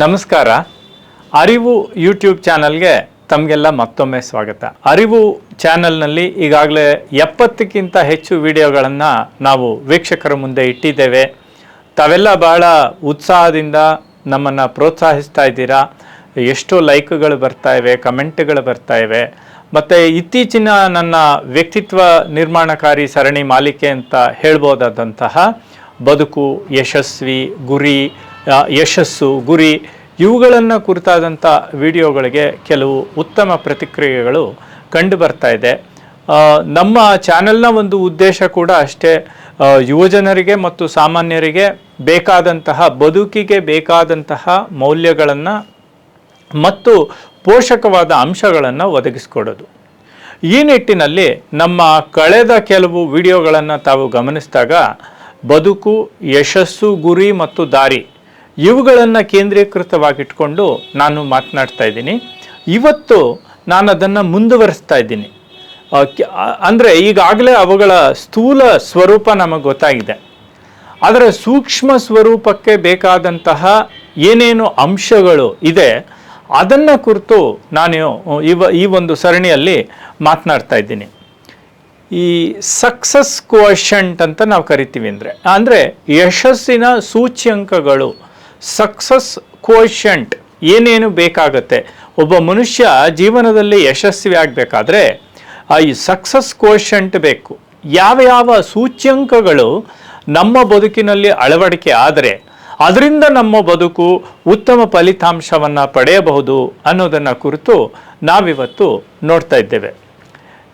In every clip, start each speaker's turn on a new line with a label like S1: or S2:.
S1: ನಮಸ್ಕಾರ. ಅರಿವು ಯೂಟ್ಯೂಬ್ ಚಾನಲ್ಗೆ ತಮಗೆಲ್ಲ ಮತ್ತೊಮ್ಮೆ ಸ್ವಾಗತ. ಅರಿವು ಚಾನಲ್ನಲ್ಲಿ ಈಗಾಗಲೇ 70ಕ್ಕಿಂತ ಹೆಚ್ಚು ವಿಡಿಯೋಗಳನ್ನು ನಾವು ವೀಕ್ಷಕರ ಮುಂದೆ ಇಟ್ಟಿದ್ದೇವೆ. ತಾವೆಲ್ಲ ಭಾಳ ಉತ್ಸಾಹದಿಂದ ನಮ್ಮನ್ನು ಪ್ರೋತ್ಸಾಹಿಸ್ತಾ ಇದ್ದೀರಾ. ಎಷ್ಟೋ ಲೈಕ್ಗಳು ಬರ್ತಾ ಇವೆ, ಕಮೆಂಟ್ಗಳು ಬರ್ತಾ ಇವೆ. ಮತ್ತು ಇತ್ತೀಚಿನ ನನ್ನ ವ್ಯಕ್ತಿತ್ವ ನಿರ್ಮಾಣಕಾರಿ ಸರಣಿ ಮಾಲಿಕೆ ಅಂತ ಹೇಳ್ಬೋದಾದಂತಹ ಬದುಕು, ಯಶಸ್ವಿ, ಗುರಿ, ಯಶಸ್ಸು, ಗುರಿ ಇವುಗಳನ್ನು ಕುರಿತಾದಂಥ ವಿಡಿಯೋಗಳಿಗೆ ಕೆಲವು ಉತ್ತಮ ಪ್ರತಿಕ್ರಿಯೆಗಳು ಕಂಡು ಬರ್ತಾ ಇದೆ. ನಮ್ಮ ಚಾನೆಲ್ನ ಒಂದು ಉದ್ದೇಶ ಕೂಡ ಅಷ್ಟೇ, ಯುವಜನರಿಗೆ ಮತ್ತು ಸಾಮಾನ್ಯರಿಗೆ ಬೇಕಾದಂತಹ ಬದುಕಿಗೆ ಬೇಕಾದಂತಹ ಮೌಲ್ಯಗಳನ್ನು ಮತ್ತು ಪೋಷಕವಾದ ಅಂಶಗಳನ್ನು ಒದಗಿಸಿಕೊಡೋದು. ಈ ನಿಟ್ಟಿನಲ್ಲಿ ನಮ್ಮ ಕಳೆದ ಕೆಲವು ವಿಡಿಯೋಗಳನ್ನು ತಾವು ಗಮನಿಸಿದಾಗ ಬದುಕು, ಯಶಸ್ಸು, ಗುರಿ ಮತ್ತು ದಾರಿ ಇವುಗಳನ್ನು ಕೇಂದ್ರೀಕೃತವಾಗಿಟ್ಕೊಂಡು ನಾನು ಮಾತನಾಡ್ತಾ ಇದ್ದೀನಿ. ಇವತ್ತು ನಾನು ಅದನ್ನು ಮುಂದುವರಿಸ್ತಾ ಇದ್ದೀನಿ. ಅಂದರೆ ಈಗಾಗಲೇ ಅವುಗಳ ಸ್ಥೂಲ ಸ್ವರೂಪ ನಮಗೆ ಗೊತ್ತಾಗಿದೆ. ಆದರೆ ಸೂಕ್ಷ್ಮ ಸ್ವರೂಪಕ್ಕೆ ಬೇಕಾದಂತಹ ಏನೇನು ಅಂಶಗಳು ಇದೆ ಅದನ್ನು ಕುರಿತು ನಾನು ಈ ಒಂದು ಸರಣಿಯಲ್ಲಿ ಮಾತನಾಡ್ತಾ ಇದ್ದೀನಿ. ಈ ಸಕ್ಸಸ್ ಕೋಶಂಟ್ ಅಂತ ನಾವು ಕರಿತೀವಿ. ಅಂದರೆ ಯಶಸ್ಸಿನ ಸೂಚ್ಯಂಕಗಳು, ಸಕ್ಸಸ್ ಕೋಶಂಟ್ ಏನೇನು ಬೇಕಾಗತ್ತೆ. ಒಬ್ಬ ಮನುಷ್ಯ ಜೀವನದಲ್ಲಿ ಯಶಸ್ವಿ ಆಗಬೇಕಾದ್ರೆ ಈ ಸಕ್ಸಸ್ ಕೋಶಂಟ್ ಬೇಕು. ಯಾವ ಸೂಚ್ಯಂಕಗಳು ನಮ್ಮ ಬದುಕಿನಲ್ಲಿ ಅಳವಡಿಕೆ ಆದರೆ ಅದರಿಂದ ನಮ್ಮ ಬದುಕು ಉತ್ತಮ ಫಲಿತಾಂಶವನ್ನು ಪಡೆಯಬಹುದು ಅನ್ನೋದನ್ನು ಕುರಿತು ನಾವಿವತ್ತು ನೋಡ್ತಾ ಇದ್ದೇವೆ.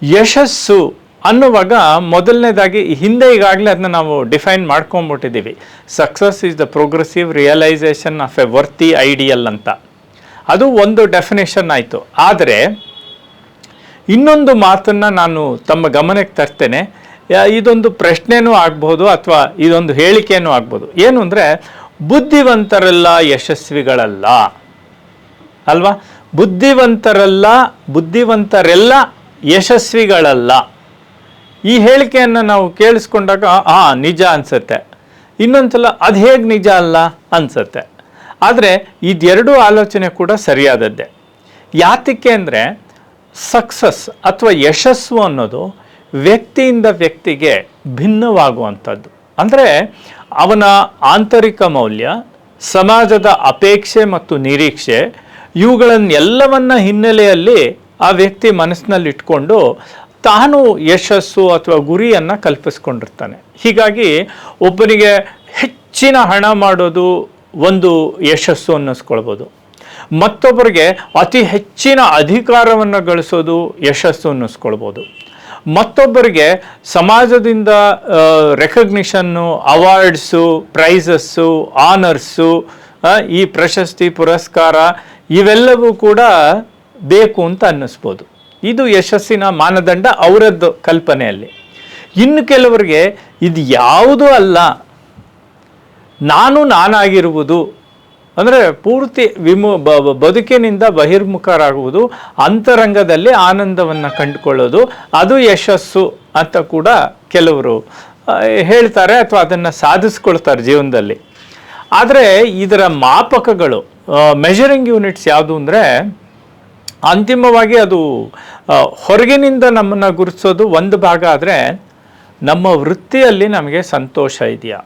S1: ಯಶಸ್ಸು ಅನ್ನುವಾಗ ಮೊದಲನೇದಾಗಿ ಹಿಂದೆ ಈಗಾಗಲೇ ಅದನ್ನ ನಾವು ಡಿಫೈನ್ ಮಾಡ್ಕೊಂಡ್ಬಿಟ್ಟಿದ್ದೀವಿ. Success is the progressive realisation of a worthy ideal ಅಂತ. ಅದು ಒಂದು ಡೆಫಿನೇಷನ್ ಆಯಿತು. ಆದರೆ ಇನ್ನೊಂದು ಮಾತನ್ನು ನಾನು ತಮ್ಮ ಗಮನಕ್ಕೆ ತರ್ತೇನೆ. ಇದೊಂದು ಪ್ರಶ್ನೆನೂ ಆಗ್ಬೋದು ಅಥವಾ ಇದೊಂದು ಹೇಳಿಕೆನೂ ಆಗ್ಬೋದು. ಏನು ಅಂದರೆ, ಬುದ್ಧಿವಂತರೆಲ್ಲ ಯಶಸ್ವಿಗಳಲ್ಲ ಅಲ್ವಾ? ಬುದ್ಧಿವಂತರೆಲ್ಲ ಯಶಸ್ವಿಗಳಲ್ಲ. ಈ ಹೇಳಿಕೆಯನ್ನು ನಾವು ಕೇಳಿಸ್ಕೊಂಡಾಗ ನಿಜ ಅನಿಸುತ್ತೆ. ಇನ್ನೊಂದ್ಸಲ ಅದು ಹೇಗೆ ನಿಜ ಅಲ್ಲ ಅನಿಸುತ್ತೆ. ಆದರೆ ಇದೆರಡೂ ಆಲೋಚನೆ ಕೂಡ ಸರಿಯಾದದ್ದೇ. ಯಾತಕ್ಕೆ ಅಂದರೆ, ಸಕ್ಸಸ್ ಅಥವಾ ಯಶಸ್ಸು ಅನ್ನೋದು ವ್ಯಕ್ತಿಯಿಂದ ವ್ಯಕ್ತಿಗೆ ಭಿನ್ನವಾಗುವಂಥದ್ದು. ಅಂದರೆ ಅವನ ಆಂತರಿಕ ಮೌಲ್ಯ, ಸಮಾಜದ ಅಪೇಕ್ಷೆ ಮತ್ತು ನಿರೀಕ್ಷೆ ಇವುಗಳನ್ನೆಲ್ಲವನ್ನ ಹಿನ್ನೆಲೆಯಲ್ಲಿ ಆ ವ್ಯಕ್ತಿ ಮನಸ್ಸಿನಲ್ಲಿಟ್ಕೊಂಡು ತಾನು ಯಶಸ್ಸು ಅಥವಾ ಗುರಿಯನ್ನು ಕಲ್ಪಿಸ್ಕೊಂಡಿರ್ತಾನೆ. ಹೀಗಾಗಿ ಒಬ್ಬನಿಗೆ ಹೆಚ್ಚಿನ ಹಣ ಮಾಡೋದು ಒಂದು ಯಶಸ್ಸು ಅನ್ನಿಸ್ಕೊಳ್ಬೋದು. ಮತ್ತೊಬ್ಬರಿಗೆ ಅತಿ ಹೆಚ್ಚಿನ ಅಧಿಕಾರವನ್ನು ಗಳಿಸೋದು ಯಶಸ್ಸು ಅನ್ನಿಸ್ಕೊಳ್ಬೋದು. ಮತ್ತೊಬ್ಬರಿಗೆ ಸಮಾಜದಿಂದ ರೆಕಗ್ನಿಷನ್ನು, ಅವಾರ್ಡ್ಸು, ಪ್ರೈಸಸ್ಸು, ಆನರ್ಸು, ಈ ಪ್ರಶಸ್ತಿ, ಪುರಸ್ಕಾರ ಇವೆಲ್ಲವೂ ಕೂಡ ಬೇಕು ಅಂತ ಅನ್ನಿಸ್ಬೋದು. ಇದು ಯಶಸ್ಸಿನ ಮಾನದಂಡ ಅವರದ್ದು ಕಲ್ಪನೆಯಲ್ಲಿ. ಇನ್ನು ಕೆಲವರಿಗೆ ಇದು ಯಾವುದೂ ಅಲ್ಲ, ನಾನಾಗಿರುವುದು ಅಂದರೆ ಪೂರ್ತಿ ಬದುಕಿನಿಂದ ಬಹಿರ್ಮುಖರಾಗುವುದು, ಅಂತರಂಗದಲ್ಲಿ ಆನಂದವನ್ನು ಕಂಡುಕೊಳ್ಳೋದು, ಅದು ಯಶಸ್ಸು ಅಂತ ಕೂಡ ಕೆಲವರು ಹೇಳ್ತಾರೆ ಅಥವಾ ಅದನ್ನು ಸಾಧಿಸ್ಕೊಳ್ತಾರೆ ಜೀವನದಲ್ಲಿ. ಆದರೆ ಇದರ ಮಾಪಕಗಳು, ಮೆಷರಿಂಗ್ ಯೂನಿಟ್ಸ್ ಯಾವುದು ಅಂದರೆ, ಅಂತಿಮವಾಗಿ ಅದು ಹೊರಗಿನಿಂದ ನಮ್ಮನ್ನು ಗುರುತಿಸೋದು ಒಂದು ಭಾಗ. ಆದರೆ ನಮ್ಮ ವೃತ್ತಿಯಲ್ಲಿ ನಮಗೆ ಸಂತೋಷ ಇದೆಯಾ,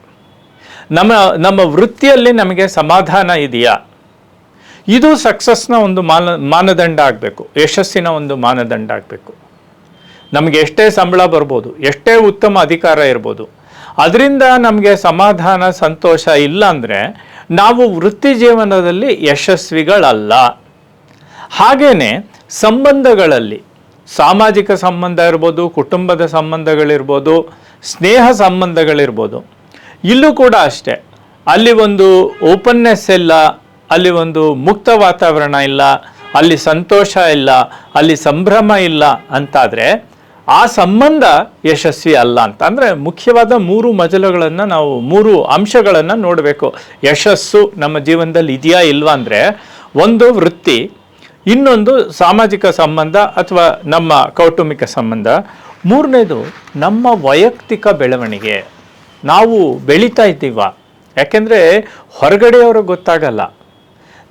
S1: ನಮ್ಮ ವೃತ್ತಿಯಲ್ಲಿ ನಮಗೆ ಸಮಾಧಾನ ಇದೆಯಾ, ಇದು ಸಕ್ಸಸ್ನ ಒಂದು ಮಾನದಂಡ ಆಗಬೇಕು, ಯಶಸ್ಸಿನ ಒಂದು ಮಾನದಂಡ ಆಗಬೇಕು. ನಮಗೆ ಎಷ್ಟೇ ಸಂಬಳ ಬರ್ಬೋದು, ಎಷ್ಟೇ ಉತ್ತಮ ಅಧಿಕಾರ ಇರ್ಬೋದು, ಅದರಿಂದ ನಮಗೆ ಸಮಾಧಾನ, ಸಂತೋಷ ಇಲ್ಲ ಅಂದರೆ ನಾವು ವೃತ್ತಿ ಜೀವನದಲ್ಲಿ ಯಶಸ್ವಿಗಳಲ್ಲ. ಹಾಗೇನೆ ಸಂಬಂಧಗಳಲ್ಲಿ, ಸಾಮಾಜಿಕ ಸಂಬಂಧ ಇರ್ಬೋದು, ಕುಟುಂಬದ ಸಂಬಂಧಗಳಿರ್ಬೋದು, ಸ್ನೇಹ ಸಂಬಂಧಗಳಿರ್ಬೋದು, ಇಲ್ಲೂ ಕೂಡ ಅಷ್ಟೇ. ಅಲ್ಲಿ ಒಂದು ಓಪನ್ನೆಸ್ ಇಲ್ಲ, ಅಲ್ಲಿ ಒಂದು ಮುಕ್ತ ವಾತಾವರಣ ಇಲ್ಲ, ಅಲ್ಲಿ ಸಂತೋಷ ಇಲ್ಲ, ಅಲ್ಲಿ ಸಂಭ್ರಮ ಇಲ್ಲ ಅಂತಾದರೆ ಆ ಸಂಬಂಧ ಯಶಸ್ವಿ ಅಲ್ಲ ಅಂತ. ಅಂದರೆ ಮುಖ್ಯವಾದ 3 ಮಜಲುಗಳನ್ನು ನಾವು, 3 ಅಂಶಗಳನ್ನು ನೋಡಬೇಕು. ಯಶಸ್ಸು ನಮ್ಮ ಜೀವನದಲ್ಲಿ ಇದೆಯಾ ಇಲ್ವಾ ಅಂದರೆ, ಒಂದು ವೃತ್ತಿ, ಇನ್ನೊಂದು ಸಾಮಾಜಿಕ ಸಂಬಂಧ ಅಥವಾ ನಮ್ಮ ಕೌಟುಂಬಿಕ ಸಂಬಂಧ, ಮೂರನೇದು ನಮ್ಮ ವೈಯಕ್ತಿಕ ಬೆಳವಣಿಗೆ. ನಾವು ಬೆಳೀತಾ ಇದ್ದೀವ, ಯಾಕೆಂದರೆ ಹೊರಗಡೆಯವ್ರಿಗೆ ಗೊತ್ತಾಗಲ್ಲ,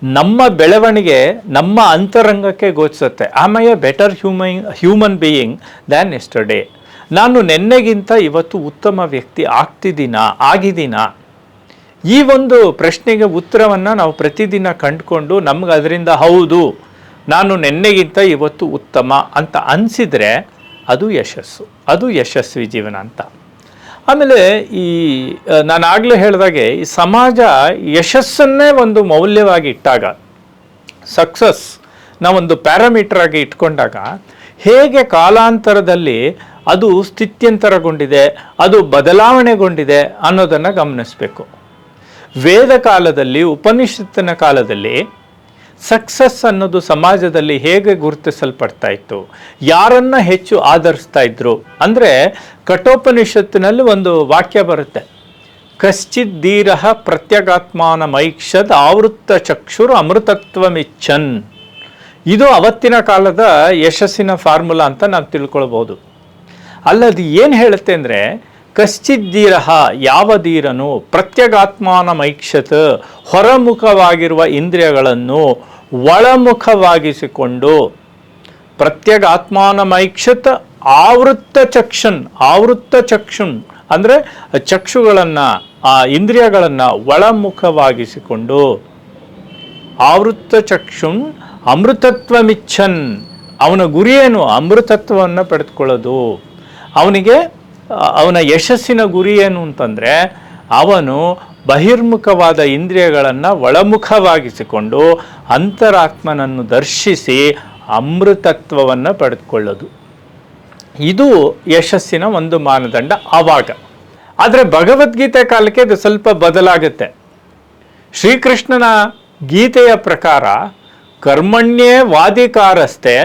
S1: ನಮ್ಮ ಬೆಳವಣಿಗೆ ನಮ್ಮ ಅಂತರಂಗಕ್ಕೆ ಗೋಚಿಸುತ್ತೆ. Am I a better human being than yesterday. ನಾನು ನೆನ್ನೆಗಿಂತ ಇವತ್ತು ಉತ್ತಮ ವ್ಯಕ್ತಿ ಆಗಿದ್ದೀನಾ? ಈ ಒಂದು ಪ್ರಶ್ನೆಗೆ ಉತ್ತರವನ್ನು ನಾವು ಪ್ರತಿದಿನ ಕಂಡುಕೊಂಡು ನಮ್ಗೆ ಅದರಿಂದ ಹೌದು, ನಾನು ನೆನ್ನೆಗಿಂತ ಇವತ್ತು ಉತ್ತಮ ಅಂತ ಅನಿಸಿದರೆ ಅದು ಯಶಸ್ಸು, ಅದು ಯಶಸ್ವಿ ಜೀವನ ಅಂತ. ಆಮೇಲೆ ನಾನು ಆಗಲೇ ಹೇಳಿದಾಗೆ ಈ ಸಮಾಜ ಯಶಸ್ಸನ್ನೇ ಒಂದು ಮೌಲ್ಯವಾಗಿ ಇಟ್ಟಾಗ, ಸಕ್ಸಸ್ ನಾವೊಂದು ಪ್ಯಾರಾಮೀಟರ್ ಆಗಿ ಇಟ್ಕೊಂಡಾಗ ಹೇಗೆ ಕಾಲಾಂತರದಲ್ಲಿ ಅದು ಸ್ಥಿತ್ಯಂತರಗೊಂಡಿದೆ, ಅದು ಬದಲಾವಣೆಗೊಂಡಿದೆ ಅನ್ನೋದನ್ನು ಗಮನಿಸಬೇಕು. ವೇದ ಕಾಲದಲ್ಲಿ, ಉಪನಿಷತ್ತಿನ ಕಾಲದಲ್ಲಿ ಸಕ್ಸಸ್ ಅನ್ನೋದು ಸಮಾಜದಲ್ಲಿ ಹೇಗೆ ಗುರುತಿಸಲ್ಪಡ್ತಾ ಇತ್ತು, ಯಾರನ್ನ ಹೆಚ್ಚು ಆಧರಿಸ್ತಾ ಇದ್ರು ಅಂದರೆ, ಕಠೋಪನಿಷತ್ತಿನಲ್ಲಿ ಒಂದು ವಾಕ್ಯ ಬರುತ್ತೆ, ಕಶ್ಚಿತ್ ಧೀರಃ ಪ್ರತ್ಯಗಾತ್ಮಾನಮೈಕ್ಷದ್ ಆವೃತ್ತ ಚಕ್ಷುರ್ ಅಮೃತತ್ವಮಿಚ್ಛನ್. ಇದು ಅವತ್ತಿನ ಕಾಲದ ಯಶಸ್ಸಿನ ಫಾರ್ಮುಲಾ ಅಂತ ನಾವು ತಿಳ್ಕೊಳ್ಬೋದು. ಅಲ್ಲದು ಏನು ಹೇಳುತ್ತೆ ಅಂದರೆ, ಕಶ್ಚಿತ್ ಧೀರಃ, ಯಾವ ಧೀರನು, ಪ್ರತ್ಯಗಾತ್ಮಾನಮೈಕ್ಷತ್, ಹೊರಮುಖವಾಗಿರುವ ಇಂದ್ರಿಯಗಳನ್ನು ಒಳಮುಖವಾಗಿಸಿಕೊಂಡು, ಪ್ರತ್ಯಗಾತ್ಮಾನಮೈಕ್ಷತ್ ಆವೃತ್ತ ಚಕ್ಷುನ್ ಅಂದರೆ ಚಕ್ಷುಗಳನ್ನು, ಆ ಇಂದ್ರಿಯಗಳನ್ನು ಒಳಮುಖವಾಗಿಸಿಕೊಂಡು, ಆವೃತ್ತ ಚಕ್ಷುನ್ ಅಮೃತತ್ವಮಿಚ್ಛನ್, ಅವನ ಗುರಿಯೇನು? ಅಮೃತತ್ವವನ್ನು ಪಡೆದುಕೊಳ್ಳೋದು. ಅವನ ಯಶಸ್ಸಿನ ಗುರಿ ಏನು ಅಂತಂದರೆ, ಅವನು ಬಹಿರ್ಮುಖವಾದ ಇಂದ್ರಿಯಗಳನ್ನು ಒಳಮುಖವಾಗಿಸಿಕೊಂಡು ಅಂತರಾತ್ಮನನ್ನು ದರ್ಶಿಸಿ ಅಮೃತತ್ವವನ್ನು ಪಡೆದುಕೊಳ್ಳೋದು. ಇದು ಯಶಸ್ಸಿನ ಒಂದು ಮಾನದಂಡ ಆವಾಗ. ಆದರೆ ಭಗವದ್ಗೀತೆ ಕಾಲಕ್ಕೆ ಇದು ಸ್ವಲ್ಪ ಬದಲಾಗುತ್ತೆ. ಶ್ರೀಕೃಷ್ಣನ ಗೀತೆಯ ಪ್ರಕಾರ ಕರ್ಮಣ್ಯೇ ವಾದಿಕಾರಸ್ತೆ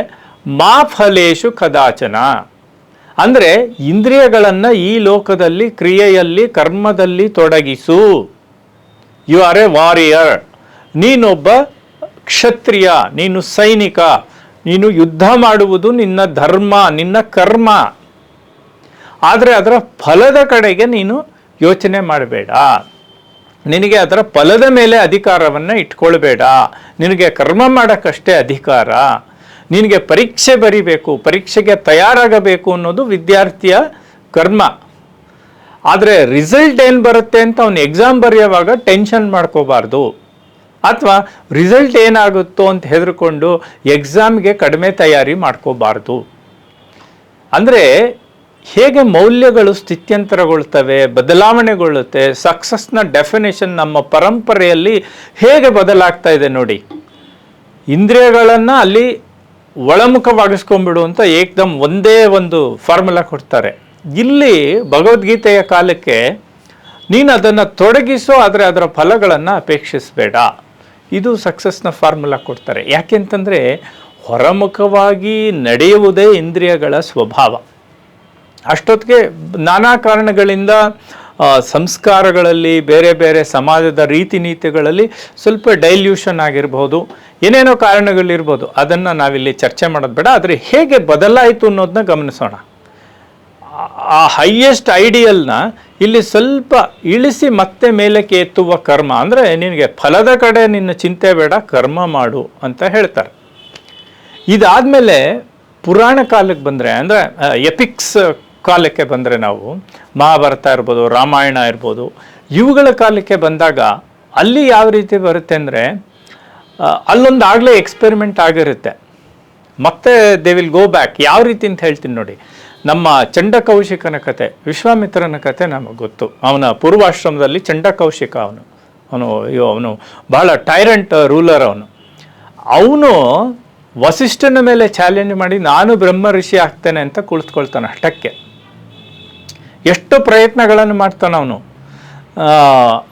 S1: ಮಾ ಫಲೇಶು ಕದಾಚನ. ಅಂದರೆ ಇಂದ್ರಿಯಗಳನ್ನು ಈ ಲೋಕದಲ್ಲಿ, ಕ್ರಿಯೆಯಲ್ಲಿ, ಕರ್ಮದಲ್ಲಿ ತೊಡಗಿಸು. ಯು ಆರ್ ಎ ವಾರಿಯರ್, ನೀನೊಬ್ಬ ಕ್ಷತ್ರಿಯ, ನೀನು ಸೈನಿಕ, ನೀನು ಯುದ್ಧ ಮಾಡುವುದು ನಿನ್ನ ಧರ್ಮ, ನಿನ್ನ ಕರ್ಮ. ಆದರೆ ಅದರ ಫಲದ ಕಡೆಗೆ ನೀನು ಯೋಚನೆ ಮಾಡಬೇಡ. ನಿನಗೆ ಅದರ ಫಲದ ಮೇಲೆ ಅಧಿಕಾರವನ್ನು ಇಟ್ಕೊಳ್ಬೇಡ. ನಿನಗೆ ಕರ್ಮ ಮಾಡೋಕ್ಕಷ್ಟೇ ಅಧಿಕಾರ. ನಿನಗೆ ಪರೀಕ್ಷೆ ಬರಿಬೇಕು, ಪರೀಕ್ಷೆಗೆ ತಯಾರಾಗಬೇಕು ಅನ್ನೋದು ವಿದ್ಯಾರ್ಥಿಯ ಕರ್ಮ. ಆದರೆ ರಿಸಲ್ಟ್ ಏನು ಬರುತ್ತೆ ಅಂತ ಅವನು ಎಕ್ಸಾಮ್ ಬರೆಯುವಾಗ ಟೆನ್ಷನ್ ಮಾಡ್ಕೋಬಾರ್ದು, ಅಥವಾ ರಿಸಲ್ಟ್ ಏನಾಗುತ್ತೋ ಅಂತ ಹೆದರ್ಕೊಂಡು ಎಕ್ಸಾಮ್ಗೆ ಕಡಿಮೆ ತಯಾರಿ ಮಾಡ್ಕೋಬಾರ್ದು. ಅಂದರೆ ಹೇಗೆ ಮೌಲ್ಯಗಳು ಸ್ಥಿತ್ಯಂತರಗೊಳ್ತವೆ, ಬದಲಾವಣೆಗೊಳ್ಳುತ್ತೆ. ಸಕ್ಸಸ್ನ ಡೆಫಿನೇಷನ್ ನಮ್ಮ ಪರಂಪರೆಯಲ್ಲಿ ಹೇಗೆ ಬದಲಾಗ್ತಾ ಇದೆ ನೋಡಿ. ಇಂದ್ರಿಯಗಳನ್ನು ಅಲ್ಲಿ ಒಳಮುಖವಾಗಿಸ್ಕೊಂಡ್ಬಿಡು ಅಂತ ಏಕ್ದಮ್ ಒಂದೇ ಒಂದು ಫಾರ್ಮುಲಾ ಕೊಡ್ತಾರೆ. ಇಲ್ಲಿ ಭಗವದ್ಗೀತೆಯ ಕಾಲಕ್ಕೆ ನೀನು ಅದನ್ನು ತೊಡಗಿಸೋ, ಆದರೆ ಅದರ ಫಲಗಳನ್ನು ಅಪೇಕ್ಷಿಸಬೇಡ. ಇದು ಸಕ್ಸಸ್ನ ಫಾರ್ಮುಲಾ ಕೊಡ್ತಾರೆ. ಯಾಕೆಂತಂದರೆ ಹೊರಮುಖವಾಗಿ ನಡೆಯುವುದೇ ಇಂದ್ರಿಯಗಳ ಸ್ವಭಾವ. ಅಷ್ಟೊತ್ತಿಗೆ ನಾನಾ ಕಾರಣಗಳಿಂದ ಸಂಸ್ಕಾರಗಳಲ್ಲಿ, ಬೇರೆ ಬೇರೆ ಸಮಾಜದ ರೀತಿ ನೀತಿಗಳಲ್ಲಿ ಸ್ವಲ್ಪ ಡೈಲ್ಯೂಷನ್ ಆಗಿರ್ಬೋದು, ಏನೇನೋ ಕಾರಣಗಳಿರ್ಬೋದು. ಅದನ್ನು ನಾವಿಲ್ಲಿ ಚರ್ಚೆ ಮಾಡೋದು ಬೇಡ. ಆದರೆ ಹೇಗೆ ಬದಲಾಯಿತು ಅನ್ನೋದನ್ನ ಗಮನಿಸೋಣ. ಆ ಹೈಯೆಸ್ಟ್ ಐಡಿಯಲ್ನ ಇಲ್ಲಿ ಸ್ವಲ್ಪ ಇಳಿಸಿ ಮತ್ತೆ ಮೇಲಕ್ಕೆ ಎತ್ತುವ ಕರ್ಮ. ಅಂದರೆ ನಿನಗೆ ಫಲದ ಕಡೆ ನಿನ್ನ ಚಿಂತೆ ಬೇಡ, ಕರ್ಮ ಮಾಡು ಅಂತ ಹೇಳ್ತಾರೆ. ಇದಾದಮೇಲೆ ಪುರಾಣ ಕಾಲಕ್ಕೆ ಬಂದರೆ, ಅಂದರೆ ಎಪಿಕ್ಸ್ ಕಾಲಕ್ಕೆ ಬಂದರೆ, ನಾವು ಮಹಾಭಾರತ ಇರ್ಬೋದು, ರಾಮಾಯಣ ಇರ್ಬೋದು, ಇವುಗಳ ಕಾಲಕ್ಕೆ ಬಂದಾಗ ಅಲ್ಲಿ ಯಾವ ರೀತಿ ಬರುತ್ತೆ ಅಂದರೆ, ಅಲ್ಲೊಂದು ಆಗಲೇ ಎಕ್ಸ್ಪೆರಿಮೆಂಟ್ ಆಗಿರುತ್ತೆ. ಮತ್ತೆ ದೇ ವಿಲ್ ಗೋ ಬ್ಯಾಕ್. ಯಾವ ರೀತಿ ಅಂತ ಹೇಳ್ತೀನಿ ನೋಡಿ. ನಮ್ಮ ಚಂಡಕೌಶಿಕನ ಕತೆ, ವಿಶ್ವಾಮಿತ್ರನ ಕತೆ ನಮಗೆ ಗೊತ್ತು. ಅವನ ಪೂರ್ವಾಶ್ರಮದಲ್ಲಿ ಚಂಡಕೌಶಿಕ, ಅವನು ಬಹಳ ಟೈರೆಂಟ್ ರೂಲರ್. ಅವನು ವಸಿಷ್ಠನ ಮೇಲೆ ಚಾಲೆಂಜ್ ಮಾಡಿ ನಾನು ಬ್ರಹ್ಮ ಋಷಿ ಆಗ್ತೇನೆ ಅಂತ ಕುಳಿತುಕೊಳ್ತಾನೆ. ಅಷ್ಟಕ್ಕೆ ಎಷ್ಟು ಪ್ರಯತ್ನಗಳನ್ನು ಮಾಡ್ತಾನೆ ಅವನು.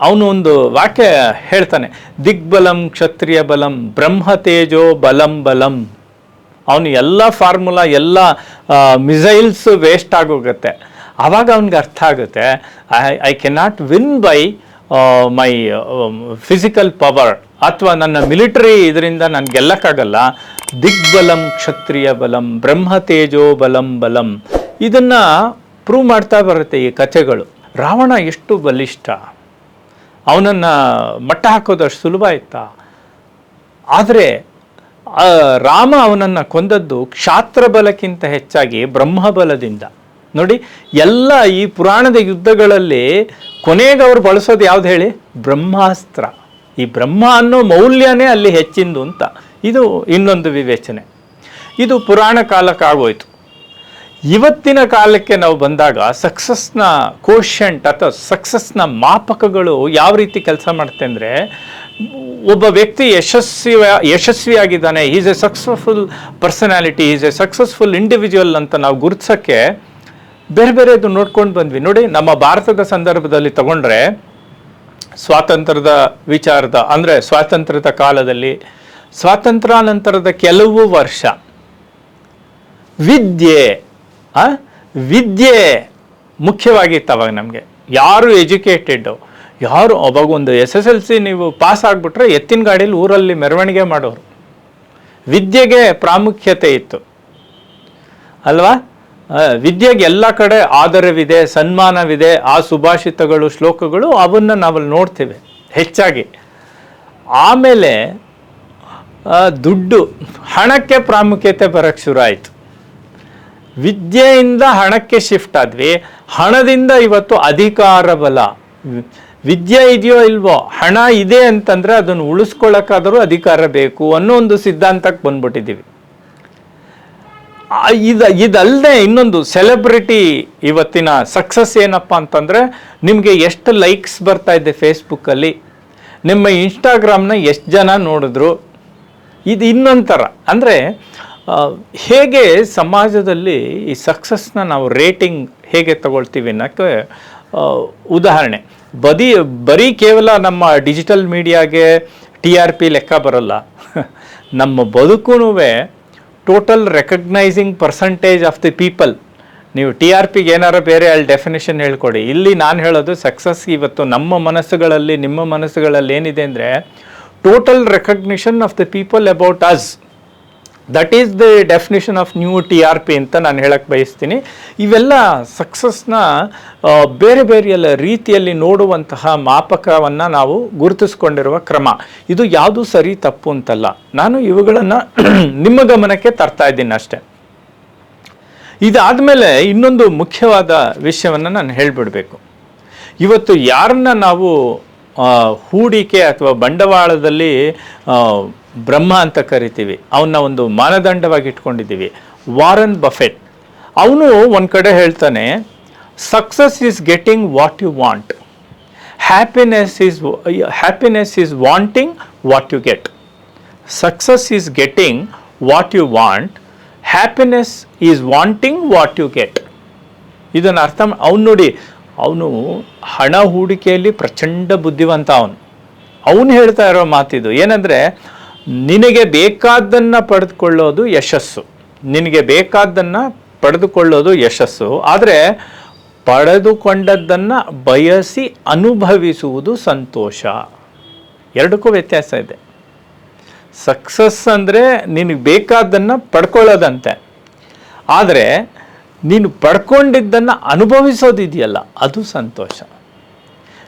S1: ಅವನು ಒಂದು ವಾಕ್ಯ ಹೇಳ್ತಾನೆ, ದಿಗ್ಬಲಂ ಕ್ಷತ್ರಿಯ ಬಲಂ ಬ್ರಹ್ಮ ತೇಜೋ ಬಲಂ ಬಲಂ. ಅವನು ಎಲ್ಲ ಫಾರ್ಮುಲಾ, ಎಲ್ಲ ಮಿಸೈಲ್ಸ್ ವೇಸ್ಟ್ ಆಗೋಗುತ್ತೆ. ಆವಾಗ ಅವನಿಗೆ ಅರ್ಥ ಆಗುತ್ತೆ, I cannot win by my physical power, ಅಥವಾ ನನ್ನ ಮಿಲಿಟರಿ ಇದರಿಂದ ನಾನು ಗೆಲ್ಲಕ್ಕಾಗಲ್ಲ. ದಿಗ್ಬಲಂ ಕ್ಷತ್ರಿಯ ಬಲಂ ಬ್ರಹ್ಮ ತೇಜೋ ಬಲಂ ಬಲಂ. ಇದನ್ನು ಪ್ರೂವ್ ಮಾಡ್ತಾ ಬರುತ್ತೆ ಈ ಕಥೆಗಳು. ರಾವಣ ಎಷ್ಟು ಬಲಿಷ್ಠ, ಅವನನ್ನು ಮಟ್ಟ ಹಾಕೋದು ಅಷ್ಟು ಸುಲಭ ಇತ್ತಾ? ಆದರೆ ರಾಮ ಅವನನ್ನು ಕೊಂದದ್ದು ಕ್ಷಾತ್ರ ಬಲಕ್ಕಿಂತ ಹೆಚ್ಚಾಗಿ ಬ್ರಹ್ಮಬಲದಿಂದ. ನೋಡಿ, ಎಲ್ಲ ಈ ಪುರಾಣದ ಯುದ್ಧಗಳಲ್ಲಿ ಕೊನೆಗೆ ಅವರು ಬಳಸೋದು ಯಾವ್ದು ಹೇಳಿ? ಬ್ರಹ್ಮಾಸ್ತ್ರ. ಈ ಬ್ರಹ್ಮ ಅನ್ನೋ ಮೌಲ್ಯನೇ ಅಲ್ಲಿ ಹೆಚ್ಚಿಂದು ಅಂತ. ಇದು ಇನ್ನೊಂದು ವಿವೇಚನೆ. ಇದು ಪುರಾಣ ಕಾಲಕ್ಕಾಗೋಯ್ತು. ಇವತ್ತಿನ ಕಾಲಕ್ಕೆ ನಾವು ಬಂದಾಗ ಸಕ್ಸಸ್ನ ಕೋಶಂಟ್ ಅಥವಾ ಸಕ್ಸಸ್ನ ಮಾಪಕಗಳು ಯಾವ ರೀತಿ ಕೆಲಸ ಮಾಡುತ್ತೆ ಅಂದರೆ, ಒಬ್ಬ ವ್ಯಕ್ತಿ ಯಶಸ್ವಿಯಾಗಿದ್ದಾನೆ, is a successful personality, is a successful individual ಅಂತ ನಾವು ಗುರುತಿಸೋಕ್ಕೆ ಬೇರೆ ಬೇರೆದು ನೋಡ್ಕೊಂಡು ಬಂದ್ವಿ. ನೋಡಿ, ನಮ್ಮ ಭಾರತದ ಸಂದರ್ಭದಲ್ಲಿ ತಗೊಂಡ್ರೆ ಸ್ವಾತಂತ್ರ್ಯದ ವಿಚಾರದ ಅಂದರೆ ಸ್ವಾತಂತ್ರ್ಯದ ಕಾಲದಲ್ಲಿ, ಸ್ವಾತಂತ್ರ್ಯಾನಂತರದ ಕೆಲವು ವರ್ಷ ವಿದ್ಯೆ ಮುಖ್ಯವಾಗಿತ್ತು ಅವಾಗ. ನಮಗೆ ಯಾರು ಎಜುಕೇಟೆಡ್ಡು, ಯಾರು ಅವಾಗ ಒಂದು SSLC ನೀವು ಪಾಸ್ ಆಗಿಬಿಟ್ರೆ ಎತ್ತಿನ ಗಾಡೀಲಿ ಊರಲ್ಲಿ ಮೆರವಣಿಗೆ ಮಾಡೋರು. ವಿದ್ಯೆಗೆ ಪ್ರಾಮುಖ್ಯತೆ ಇತ್ತು ಅಲ್ವಾ? ವಿದ್ಯೆಗೆ ಎಲ್ಲ ಕಡೆ ಆದರವಿದೆ, ಸನ್ಮಾನವಿದೆ. ಆ ಸುಭಾಷಿತಗಳು, ಶ್ಲೋಕಗಳು ಅವನ್ನು ನಾವಲ್ಲಿ ನೋಡ್ತೇವೆ ಹೆಚ್ಚಾಗಿ. ಆಮೇಲೆ ದುಡ್ಡು, ಹಣಕ್ಕೆ ಪ್ರಾಮುಖ್ಯತೆ ಬರೋಕ್ಕೆ ಶುರು ಆಯಿತು. ವಿದ್ಯೆಯಿಂದ ಹಣಕ್ಕೆ ಶಿಫ್ಟ್ ಆದ್ವಿ. ಹಣದಿಂದ ಇವತ್ತು ಅಧಿಕಾರ ಬಲ. ವಿದ್ಯೆ ಇದೆಯೋ ಇಲ್ವೋ, ಹಣ ಇದೆ ಅಂತಂದರೆ ಅದನ್ನು ಉಳಿಸ್ಕೊಳ್ಳೋಕ್ಕಾದರೂ ಅಧಿಕಾರ ಬೇಕು ಅನ್ನೋ ಒಂದು ಸಿದ್ಧಾಂತಕ್ಕೆ ಬಂದ್ಬಿಟ್ಟಿದ್ದೀವಿ. ಇದಲ್ಲದೆ ಇನ್ನೊಂದು ಸೆಲೆಬ್ರಿಟಿ ಇವತ್ತಿನ ಸಕ್ಸಸ್ ಏನಪ್ಪ ಅಂತಂದರೆ, ನಿಮಗೆ ಎಷ್ಟು ಲೈಕ್ಸ್ ಬರ್ತಾ ಇದೆ ಫೇಸ್ಬುಕ್ಕಲ್ಲಿ, ನಿಮ್ಮ ಇನ್ಸ್ಟಾಗ್ರಾಮ್ನ ಎಷ್ಟು ಜನ ನೋಡಿದ್ರು. ಇದು ಇನ್ನೊಂಥರ. ಅಂದರೆ ಹೇಗೆ ಸಮಾಜದಲ್ಲಿ ಈ ಸಕ್ಸಸ್ನ ನಾವು ರೇಟಿಂಗ್ ಹೇಗೆ ತಗೊಳ್ತೀವಿ ಅನ್ನೋಕ್ಕೆ ಉದಾಹರಣೆ. ಬರೀ ಕೇವಲ ನಮ್ಮ ಡಿಜಿಟಲ್ ಮೀಡಿಯಾಗೆ TRP ಲೆಕ್ಕ ಬರಲ್ಲ. ನಮ್ಮ ಬದುಕೂ total recognising percentage of the people. ನೀವು TRPಗೆ ಏನಾರ ಬೇರೆ ಅಲ್ಲಿ ಡೆಫಿನೇಷನ್ ಹೇಳ್ಕೊಡಿ. ಇಲ್ಲಿ ನಾನು ಹೇಳೋದು ಸಕ್ಸಸ್ ಇವತ್ತು ನಮ್ಮ ಮನಸ್ಸುಗಳಲ್ಲಿ, ನಿಮ್ಮ ಮನಸ್ಸುಗಳಲ್ಲಿ ಏನಿದೆ ಅಂದರೆ total recognition of the people about us. That is the definition of new TRP ಅಂತ ನಾನು ಹೇಳಕ್ಕೆ ಬಯಸ್ತೀನಿ. ಇವೆಲ್ಲ ಸಕ್ಸಸ್ನ ಬೇರೆ ಬೇರೆ ರೀತಿಯಲ್ಲಿ ನೋಡುವಂತಹ ಮಾಪಕವನ್ನು ನಾವು ಗುರುತಿಸ್ಕೊಂಡಿರುವ ಕ್ರಮ. ಇದು ಯಾವುದು ಸರಿ ತಪ್ಪು ಅಂತಲ್ಲ, ನಾನು ಇವುಗಳನ್ನು ನಿಮ್ಮ ಗಮನಕ್ಕೆ ತರ್ತಾ ಇದ್ದೀನಿ ಅಷ್ಟೆ. ಇದಾದಮೇಲೆ ಇನ್ನೊಂದು ಮುಖ್ಯವಾದ ವಿಷಯವನ್ನು ನಾನು ಹೇಳಿಬಿಡಬೇಕು. ಇವತ್ತು ಯಾರನ್ನ ನಾವು ಹೂಡಿಕೆ ಅಥವಾ ಬಂಡವಾಳದಲ್ಲಿ ಬ್ರಹ್ಮ ಅಂತ ಕರಿತೀವಿ, ಅವನ್ನ ಒಂದು ಮಾನದಂಡವಾಗಿ ಇಟ್ಕೊಂಡಿದ್ದೀವಿ. ವಾರನ್ ಬಫೆಟ್ ಅವನು ಒಂದು ಕಡೆ ಹೇಳ್ತಾನೆ, success is getting what you want, happiness is wanting what you get. Success is getting what you want, happiness is wanting what you get. ಇದನ್ನು ಅರ್ಥ ಅವನು ನೋಡಿ, ಅವನು ಹಣ ಹೂಡಿಕೆಯಲ್ಲಿ ಪ್ರಚಂಡ ಬುದ್ಧಿವಂತ. ಅವನು ಹೇಳ್ತಾ ಇರೋ ಮಾತಿದು ಏನಂದರೆ, ನಿನಗೆ ಬೇಕಾದ್ದನ್ನು ಪಡೆದುಕೊಳ್ಳೋದು ಯಶಸ್ಸು, ನಿನಗೆ ಬೇಕಾದ್ದನ್ನು ಪಡೆದುಕೊಳ್ಳೋದು ಯಶಸ್ಸು. ಆದರೆ ಪಡೆದುಕೊಂಡದ್ದನ್ನು ಬಯಸಿ ಅನುಭವಿಸುವುದು ಸಂತೋಷ. ಎರಡಕ್ಕೂ ವ್ಯತ್ಯಾಸ ಇದೆ. ಸಕ್ಸಸ್ ಅಂದರೆ ನಿನಗೆ ಬೇಕಾದ್ದನ್ನು ಪಡ್ಕೊಳ್ಳೋದಂತೆ, ಆದರೆ ನೀನು ಪಡ್ಕೊಂಡಿದ್ದನ್ನು ಅನುಭವಿಸೋದಿದೆಯಲ್ಲ ಅದು ಸಂತೋಷ.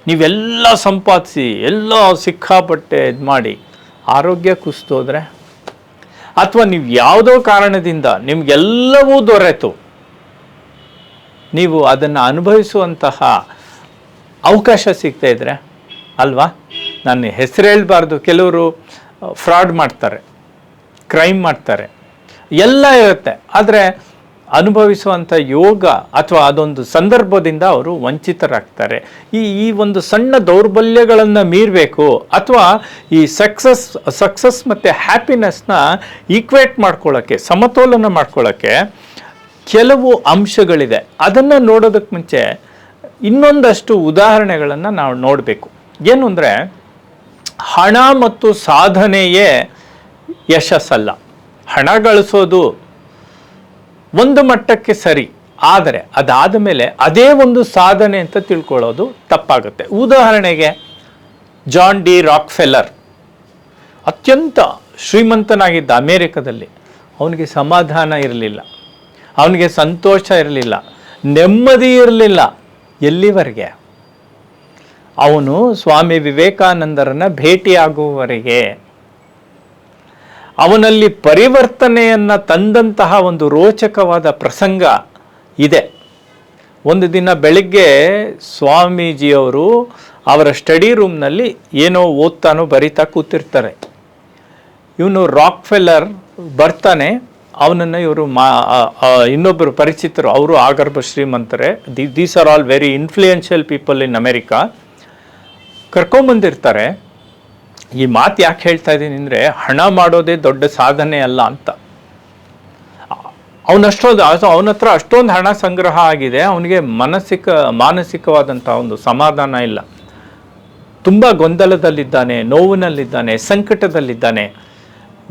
S1: ನೀವೆಲ್ಲ ಸಂಪಾದಿಸಿ ಎಲ್ಲ ಸಿಕ್ಕಾಪಟ್ಟೆ ಇದು ಮಾಡಿ ಆರೋಗ್ಯ ಕುಸಿದೋದ್ರೆ, ಅಥವಾ ನೀವು ಯಾವುದೋ ಕಾರಣದಿಂದ ನಿಮಗೆಲ್ಲವೂ ದೊರೆತು ನೀವು ಅದನ್ನು ಅನುಭವಿಸುವಂತಹ ಅವಕಾಶ ಸಿಗ್ತಾ ಇದ್ರೆ ಅಲ್ವಾ? ನಾನು ಹೆಸರು ಹೇಳಬಾರ್ದು, ಕೆಲವರು ಫ್ರಾಡ್ ಮಾಡ್ತಾರೆ, ಕ್ರೈಮ್ ಮಾಡ್ತಾರೆ, ಎಲ್ಲ ಇರುತ್ತೆ. ಆದರೆ ಅನುಭವಿಸುವಂಥ ಯೋಗ ಅಥವಾ ಅದೊಂದು ಸಂದರ್ಭದಿಂದ ಅವರು ವಂಚಿತರಾಗ್ತಾರೆ. ಈ ಒಂದು ಸಣ್ಣ ದೌರ್ಬಲ್ಯಗಳನ್ನು ಮೀರಬೇಕು, ಅಥವಾ ಈ ಸಕ್ಸಸ್ ಮತ್ತು ಹ್ಯಾಪಿನೆಸ್ನ ಈಕ್ವೇಟ್ ಮಾಡ್ಕೊಳ್ಳೋಕ್ಕೆ, ಸಮತೋಲನ ಮಾಡ್ಕೊಳ್ಳೋಕ್ಕೆ ಕೆಲವು ಅಂಶಗಳಿದೆ. ಅದನ್ನು ನೋಡೋದಕ್ಕೆ ಮುಂಚೆ ಇನ್ನೊಂದಷ್ಟು ಉದಾಹರಣೆಗಳನ್ನು ನಾವು ನೋಡಬೇಕು. ಏನು ಅಂದರೆ, ಹಣ ಮತ್ತು ಸಾಧನೆಯೇ ಯಶಸ್ಸಲ್ಲ. ಹಣ ಗಳಿಸೋದು ಒಂದು ಮಟ್ಟಕ್ಕೆ ಸರಿ, ಆದರೆ ಅದಾದ ಮೇಲೆ ಅದೇ ಒಂದು ಸಾಧನೆ ಅಂತ ತಿಳ್ಕೊಳ್ಳೋದು ತಪ್ಪಾಗುತ್ತೆ. ಉದಾಹರಣೆಗೆ ಜಾನ್ ಡಿ ರಾಕ್ಫೆಲ್ಲರ್ ಅತ್ಯಂತ ಶ್ರೀಮಂತನಾಗಿದ್ದ ಅಮೇರಿಕದಲ್ಲಿ. ಅವನಿಗೆ ಸಮಾಧಾನ ಇರಲಿಲ್ಲ, ಅವನಿಗೆ ಸಂತೋಷ ಇರಲಿಲ್ಲ, ನೆಮ್ಮದಿ ಇರಲಿಲ್ಲ. ಎಲ್ಲಿವರೆಗೆ? ಅವನು ಸ್ವಾಮಿ ವಿವೇಕಾನಂದರನ್ನು ಭೇಟಿಯಾಗುವವರೆಗೆ. ಅವನಲ್ಲಿ ಪರಿವರ್ತನೆಯನ್ನು ತಂದಂತಹ ಒಂದು ರೋಚಕವಾದ ಪ್ರಸಂಗ ಇದೆ. ಒಂದು ದಿನ ಬೆಳಿಗ್ಗೆ ಸ್ವಾಮೀಜಿಯವರು ಅವರ ಸ್ಟಡಿ ರೂಮ್ನಲ್ಲಿ ಏನೋ ಓದ್ತಾನೋ ಬರಿತಾ ಕೂತಿರ್ತಾರೆ. ಇವನು ರಾಕ್ ಫೆಲ್ಲರ್ ಬರ್ತಾನೆ. ಅವನನ್ನು ಇವರು ಇನ್ನೊಬ್ಬರು ಪರಿಚಿತರು, ಅವರು ಆಗರ್ಭ ಶ್ರೀಮಂತರೆ, these are all very influential people in America. ಕರ್ಕೊಂಬಂದಿರ್ತಾರೆ. ಈ ಮಾತು ಯಾಕೆ ಹೇಳ್ತಾ ಇದ್ದೀನಿ ಅಂದರೆ, ಹಣ ಮಾಡೋದೇ ದೊಡ್ಡ ಸಾಧನೆ ಅಲ್ಲ ಅಂತ. ಅವನ ಹತ್ರ ಅಷ್ಟೊಂದು ಹಣ ಸಂಗ್ರಹ ಆಗಿದೆ, ಅವನಿಗೆ ಮಾನಸಿಕವಾದಂಥ ಒಂದು ಸಮಾಧಾನ ಇಲ್ಲ. ತುಂಬ ಗೊಂದಲದಲ್ಲಿದ್ದಾನೆ, ನೋವಿನಲ್ಲಿದ್ದಾನೆ, ಸಂಕಟದಲ್ಲಿದ್ದಾನೆ.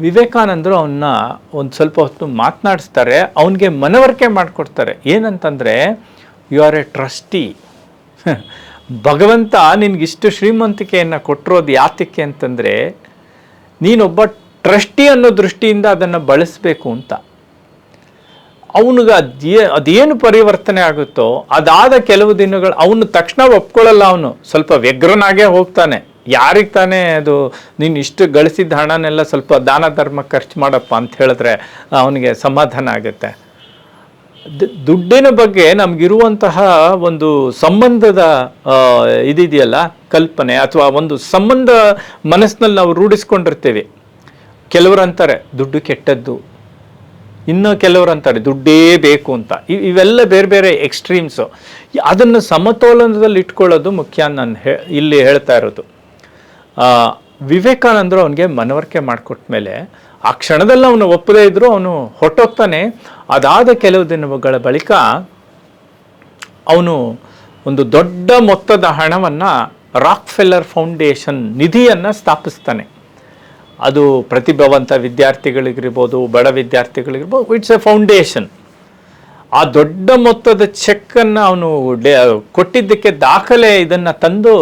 S1: ವಿವೇಕಾನಂದರು ಅವನ್ನ ಒಂದು ಸ್ವಲ್ಪ ಹೊತ್ತು ಮಾತನಾಡಿಸ್ತಾರೆ, ಅವನಿಗೆ ಮನವರಿಕೆ ಮಾಡಿಕೊಡ್ತಾರೆ. ಏನಂತಂದರೆ, ಯು ಆರ್ ಎ ಟ್ರಸ್ಟಿ. ಭಗವಂತ ನಿನಗಿಷ್ಟು ಶ್ರೀಮಂತಿಕೆಯನ್ನು ಕೊಟ್ಟಿರೋದು ಯಾತಕ್ಕೆ ಅಂತಂದರೆ, ನೀನೊಬ್ಬ ಟ್ರಸ್ಟಿ ಅನ್ನೋ ದೃಷ್ಟಿಯಿಂದ ಅದನ್ನು ಬಳಸಬೇಕು ಅಂತ. ಅವನಿಗೆ ಅದೇನು ಪರಿವರ್ತನೆ ಆಗುತ್ತೋ ಅದಾದ ಕೆಲವು ದಿನಗಳು ಅವನು ತಕ್ಷಣ ಒಪ್ಕೊಳ್ಳಲ್ಲ. ಅವನು ಸ್ವಲ್ಪ ವ್ಯಗ್ರನಾಗೇ ಹೋಗ್ತಾನೆ. ಯಾರಿಗೆ ತಾನೇ ಅದು ನೀನು ಇಷ್ಟು ಗಳಿಸಿದ ಹಣನೆಲ್ಲ ಸ್ವಲ್ಪ ದಾನ ಧರ್ಮ ಖರ್ಚು ಮಾಡಪ್ಪ ಅಂತ ಹೇಳಿದ್ರೆ ಅವನಿಗೆ ಸಮಾಧಾನ ಆಗುತ್ತೆ. ದುಡ್ಡಿನ ಬಗ್ಗೆ ನಮಗಿರುವಂತಹ ಒಂದು ಸಂಬಂಧದ ಇದಿದೆಯಲ್ಲ ಕಲ್ಪನೆ, ಅಥವಾ ಒಂದು ಸಂಬಂಧ ಮನಸ್ಸಿನಲ್ಲಿ ನಾವು ರೂಢಿಸ್ಕೊಂಡಿರ್ತೀವಿ. ಕೆಲವರು ಅಂತಾರೆ ದುಡ್ಡು ಕೆಟ್ಟದ್ದು, ಇನ್ನು ಕೆಲವರು ಅಂತಾರೆ ದುಡ್ಡೇ ಬೇಕು ಅಂತ. ಇವೆಲ್ಲ ಬೇರೆ ಬೇರೆ ಎಕ್ಸ್ಟ್ರೀಮ್ಸು. ಅದನ್ನು ಸಮತೋಲನದಲ್ಲಿ ಇಟ್ಕೊಳ್ಳೋದು ಮುಖ್ಯ ನಾನು ಇಲ್ಲಿ ಹೇಳ್ತಾ ಇರೋದು. ವಿವೇಕಾನಂದರು ಅವನಿಗೆ ಮನವರಿಕೆ ಮಾಡಿಕೊಟ್ಟ ಮೇಲೆ ಆ ಕ್ಷಣದಲ್ಲಿ ಅವನು ಒಪ್ಪದೇ ಇದ್ದರೂ ಅವನು ಹೊರಟೋಗ್ತಾನೆ. ಅದಾದ ಕೆಲವು ದಿನಗಳ ಬಳಿಕ ಅವನು ಒಂದು ದೊಡ್ಡ ಮೊತ್ತದ ಹಣವನ್ನು ರಾಕ್ ಫೆಲ್ಲರ್ ಫೌಂಡೇಶನ್ ನಿಧಿಯನ್ನು ಸ್ಥಾಪಿಸ್ತಾನೆ. ಅದು ಪ್ರತಿಭಾವಂತ ವಿದ್ಯಾರ್ಥಿಗಳಿಗಿರ್ಬೋದು, ಬಡ ವಿದ್ಯಾರ್ಥಿಗಳಿಗಿರ್ಬೋದು, ಇಟ್ಸ್ ಎ ಫೌಂಡೇಶನ್. ಆ ದೊಡ್ಡ ಮೊತ್ತದ ಚೆಕ್ಕನ್ನು ಅವನು ಕೊಟ್ಟಿದ್ದಕ್ಕೆ ದಾಖಲೆ ಇದನ್ನು ತಂದು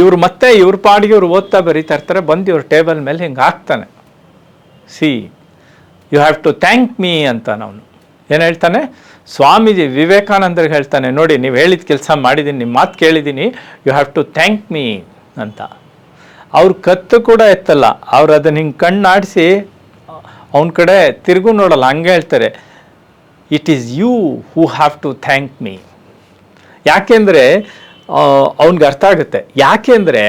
S1: ಇವ್ರ ಪಾಡಿಗೆ ಇವ್ರು ಓದ್ತಾ ಬರೀತಾ ಇರ್ತಾರೆ. ಬಂದು ಇವ್ರ ಟೇಬಲ್ ಮೇಲೆ ಹಿಂಗೆ ಹಾಕ್ತಾನೆ. See you have to thank me ಅಂತ ಅವನು ಏನು ಹೇಳ್ತಾನೆ, ಸ್ವಾಮೀಜಿ ವಿವೇಕಾನಂದರಿಗೆ ಹೇಳ್ತಾನೆ, ನೋಡಿ ನೀವು ಹೇಳಿದ ಕೆಲಸ ಮಾಡಿದ್ದೀನಿ, ನಿಮ್ಮ ಮಾತು ಕೇಳಿದ್ದೀನಿ, you have to thank me ಅಂತ. ಅವ್ರ ಕತ್ತು ಕೂಡ ಎತ್ತಲ್ಲ. ಅವ್ರು ಅದನ್ನು ಹಿಂಗೆ ಕಣ್ಣಾಡಿಸಿ ಅವನ ಕಡೆ ತಿರುಗು ನೋಡಲ್ಲ, ಹಂಗೆ ಹೇಳ್ತಾರೆ, it is you who have to thank me. ಯಾಕೆಂದರೆ ಅವನಿಗೆ ಅರ್ಥ ಆಗುತ್ತೆ. ಯಾಕೆಂದರೆ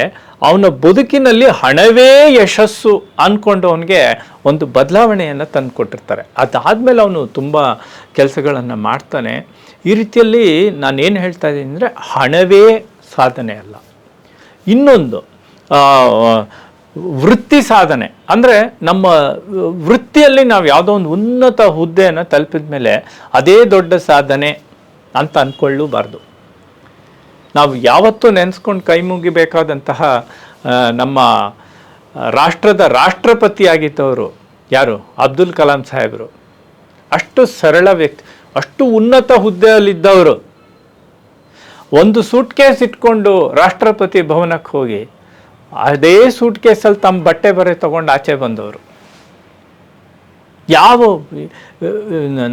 S1: ಅವನ ಬದುಕಿನಲ್ಲಿ ಹಣವೇ ಯಶಸ್ಸು ಅಂದ್ಕೊಂಡು ಅವನಿಗೆ ಒಂದು ಬದಲಾವಣೆಯನ್ನು ತಂದು ಕೊಟ್ಟಿರ್ತಾರೆ. ಅದಾದಮೇಲೆ ಅವನು ತುಂಬ ಕೆಲಸಗಳನ್ನು ಮಾಡ್ತಾನೆ. ಈ ರೀತಿಯಲ್ಲಿ ನಾನೇನು ಹೇಳ್ತಾ ಇದ್ದೀನಿ ಅಂದರೆ, ಹಣವೇ ಸಾಧನೆ ಅಲ್ಲ. ಇನ್ನೊಂದು ವೃತ್ತಿ ಸಾಧನೆ ಅಂದರೆ, ನಮ್ಮ ವೃತ್ತಿಯಲ್ಲಿ ನಾವು ಯಾವುದೋ ಒಂದು ಉನ್ನತ ಹುದ್ದೆಯನ್ನು ತಲುಪಿದ ಮೇಲೆ ಅದೇ ದೊಡ್ಡ ಸಾಧನೆ ಅಂತ ಅಂದ್ಕೊಳ್ಳಬಾರ್ದು. ನಾವು ಯಾವತ್ತೂ ನೆನೆಸ್ಕೊಂಡು ಕೈ ಮುಗಿಬೇಕಾದಂತಹ ನಮ್ಮ ರಾಷ್ಟ್ರದ ರಾಷ್ಟ್ರಪತಿಯಾಗಿದ್ದವರು ಯಾರು, ಅಬ್ದುಲ್ ಕಲಾಂ ಸಾಹೇಬರು. ಅಷ್ಟು ಸರಳ ವ್ಯಕ್ತಿ, ಅಷ್ಟು ಉನ್ನತ ಹುದ್ದೆಯಲ್ಲಿದ್ದವರು. ಒಂದು ಸೂಟ್ ಕೇಸ್ ಇಟ್ಕೊಂಡು ರಾಷ್ಟ್ರಪತಿ ಭವನಕ್ಕೆ ಹೋಗಿ ಅದೇ ಸೂಟ್ ಕೇಸಲ್ಲಿ ತಮ್ಮ ಬಟ್ಟೆ ಬರೆ ತಗೊಂಡು ಆಚೆ ಬಂದವರು.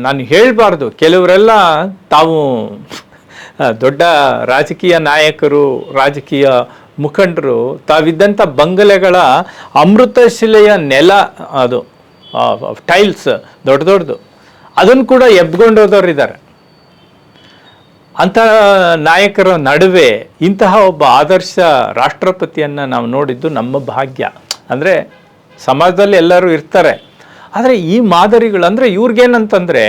S1: ನಾನು ಹೇಳಬಾರ್ದು, ಕೆಲವರೆಲ್ಲ ತಾವು ದೊಡ್ಡ ರಾಜಕೀಯ ನಾಯಕರು, ರಾಜಕೀಯ ಮುಖಂಡರು ತಾವಿದ್ದಂಥ ಬಂಗಲೆಗಳ ಅಮೃತ ಶಿಲೆಯ ನೆಲ, ಅದು ಟೈಲ್ಸ್ ದೊಡ್ಡದು, ಅದನ್ನು ಕೂಡ ಎಬ್ಗೊಂಡೋದವ್ರು ಇದ್ದಾರೆ. ಅಂಥ ನಾಯಕರ ನಡುವೆ ಇಂತಹ ಒಬ್ಬ ಆದರ್ಶ ರಾಷ್ಟ್ರಪತಿಯನ್ನು ನಾವು ನೋಡಿದ್ದು ನಮ್ಮ ಭಾಗ್ಯ. ಅಂದರೆ ಸಮಾಜದಲ್ಲಿ ಎಲ್ಲರೂ ಇರ್ತಾರೆ, ಆದರೆ ಈ ಮಾದರಿಗಳು ಅಂದರೆ ಇವ್ರಿಗೇನಂತಂದರೆ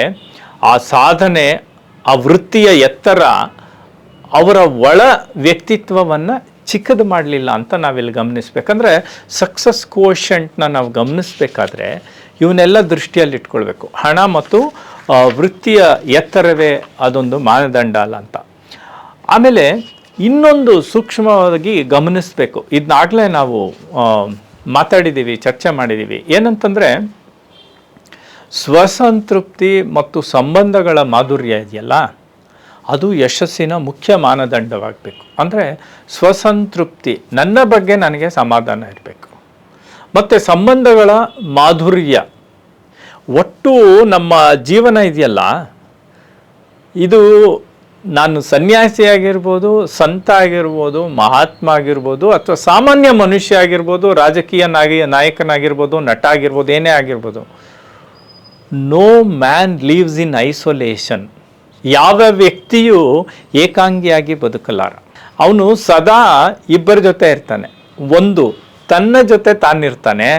S1: ಆ ಸಾಧನೆ, ಆ ವೃತ್ತಿಯ ಎತ್ತರ ಅವರ ಒಳ ವ್ಯಕ್ತಿತ್ವವನ್ನು ಚಿಕ್ಕದು ಮಾಡಲಿಲ್ಲ ಅಂತ ನಾವಿಲ್ಲಿ ಗಮನಿಸ್ಬೇಕಂದ್ರೆ, ಸಕ್ಸಸ್ ಕೋಶಂಟ್ನ ನಾವು ಗಮನಿಸ್ಬೇಕಾದ್ರೆ ಇವನ್ನೆಲ್ಲ ದೃಷ್ಟಿಯಲ್ಲಿ ಇಟ್ಕೊಳ್ಬೇಕು. ಹಣ ಮತ್ತು ವೃತ್ತಿಯ ಎತ್ತರವೇ ಅದೊಂದು ಮಾನದಂಡ ಅಲ್ಲ ಅಂತ. ಆಮೇಲೆ ಇನ್ನೊಂದು ಸೂಕ್ಷ್ಮವಾಗಿ ಗಮನಿಸಬೇಕು, ಇದನ್ನಾಗಲೇ ನಾವು ಮಾತಾಡಿದ್ದೀವಿ, ಚರ್ಚೆ ಮಾಡಿದ್ದೀವಿ. ಏನಂತಂದರೆ, ಸ್ವಸಂತೃಪ್ತಿ ಮತ್ತು ಸಂಬಂಧಗಳ ಮಾಧುರ್ಯ ಇದೆಯಲ್ಲ, ಅದು ಯಶಸ್ಸಿನ ಮುಖ್ಯ ಮಾನದಂಡವಾಗಬೇಕು. ಅಂದರೆ ಸ್ವಸಂತೃಪ್ತಿ, ನನ್ನ ಬಗ್ಗೆ ನನಗೆ ಸಮಾಧಾನ ಇರಬೇಕು, ಮತ್ತು ಸಂಬಂಧಗಳ ಮಾಧುರ್ಯ. ಒಟ್ಟು ನಮ್ಮ ಜೀವನ ಇದೆಯಲ್ಲ, ಇದು ನಾನು ಸನ್ಯಾಸಿ ಆಗಿರ್ಬೋದು, ಸಂತ ಆಗಿರ್ಬೋದು, ಮಹಾತ್ಮ ಆಗಿರ್ಬೋದು, ಅಥವಾ ಸಾಮಾನ್ಯ ಮನುಷ್ಯ ಆಗಿರ್ಬೋದು, ರಾಜಕೀಯ ನಾಯಕನಾಗಿರ್ಬೋದು, ನಟ ಆಗಿರ್ಬೋದು, ಏನೇ ಆಗಿರ್ಬೋದು. No man lives in isolation. ಯಾವ ವ್ಯಕ್ತಿಯೂ ಏಕಾಂಗಿಯಾಗಿ ಬದುಕಲಾರ. ಅವನು ಸದಾ ಇಬ್ಬರ ಜೊತೆ ಇರ್ತಾನೆ. ಒಂದು ತನ್ನ ಜೊತೆ ತಾನಿರ್ತಾನೆ,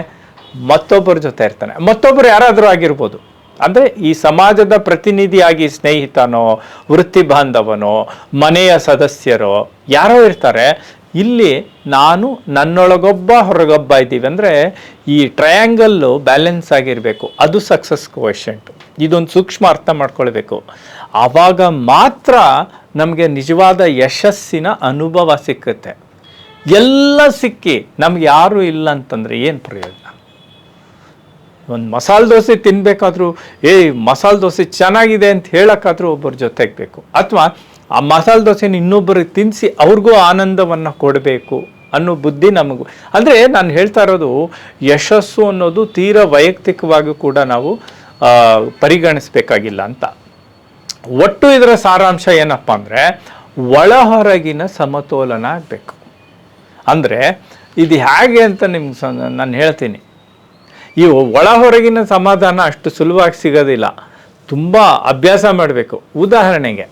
S1: ಮತ್ತೊಬ್ಬರ ಜೊತೆ ಇರ್ತಾನೆ. ಮತ್ತೊಬ್ಬರು ಯಾರಾದರೂ ಆಗಿರ್ಬೋದು. ಅಂದರೆ ಈ ಸಮಾಜದ ಪ್ರತಿನಿಧಿಯಾಗಿ ಸ್ನೇಹಿತನೋ, ವೃತ್ತಿ ಬಾಂಧವನೋ, ಮನೆಯ ಸದಸ್ಯರೋ ಯಾರೋ ಇರ್ತಾರೆ. ಇಲ್ಲಿ ನಾನು ನನ್ನೊಳಗೊಬ್ಬ ಹೊರಗೊಬ್ಬ ಇದ್ದೀವಿ. ಅಂದರೆ ಈ ಟ್ರಯಾಂಗಲ್ಲು ಬ್ಯಾಲೆನ್ಸ್ ಆಗಿರಬೇಕು. ಅದು ಸಕ್ಸಸ್ ಕೋಎಫಿಷಿಯಂಟ್. ಇದೊಂದು ಸೂಕ್ಷ್ಮ ಅರ್ಥ ಮಾಡ್ಕೊಳ್ಬೇಕು. ಆವಾಗ ಮಾತ್ರ ನಮಗೆ ನಿಜವಾದ ಯಶಸ್ಸಿನ ಅನುಭವ ಸಿಕ್ಕುತ್ತೆ. ಎಲ್ಲ ಸಿಕ್ಕಿ ನಮ್ಗೆ ಯಾರೂ ಇಲ್ಲ ಅಂತಂದರೆ ಏನು ಪ್ರಯೋಜನ? ಒಂದು ಮಸಾಲೆ ದೋಸೆ ತಿನ್ನಬೇಕಾದ್ರೂ ಮಸಾಲೆ ದೋಸೆ ಚೆನ್ನಾಗಿದೆ ಅಂತ ಹೇಳೋಕ್ಕಾದ್ರೂ ಒಬ್ಬರ ಜೊತೆಗೆ ಬೇಕು. ಅಥವಾ ಆ ಮಸಾಲೆ ದೋಸೆನ ಇನ್ನೊಬ್ಬರಿಗೆ ತಿನ್ನಿಸಿ ಅವ್ರಿಗೂ ಆನಂದವನ್ನು ಕೊಡಬೇಕು ಅನ್ನೋ ಬುದ್ಧಿ ನಮಗೂ. ಅಂದರೆ ನಾನು ಹೇಳ್ತಾ ಇರೋದು, ಯಶಸ್ಸು ಅನ್ನೋದು ತೀರಾ ವೈಯಕ್ತಿಕವಾಗಿ ಕೂಡ ನಾವು ಪರಿಗಣಿಸಬೇಕಾಗಿಲ್ಲ ಅಂತ. ಒಟ್ಟು ಇದರ ಸಾರಾಂಶ ಏನಪ್ಪ ಅಂದರೆ, ಒಳ ಹೊರಗಿನ ಸಮತೋಲನ ಆಗಬೇಕು. ಅಂದರೆ ಇದು ಹೇಗೆ ಅಂತ ನಿಮ್ಗೆ ನಾನು ಹೇಳ್ತೀನಿ. ಈ ಒಳ ಹೊರಗಿನ ಸಮಾಧಾನ ಅಷ್ಟು ಸುಲಭವಾಗಿ ಸಿಗೋದಿಲ್ಲ. ತುಂಬ ಅಭ್ಯಾಸ ಮಾಡಬೇಕು. ಉದಾಹರಣೆಗೆ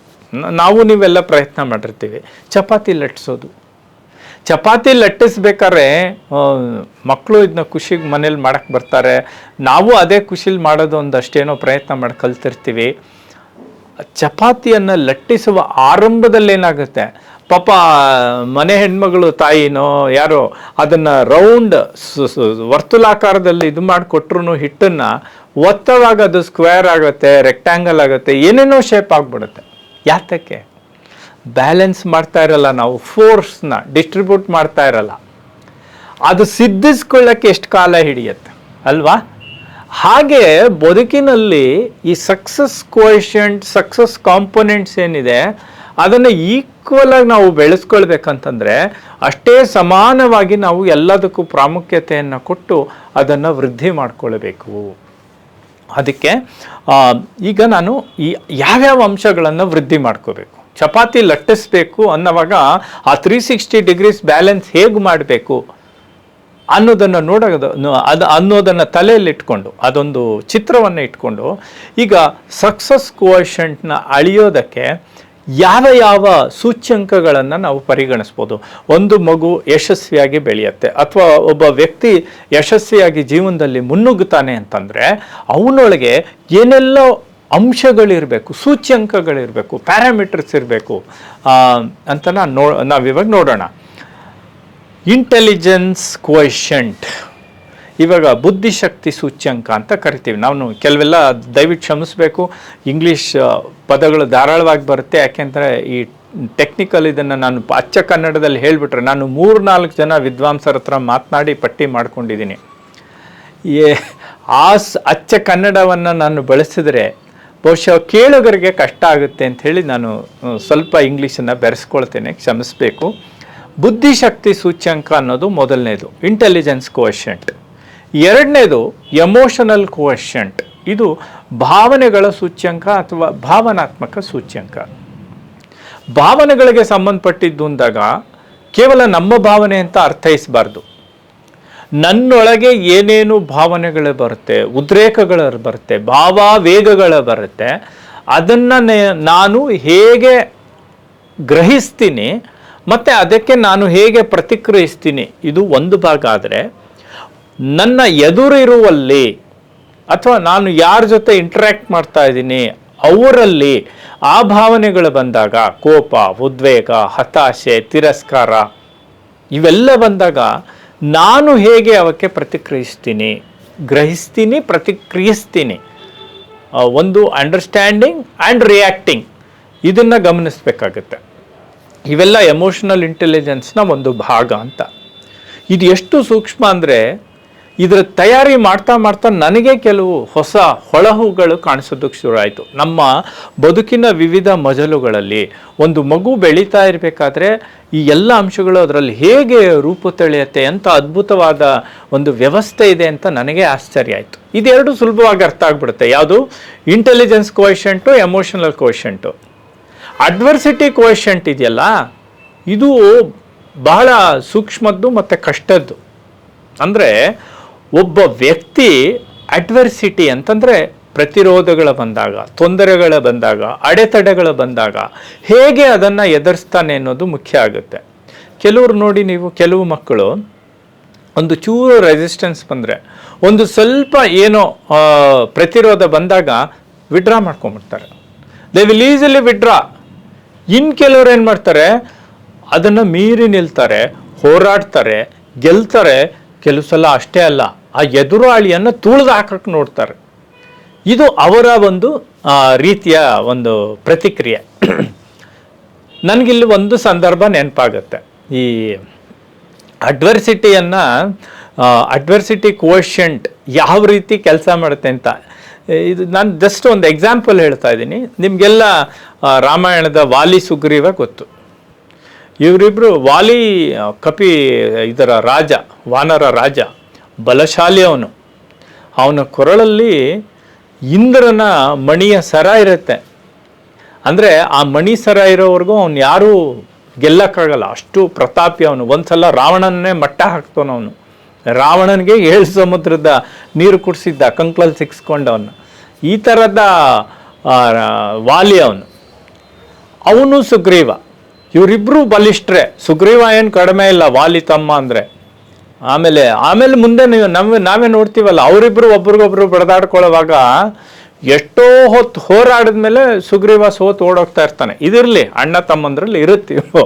S1: ನಾವು ನೀವೆಲ್ಲ ಪ್ರಯತ್ನ ಮಾಡಿರ್ತೀವಿ ಚಪಾತಿ ಲಟ್ಟಿಸೋದು. ಚಪಾತಿ ಲಟ್ಟಿಸ್ಬೇಕಾದ್ರೆ ಮಕ್ಕಳು ಇದನ್ನ ಖುಷಿಗೆ ಮನೇಲಿ ಮಾಡೋಕ್ಕೆ ಬರ್ತಾರೆ. ನಾವು ಅದೇ ಖುಷಿಲಿ ಮಾಡೋದು ಒಂದಷ್ಟೇನೋ ಪ್ರಯತ್ನ ಮಾಡಿ ಕಲ್ತಿರ್ತೀವಿ. ಚಪಾತಿಯನ್ನು ಲಟ್ಟಿಸುವ ಆರಂಭದಲ್ಲಿ ಏನಾಗುತ್ತೆ, ಪಾಪ ಮನೆ ಹೆಣ್ಮಗಳು ತಾಯಿನೋ ಯಾರೋ ಅದನ್ನು ರೌಂಡ್ ವರ್ತುಲಾಕಾರದಲ್ಲಿ ಇದು ಮಾಡಿಕೊಟ್ರು ಹಿಟ್ಟನ್ನು ಒತ್ತವಾಗ ಅದು ಸ್ಕ್ವೇರ್ ಆಗುತ್ತೆ, ರೆಕ್ಟ್ಯಾಂಗಲ್ ಆಗುತ್ತೆ, ಏನೇನೋ ಶೇಪ್ ಆಗಿಬಿಡುತ್ತೆ. ಯಾತಕ್ಕೆ? ಬ್ಯಾಲೆನ್ಸ್ ಮಾಡ್ತಾ ಇರಲ್ಲ, ನಾವು ಫೋರ್ಸ್ನ ಡಿಸ್ಟ್ರಿಬ್ಯೂಟ್ ಮಾಡ್ತಾ ಇರಲ್ಲ. ಅದು ಸಿದ್ಧಿಸ್ಕೊಳ್ಳೋಕ್ಕೆ ಎಷ್ಟು ಕಾಲ ಹಿಡಿಯುತ್ತೆ ಅಲ್ವಾ? ಹಾಗೆ ಬದುಕಿನಲ್ಲಿ ಈ ಸಕ್ಸಸ್ ಕೋಎಫಿಷಿಯಂಟ್, ಸಕ್ಸಸ್ ಕಾಂಪೊನೆಂಟ್ಸ್ ಏನಿದೆ ಅದನ್ನು ಈಕ್ವಲ್ ಆಗಿ ನಾವು ಬೆಳೆಸ್ಕೊಳ್ಬೇಕಂತಂದರೆ ಅಷ್ಟೇ ಸಮಾನವಾಗಿ ನಾವು ಎಲ್ಲದಕ್ಕೂ ಪ್ರಾಮುಖ್ಯತೆಯನ್ನು ಕೊಟ್ಟು ಅದನ್ನು ವೃದ್ಧಿ ಮಾಡಿಕೊಳ್ಬೇಕು. ಅದಕ್ಕೆ ಈಗ ನಾನು ಈ ಯಾವ್ಯಾವ ಅಂಶಗಳನ್ನು ವೃದ್ಧಿ ಮಾಡ್ಕೋಬೇಕು, ಚಪಾತಿ ಲಟ್ಟಿಸ್ಬೇಕು ಅನ್ನೋವಾಗ ಆ 360 ಡಿಗ್ರೀಸ್ ಬ್ಯಾಲೆನ್ಸ್ ಹೇಗೆ ಮಾಡಬೇಕು ಅನ್ನೋದನ್ನು ಅನ್ನೋದನ್ನು ತಲೆಯಲ್ಲಿ ಇಟ್ಕೊಂಡು, ಅದೊಂದು ಚಿತ್ರವನ್ನು ಇಟ್ಕೊಂಡು, ಈಗ ಸಕ್ಸಸ್ ಕೋಎಫಿಷಿಯಂಟ್ನ ಅಳಿಯೋದಕ್ಕೆ ಯಾವ ಯಾವ ಸೂಚ್ಯಂಕಗಳನ್ನು ನಾವು ಪರಿಗಣಿಸ್ಬೋದು. ಒಂದು ಮಗು ಯಶಸ್ವಿಯಾಗಿ ಬೆಳೆಯುತ್ತೆ ಅಥವಾ ಒಬ್ಬ ವ್ಯಕ್ತಿ ಯಶಸ್ವಿಯಾಗಿ ಜೀವನದಲ್ಲಿ ಮುನ್ನುಗ್ಗುತ್ತಾನೆ ಅಂತಂದರೆ ಅವನೊಳಗೆ ಏನೆಲ್ಲ ಅಂಶಗಳಿರಬೇಕು, ಸೂಚ್ಯಂಕಗಳಿರಬೇಕು, ಪ್ಯಾರಾಮೀಟರ್ಸ್ ಇರಬೇಕು ಅಂತ ನಾವಿವಾಗ ನೋಡೋಣ. ಇಂಟೆಲಿಜೆನ್ಸ್ ಕೋಎಫಿಷಿಯಂಟ್, ಇವಾಗ ಬುದ್ಧಿಶಕ್ತಿ ಸೂಚ್ಯಂಕ ಅಂತ ಕರಿತೀವಿ. ನಾವು ಕೆಲವೆಲ್ಲ ದಯವಿಟ್ಟು ಕ್ಷಮಿಸಬೇಕು, ಇಂಗ್ಲೀಷ್ ಪದಗಳು ಧಾರಾಳವಾಗಿ ಬರುತ್ತೆ. ಯಾಕೆಂದರೆ ಈ ಟೆಕ್ನಿಕಲ್ ಇದನ್ನು ನಾನು ಅಚ್ಚ ಕನ್ನಡದಲ್ಲಿ ಹೇಳಿಬಿಟ್ರೆ ನಾನು 3-4 ಜನ ವಿದ್ವಾಂಸರ ಹತ್ರ ಮಾತನಾಡಿ ಪಟ್ಟಿ ಮಾಡ್ಕೊಂಡಿದ್ದೀನಿ. ಅಚ್ಚ ಕನ್ನಡವನ್ನು ನಾನು ಬಳಸಿದರೆ ಬಹುಶಃ ಕೇಳುಗರಿಗೆ ಕಷ್ಟ ಆಗುತ್ತೆ ಅಂಥೇಳಿ ನಾನು ಸ್ವಲ್ಪ ಇಂಗ್ಲೀಷನ್ನು ಬೆರೆಸ್ಕೊಳ್ತೇನೆ, ಕ್ಷಮಿಸಬೇಕು. ಬುದ್ಧಿಶಕ್ತಿ ಸೂಚ್ಯಂಕ ಅನ್ನೋದು ಮೊದಲನೇದು, ಇಂಟೆಲಿಜೆನ್ಸ್ ಕೋಎಫಿಷಿಯಂಟ್. ಎರಡನೇದು ಎಮೋಷನಲ್ ಕೋಎಫಿಷಿಯಂಟ್, ಇದು ಭಾವನೆಗಳ ಸೂಚ್ಯಂಕ ಅಥವಾ ಭಾವನಾತ್ಮಕ ಸೂಚ್ಯಂಕ. ಭಾವನೆಗಳಿಗೆ ಸಂಬಂಧಪಟ್ಟಿದ್ದು ಅಂದಾಗ ಕೇವಲ ನಮ್ಮ ಭಾವನೆ ಅಂತ ಅರ್ಥೈಸಬಾರ್ದು. ನನ್ನೊಳಗೆ ಏನೇನು ಭಾವನೆಗಳು ಬರುತ್ತೆ, ಉದ್ರೇಕಗಳು ಬರುತ್ತೆ, ಭಾವಾವೇಗಗಳು ಬರುತ್ತೆ, ಅದನ್ನು ನಾನು ಹೇಗೆ ಗ್ರಹಿಸ್ತೀನಿ ಮತ್ತು ಅದಕ್ಕೆ ನಾನು ಹೇಗೆ ಪ್ರತಿಕ್ರಿಯಿಸ್ತೀನಿ, ಇದು ಒಂದು ಭಾಗ. ಆದರೆ ನನ್ನ ಎದುರಿರುವಲ್ಲಿ ಅಥವಾ ನಾನು ಯಾರ ಜೊತೆ ಇಂಟ್ರ್ಯಾಕ್ಟ್ ಮಾಡ್ತಾ ಇದ್ದೀನಿ ಅವರಲ್ಲಿ ಆ ಭಾವನೆಗಳು ಬಂದಾಗ, ಕೋಪ, ಉದ್ವೇಗ, ಹತಾಶೆ, ತಿರಸ್ಕಾರ ಇವೆಲ್ಲ ಬಂದಾಗ ನಾನು ಹೇಗೆ ಅವಕ್ಕೆ ಪ್ರತಿಕ್ರಿಯಿಸ್ತೀನಿ, ಗ್ರಹಿಸ್ತೀನಿ, ಪ್ರತಿಕ್ರಿಯಿಸ್ತೀನಿ, ಒಂದು ಅಂಡರ್ಸ್ಟ್ಯಾಂಡಿಂಗ್ ಆ್ಯಂಡ್ ರಿಯಾಕ್ಟಿಂಗ್, ಇದನ್ನು ಗಮನಿಸಬೇಕಾಗುತ್ತೆ. ಇವೆಲ್ಲ ಎಮೋಷನಲ್ ಇಂಟೆಲಿಜೆನ್ಸ್ನ ಒಂದು ಭಾಗ ಅಂತ. ಇದು ಎಷ್ಟು ಸೂಕ್ಷ್ಮ ಅಂದರೆ ಇದರ ತಯಾರಿ ಮಾಡ್ತಾ ಮಾಡ್ತಾ ನನಗೆ ಕೆಲವು ಹೊಸ ಹೊಳಹುಗಳು ಕಾಣಿಸೋದಕ್ಕೆ ಶುರು ಆಯಿತು. ನಮ್ಮ ಬದುಕಿನ ವಿವಿಧ ಮಜಲುಗಳಲ್ಲಿ ಒಂದು ಮಗು ಬೆಳೀತಾ ಇರಬೇಕಾದ್ರೆ ಈ ಎಲ್ಲ ಅಂಶಗಳು ಅದರಲ್ಲಿ ಹೇಗೆ ರೂಪು ತಳೆಯುತ್ತೆ ಅಂತ ಅದ್ಭುತವಾದ ಒಂದು ವ್ಯವಸ್ಥೆ ಇದೆ ಅಂತ ನನಗೆ ಆಶ್ಚರ್ಯ ಆಯಿತು. ಇದೆರಡು ಸುಲಭವಾಗಿ ಅರ್ಥ ಆಗ್ಬಿಡುತ್ತೆ, ಯಾವುದು ಇಂಟೆಲಿಜೆನ್ಸ್ ಕೋಎಫಿಷಿಯಂಟು, ಎಮೋಷನಲ್ ಕೋಎಫಿಷಿಯಂಟು. ಅಡ್ವರ್ಸಿಟಿ ಕೋಯೆಷಂಟ್ ಇದೆಯಲ್ಲ, ಇದು ಬಹಳ ಸೂಕ್ಷ್ಮದ್ದು ಮತ್ತು ಕಷ್ಟದ್ದು. ಅಂದರೆ ಒಬ್ಬ ವ್ಯಕ್ತಿ ಅಡ್ವರ್ಸಿಟಿ ಅಂತಂದರೆ ಪ್ರತಿರೋಧಗಳು ಬಂದಾಗ, ತೊಂದರೆಗಳು ಬಂದಾಗ, ಅಡೆತಡೆಗಳು ಬಂದಾಗ ಹೇಗೆ ಅದನ್ನು ಎದುರಿಸ್ತಾನೆ ಅನ್ನೋದು ಮುಖ್ಯ ಆಗುತ್ತೆ. ಕೆಲವರು ನೋಡಿ, ನೀವು ಕೆಲವು ಮಕ್ಕಳು ಒಂದು ಚೂರು ರೆಸಿಸ್ಟೆನ್ಸ್ ಬಂದರೆ, ಒಂದು ಸ್ವಲ್ಪ ಏನೋ ಪ್ರತಿರೋಧ ಬಂದಾಗ ವಿಡ್ರಾ ಮಾಡ್ಕೊಂಬಿಡ್ತಾರೆ. They will easily withdraw. ಇನ್ನು ಕೆಲವ್ರು ಏನು ಮಾಡ್ತಾರೆ, ಅದನ್ನು ಮೀರಿ ನಿಲ್ತಾರೆ, ಹೋರಾಡ್ತಾರೆ, ಗೆಲ್ತಾರೆ. ಕೆಲವು ಸಲ ಅಷ್ಟೇ ಅಲ್ಲ, ಆ ಎದುರಾಳಿಯನ್ನು ತುಳಿದು ಹಾಕಕ್ಕೆ ನೋಡ್ತಾರೆ. ಇದು ಅವರ ಒಂದು ರೀತಿಯ ಒಂದು ಪ್ರತಿಕ್ರಿಯೆ. ನನಗಿಲ್ಲಿ ಒಂದು ಸಂದರ್ಭ ನೆನಪಾಗುತ್ತೆ. ಈ ಅಡ್ವರ್ಸಿಟಿ ಕೋಯೆಷಂಟ್ ಯಾವ ರೀತಿ ಕೆಲಸ ಮಾಡುತ್ತೆ ಅಂತ. ಇದು ನಾನು ಜಸ್ಟ್ ಒಂದು ಎಕ್ಸಾಂಪಲ್ ಹೇಳ್ತಾ ಇದ್ದೀನಿ. ನಿಮಗೆಲ್ಲ ರಾಮಾಯಣದ ವಾಲಿ ಸುಗ್ರೀವ ಗೊತ್ತು. ಇವರಿಬ್ಬರು, ವಾಲಿ ಇದರ ರಾಜ, ವಾನರ ರಾಜ, ಬಲಶಾಲಿ ಅವನು. ಅವನ ಕೊರಳಲ್ಲಿ ಇಂದ್ರನ ಮಣಿಯ ಸರ ಇರುತ್ತೆ. ಅಂದರೆ ಆ ಮಣಿ ಸರ ಇರೋವರೆಗೂ ಅವನು ಯಾರೂ ಗೆಲ್ಲಕ್ಕಾಗಲ್ಲ, ಅಷ್ಟು ಪ್ರತಾಪಿ ಅವನು. ಒಂದ್ಸಲ ರಾವಣನ್ನೇ ಮಟ್ಟ ಹಾಕ್ತವನು. ರಾವಣನಿಗೆ 7 ಸಮುದ್ರದ ನೀರು ಕುಡಿಸಿದ್ದ, ಕಂಕ್ಳಲ್ಲಿ ಸಿಕ್ಸ್ಕೊಂಡವನು. ಈ ಥರದ ವಾಲಿ ಅವನು ಸುಗ್ರೀವ, ಇವರಿಬ್ಬರು ಬಲಿಷ್ಠರೇ. ಸುಗ್ರೀವ ಏನು ಕಡಿಮೆ ಇಲ್ಲ ವಾಲಿ ತಮ್ಮ ಅಂದರೆ. ಆಮೇಲೆ ಮುಂದೆ ನಾವೇ ನೋಡ್ತೀವಲ್ಲ, ಅವರಿಬ್ಬರು ಒಬ್ರಿಗೊಬ್ರು ಬಡದಾಡ್ಕೊಳ್ಳೋವಾಗ ಎಷ್ಟೋ ಹೊತ್ತು ಹೋರಾಡಿದ್ಮೇಲೆ ಸುಗ್ರೀವ ಸೋತು ಓಡೋಗ್ತಾ ಇರ್ತಾನೆ. ಇದಿರಲಿ, ಅಣ್ಣ ತಮ್ಮಂದ್ರಲ್ಲಿ ಇರುತ್ತೀವೋ.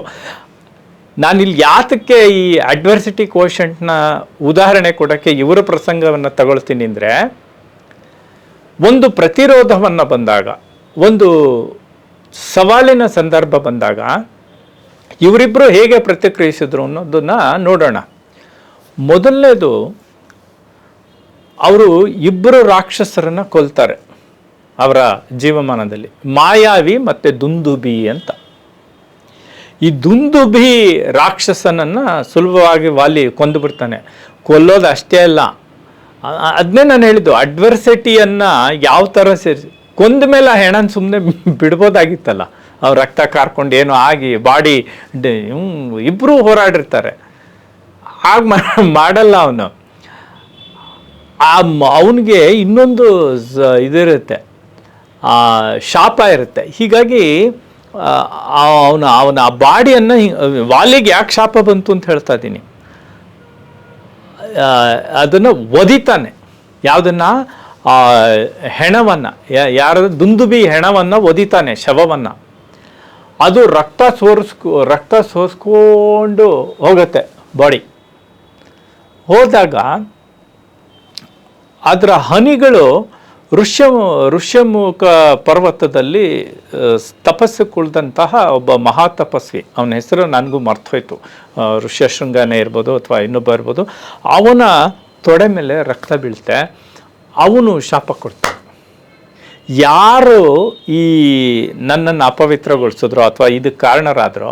S1: ನಾನಿಲ್ಲಿ ಯಾತಕ್ಕೆ ಈ ಅಡ್ವರ್ಸಿಟಿ ಕೋಯೆಷಂಟ್ನ ಉದಾಹರಣೆ ಕೊಡೋಕ್ಕೆ ಇವರ ಪ್ರಸಂಗವನ್ನು ತಗೊಳ್ತೀನಿ ಅಂದರೆ, ಒಂದು ಪ್ರತಿರೋಧವನ್ನು ಬಂದಾಗ, ಒಂದು ಸವಾಲಿನ ಸಂದರ್ಭ ಬಂದಾಗ ಇವರಿಬ್ಬರು ಹೇಗೆ ಪ್ರತಿಕ್ರಿಯಿಸಿದ್ರು ಅನ್ನೋದನ್ನು ನೋಡೋಣ. ಮೊದಲನೇದು, ಅವರು ಇಬ್ಬರು ರಾಕ್ಷಸರನ್ನು ಕೊಲ್ತಾರೆ ಅವರ ಜೀವಮಾನದಲ್ಲಿ, ಮಾಯಾವಿ ಮತ್ತು ದುಂದುಬಿ ಅಂತ. ಈ ದುಂದುಬಿ ರಾಕ್ಷಸನನ್ನು ಸುಲಭವಾಗಿ ವಾಲಿ ಕೊಂದು ಬಿಡ್ತಾನೆ. ಕೊಲ್ಲೋದು ಅಷ್ಟೇ ಅಲ್ಲ, ಅದನ್ನೇ ನಾನು ಹೇಳಿದ್ದು, ಅಡ್ವರ್ಸಿಟಿಯನ್ನು ಯಾವ ಥರ ಸೇರಿಸಿ ಕೊಂದ ಮೇಲೆ ಆ ಹೆಣನ ಸುಮ್ಮನೆ ಬಿಡ್ಬೋದಾಗಿತ್ತಲ್ಲ. ಅವ್ರು ರಕ್ತ ಕಾರ್ಕೊಂಡು ಏನೋ ಆಗಿ ಬಾಡಿ ಇಬ್ಬರೂ ಹೋರಾಡಿರ್ತಾರೆ. ಆಗ ಮಾಡಲ್ಲ ಅವನು. ಅವನಿಗೆ ಇನ್ನೊಂದು ಇದಿರುತ್ತೆ, ಶಾಪ ಇರುತ್ತೆ. ಹೀಗಾಗಿ ಅವನ ಆ ಬಾಡಿಯನ್ನು, ವಾಲಿಗೆ ಯಾಕೆ ಶಾಪ ಬಂತು ಅಂತ ಹೇಳ್ತಾ ಇದ್ದೀನಿ, ಅದನ್ನು ಒದಿತಾನೆ. ಯಾವುದನ್ನು? ಹೆಣವನ್ನು, ದುಂದುಬಿ ಹೆಣವನ್ನು ಒದಿತಾನೆ, ಶವವನ್ನು. ಅದು ರಕ್ತ ಸೋರಿಸ್ಕೊಂಡು ಹೋಗುತ್ತೆ ಬಾಡಿ. ಹೋದಾಗ ಅದರ ಹನಿಗಳು ಋಷ್ಯಮುಖ ಪರ್ವತದಲ್ಲಿ ತಪಸ್ಸು ಕುಳಿದಂತಹ ಒಬ್ಬ ಮಹಾತಪಸ್ವಿ, ಅವನ ಹೆಸರು ನನಗೂ ಮರ್ತೋಯ್ತು, ಋಷ್ಯಶೃಂಗನೇ ಇರ್ಬೋದು ಅಥವಾ ಇನ್ನೊಬ್ಬ ಇರ್ಬೋದು. ಅವನ ತೊಡೆ ಮೇಲೆ ರಕ್ತ ಬೀಳುತ್ತೆ. ಅವನು ಶಾಪ ಕೊಡ್ತಾನೆ, ಯಾರು ಈ ನನ್ನನ್ನು ಅಪವಿತ್ರಗೊಳಿಸಿದ್ರು ಅಥವಾ ಇದಕ್ಕೆ ಕಾರಣರಾದರೋ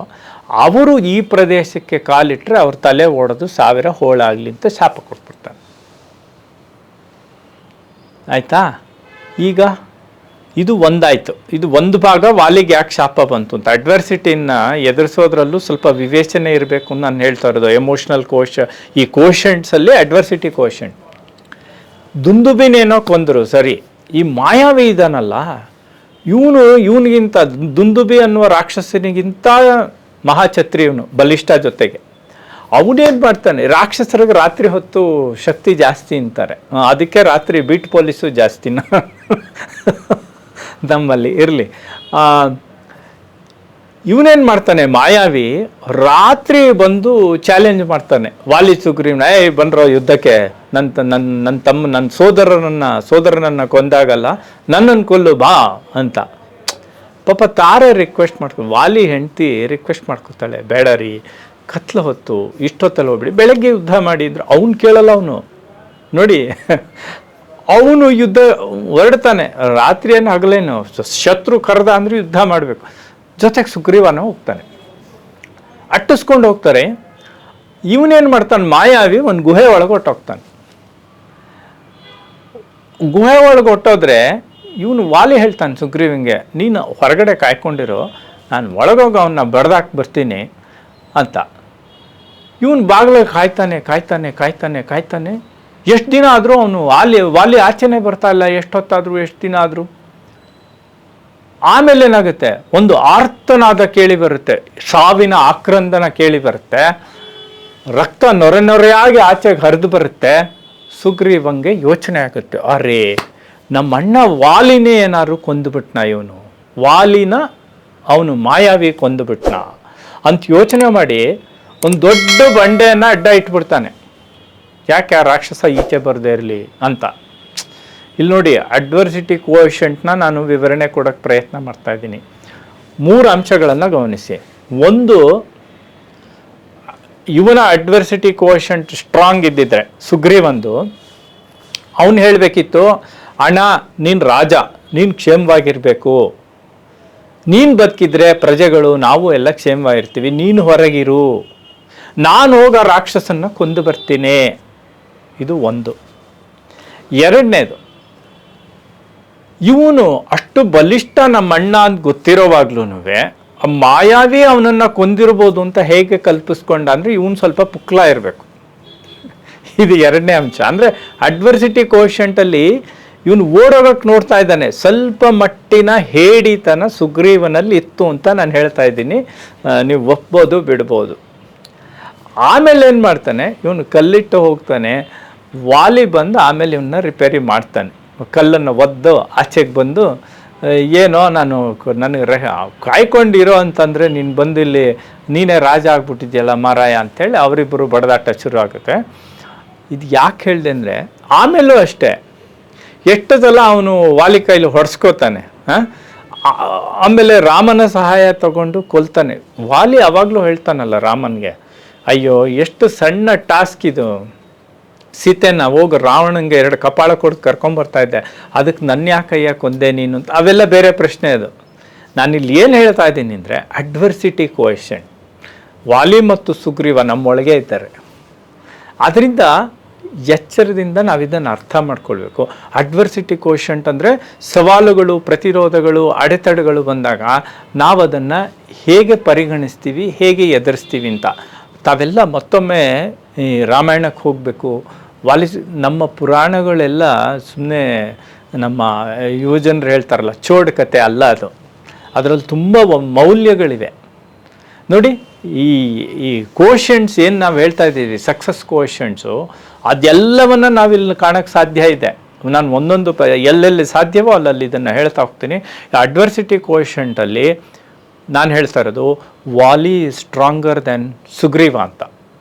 S1: ಅವರು ಈ ಪ್ರದೇಶಕ್ಕೆ ಕಾಲಿಟ್ಟರೆ ಅವ್ರ ತಲೆ ಓಡೋದು 1000 ಹೋಳಾಗಲಿ ಅಂತ ಶಾಪ ಕೊಟ್ಬಿಡ್ತಾನೆ. ಆಯಿತಾ? ಈಗ ಇದು ಒಂದಾಯಿತು. ಇದು ಒಂದು ಭಾಗ, ವಾಲಿಗೆ ಯಾಕೆ ಶಾಪ ಬಂತು ಅಂತ. ಅಡ್ವರ್ಸಿಟಿನ ಎದುರಿಸೋದ್ರಲ್ಲೂ ಸ್ವಲ್ಪ ವಿವೇಚನೆ ಇರಬೇಕು ಅಂತ ನಾನು ಹೇಳ್ತಾ ಇರೋದು. ಎಮೋಷ್ನಲ್ ಈ ಕೋಶೆಂಟ್ಸಲ್ಲಿ ಅಡ್ವರ್ಸಿಟಿ ಕೋಶೆಂಟ್. ದುಂದುಬಿನೇನೋ ಕೊಂದರು ಸರಿ, ಈ ಮಾಯಾವಿ ಇದಾನಲ್ಲ, ಇವನಿಗಿಂತ ದುಂದುಬಿ ಅನ್ನುವ ರಾಕ್ಷಸನಿಗಿಂತ ಮಹಾಛತ್ರಿ ಇವನು, ಬಲಿಷ್ಠ. ಜೊತೆಗೆ ಅವನೇನು ಮಾಡ್ತಾನೆ, ರಾಕ್ಷಸರಿಗೆ ರಾತ್ರಿ ಹೊತ್ತು ಶಕ್ತಿ ಜಾಸ್ತಿ ಅಂತಾರೆ, ಅದಕ್ಕೆ ರಾತ್ರಿ ಬೀಟ್ ಪೊಲೀಸು ಜಾಸ್ತಿನ ನಮ್ಮಲ್ಲಿ ಇರಲಿ. ಇವನೇನು ಮಾಡ್ತಾನೆ, ಮಾಯಾವಿ ರಾತ್ರಿ ಬಂದು ಚಾಲೆಂಜ್ ಮಾಡ್ತಾನೆ ವಾಲಿ ಸುಗ್ರೀವ್ನ, ಬನ್ರೋ ಯುದ್ಧಕ್ಕೆ, ನನ್ನ ಸೋದರನನ್ನು ಕೊಂದಾಗಲ್ಲ, ನನ್ನನ್ನು ಕೊಲ್ಲು ಬಾ ಅಂತ. ಪಾಪ ತಾರೆ ರಿಕ್ವೆಸ್ಟ್ ಮಾಡ್ಕೊ, ವಾಲಿ ಹೆಂಡತಿ ರಿಕ್ವೆಸ್ಟ್ ಮಾಡ್ಕೊತಾಳೆ, ಬೇಡ ರೀ, ಕತ್ಲು ಹೊತ್ತು ಇಷ್ಟೊತ್ತಲ್ಲಿ ಹೋಗ್ಬಿಡಿ, ಬೆಳಗ್ಗೆ ಯುದ್ಧ ಮಾಡಿದ್ರು. ಅವನು ಕೇಳಲ್ಲ. ಅವನು ನೋಡಿ, ಅವನು ಯುದ್ಧ ಹೊರಡ್ತಾನೆ, ರಾತ್ರಿಯನ್ನು ಹಗಲೇನು, ಶತ್ರು ಕರೆದ ಅಂದ್ರೆ ಯುದ್ಧ ಮಾಡಬೇಕು. ಜೊತೆಗೆ ಸುಗ್ರೀವನ ಹೋಗ್ತಾನೆ, ಅಟ್ಟಿಸ್ಕೊಂಡು ಹೋಗ್ತಾರೆ. ಇವನೇನು ಮಾಡ್ತಾನೆ, ಮಾಯಾವಿ ಒಂದು ಗುಹೆ ಒಳಗೆ ಹೊಟ್ಟೋಗ್ತಾನೆ. ಗುಹೆ ಒಳಗೆ ಹೊಟ್ಟೋದ್ರೆ ಇವನು ವಾಲಿ ಹೇಳ್ತಾನೆ ಸುಗ್ರೀವಿಂಗೆ, ನೀನು ಹೊರಗಡೆ ಕಾಯ್ಕೊಂಡಿರೋ, ನಾನು ಒಳಗೋಗಿ ಅವನ್ನ ಬಡ್ದಾಕಿ ಬರ್ತೀನಿ ಅಂತ. ಇವನು ಬಾಗಿಲಿಗೆ ಕಾಯ್ತಾನೆ ಕಾಯ್ತಾನೆ ಕಾಯ್ತಾನೆ ಕಾಯ್ತಾನೆ. ಎಷ್ಟು ದಿನ ಆದರೂ ಅವನು ವಾಲಿ ಆಚೆನೇ ಬರ್ತಾ ಇಲ್ಲ, ಎಷ್ಟೊತ್ತಾದರೂ ಎಷ್ಟು ದಿನ ಆದರೂ. ಆಮೇಲೆ ಏನಾಗುತ್ತೆ, ಒಂದು ಆರ್ತನಾದ ಕೇಳಿ ಬರುತ್ತೆ, ಸಾವಿನ ಆಕ್ರಂದನ ಕೇಳಿ ಬರುತ್ತೆ, ರಕ್ತ ನೊರೆ ನೊರೆಯಾಗಿ ಆಚೆಗೆ ಹರಿದು ಬರುತ್ತೆ. ಸುಗ್ರೀವಂಗೆ ಯೋಚನೆ ಆಗುತ್ತೆ, ಅರೇ ನಮ್ಮ ಅಣ್ಣ ವಾಲಿನೇ ಏನಾದ್ರು ಕೊಂದುಬಿಟ್ನ, ಇವನು ವಾಲಿನ ಅವನು ಮಾಯಾವಿ ಕೊಂದುಬಿಟ್ನ ಅಂತ ಯೋಚನೆ ಮಾಡಿ ಒಂದು ದೊಡ್ಡ ಬಂಡೆಯನ್ನು ಅಡ್ಡ ಇಟ್ಬಿಡ್ತಾನೆ. ಯಾಕೆ ಆ ರಾಕ್ಷಸ ಈಚೆ ಬರದೇ ಇರಲಿ ಅಂತ. ಇಲ್ಲಿ ನೋಡಿ, ಅಡ್ವರ್ಸಿಟಿ ಕೋಎಫಿಷಿಯಂಟ್ನ ನಾನು ವಿವರಣೆ ಕೊಡೋಕ್ಕೆ ಪ್ರಯತ್ನ ಮಾಡ್ತಾ ಇದ್ದೀನಿ. 3 ಅಂಶಗಳನ್ನು ಗಮನಿಸಿ. ಒಂದು, ಇವನ ಅಡ್ವರ್ಸಿಟಿ ಕೋಎಫಿಷಿಯಂಟ್ ಸ್ಟ್ರಾಂಗ್ ಇದ್ದಿದ್ರೆ ಸುಗ್ರೀವಂದು, ಅವನು ಹೇಳಬೇಕಿತ್ತು, ಅಣ್ಣ ನೀನು ರಾಜ, ನೀನು ಕ್ಷೇಮವಾಗಿರಬೇಕು, ನೀನು ಬದುಕಿದ್ರೆ ಪ್ರಜೆಗಳು ನಾವು ಎಲ್ಲ ಕ್ಷೇಮವಾಗಿರ್ತೀವಿ, ನೀನು ಹೊರಗಿರು, ನಾನು ಹೋಗ ರಾಕ್ಷಸನ್ನ ಕೊಂದು ಬರ್ತೀನಿ. ಇದು ಒಂದು. ಎರಡನೇದು, ಇವನು ಅಷ್ಟು ಬಲಿಷ್ಠ ನಮ್ಮ ಅಣ್ಣ ಅಂತ ಗೊತ್ತಿರೋವಾಗ್ಲೂ ಮಾಯಾವಿ ಅವನನ್ನು ಕೊಂದಿರ್ಬೋದು ಅಂತ ಹೇಗೆ ಕಲ್ಪಿಸ್ಕೊಂಡ ಅಂದರೆ ಇವನು ಸ್ವಲ್ಪ ಪುಕ್ಲ ಇರಬೇಕು. ಇದು ಎರಡನೇ ಅಂಶ. ಅಂದರೆ ಅಡ್ವರ್ಸಿಟಿ ಕೋಶಂಟಲ್ಲಿ ಇವನು ಓಡೋಗಕ್ಕೆ ನೋಡ್ತಾ ಇದ್ದಾನೆ. ಸ್ವಲ್ಪ ಮಟ್ಟಿನ ಹೇಡಿತನ ಸುಗ್ರೀವನಲ್ಲಿ ಇತ್ತು ಅಂತ ನಾನು ಹೇಳ್ತಾ ಇದ್ದೀನಿ. ನೀವು ಒಪ್ಬೋದು ಬಿಡ್ಬೋದು. ಆಮೇಲೆ ಏನು ಮಾಡ್ತಾನೆ, ಇವನು ಕಲ್ಲಿಟ್ಟು ಹೋಗ್ತಾನೆ. ವಾಲಿ ಬಂದು ಆಮೇಲೆ ಇವನ್ನ ರಿಪೇರಿ ಮಾಡ್ತಾನೆ. ಕಲ್ಲನ್ನು ಒದ್ದು ಆಚೆಗೆ ಬಂದು, ಏನೋ ನನಗೆ ಕಾಯ್ಕೊಂಡಿರೋ ಅಂತಂದರೆ ನೀನು ಬಂದು ಇಲ್ಲಿ ನೀನೇ ರಾಜ ಆಗ್ಬಿಟ್ಟಿದ್ಯಲ್ಲ ಮಾರಾಯ ಅಂಥೇಳಿ ಅವರಿಬ್ಬರು ಬಡದಾಟ ಶುರು ಆಗುತ್ತೆ. ಇದು ಯಾಕೆ ಹೇಳಿದೆ ಅಂದರೆ, ಆಮೇಲೂ ಅಷ್ಟೇ ಎಷ್ಟು ಸಲ ಅವನು ವಾಲಿ ಕೈಲಿ ಹೊಡೆಸ್ಕೋತಾನೆ. ಆಮೇಲೆ ರಾಮನ ಸಹಾಯ ತಗೊಂಡು ಕೊಲ್ತಾನೆ. ವಾಲಿ ಅವಾಗಲೂ ಹೇಳ್ತಾನಲ್ಲ ರಾಮನಿಗೆ, ಅಯ್ಯೋ ಎಷ್ಟು ಸಣ್ಣ ಟಾಸ್ಕ್ ಇದು, ಸೀತೆನ ಹೋಗಿ ರಾವಣಂಗೆ 2 ಕಪಾಳ ಕೊಟ್ಟು ಕರ್ಕೊಂಬರ್ತಾ ಇದ್ದೆ, ಅದಕ್ಕೆ ನನ್ನ ಯಾಕಯ್ಯ ಕೊಂದೆ ನೀನು ಅಂತ. ಅವೆಲ್ಲ ಬೇರೆ ಪ್ರಶ್ನೆ. ಅದು ನಾನಿಲ್ಲಿ ಏನು ಹೇಳ್ತಾ ಇದ್ದೀನಿ ಅಂದರೆ, ಅಡ್ವರ್ಸಿಟಿ ಕೋಎಫಿಷಿಯಂಟ್ ವಾಲಿ ಮತ್ತು ಸುಗ್ರೀವ ನಮ್ಮೊಳಗೆ ಇದ್ದಾರೆ. ಅದರಿಂದ ಎಚ್ಚರದಿಂದ ನಾವಿದನ್ನು ಅರ್ಥ ಮಾಡ್ಕೊಳ್ಬೇಕು. ಅಡ್ವರ್ಸಿಟಿ ಕೋಶಂಟ್ ಅಂದರೆ ಸವಾಲುಗಳು, ಪ್ರತಿರೋಧಗಳು, ಅಡೆತಡೆಗಳು ಬಂದಾಗ ನಾವು ಅದನ್ನು ಹೇಗೆ ಪರಿಗಣಿಸ್ತೀವಿ, ಹೇಗೆ ಎದುರಿಸ್ತೀವಿ ಅಂತ. ತಾವೆಲ್ಲ ಮತ್ತೊಮ್ಮೆ ಈ ರಾಮಾಯಣಕ್ಕೆ ಹೋಗಬೇಕು. ನಮ್ಮ ಪುರಾಣಗಳೆಲ್ಲ ಸುಮ್ಮನೆ ನಮ್ಮ ಯುವಜನರು ಹೇಳ್ತಾರಲ್ಲ ಚೋಡ್ ಕತೆ ಅಲ್ಲ ಅದು. ಅದರಲ್ಲಿ ತುಂಬ ಮೌಲ್ಯಗಳಿವೆ ನೋಡಿ. ಈ ಕೋಶಂಟ್ಸ್ ಏನು ನಾವು ಹೇಳ್ತಾ ಇದ್ದೀವಿ, ಸಕ್ಸಸ್ ಕೋಶಂಟ್ಸು, ಅದೆಲ್ಲವನ್ನು ನಾವಿಲ್ಲಿ ಕಾಣೋಕ್ಕೆ ಸಾಧ್ಯ ಇದೆ. ನಾನು ಒಂದೊಂದು ಎಲ್ಲೆಲ್ಲಿ ಸಾಧ್ಯವೋ ಅಲ್ಲಲ್ಲಿ ಇದನ್ನು ಹೇಳ್ತಾ ಹೋಗ್ತೀನಿ. ಅಡ್ವರ್ಸಿಟಿ ಕೋಶಂಟಲ್ಲಿ ನಾನು ಹೇಳ್ತಾ ಇರೋದು ವಾಲಿ ಸ್ಟ್ರಾಂಗರ್ ದೆನ್ ಸುಗ್ರೀವ ಅಂತ.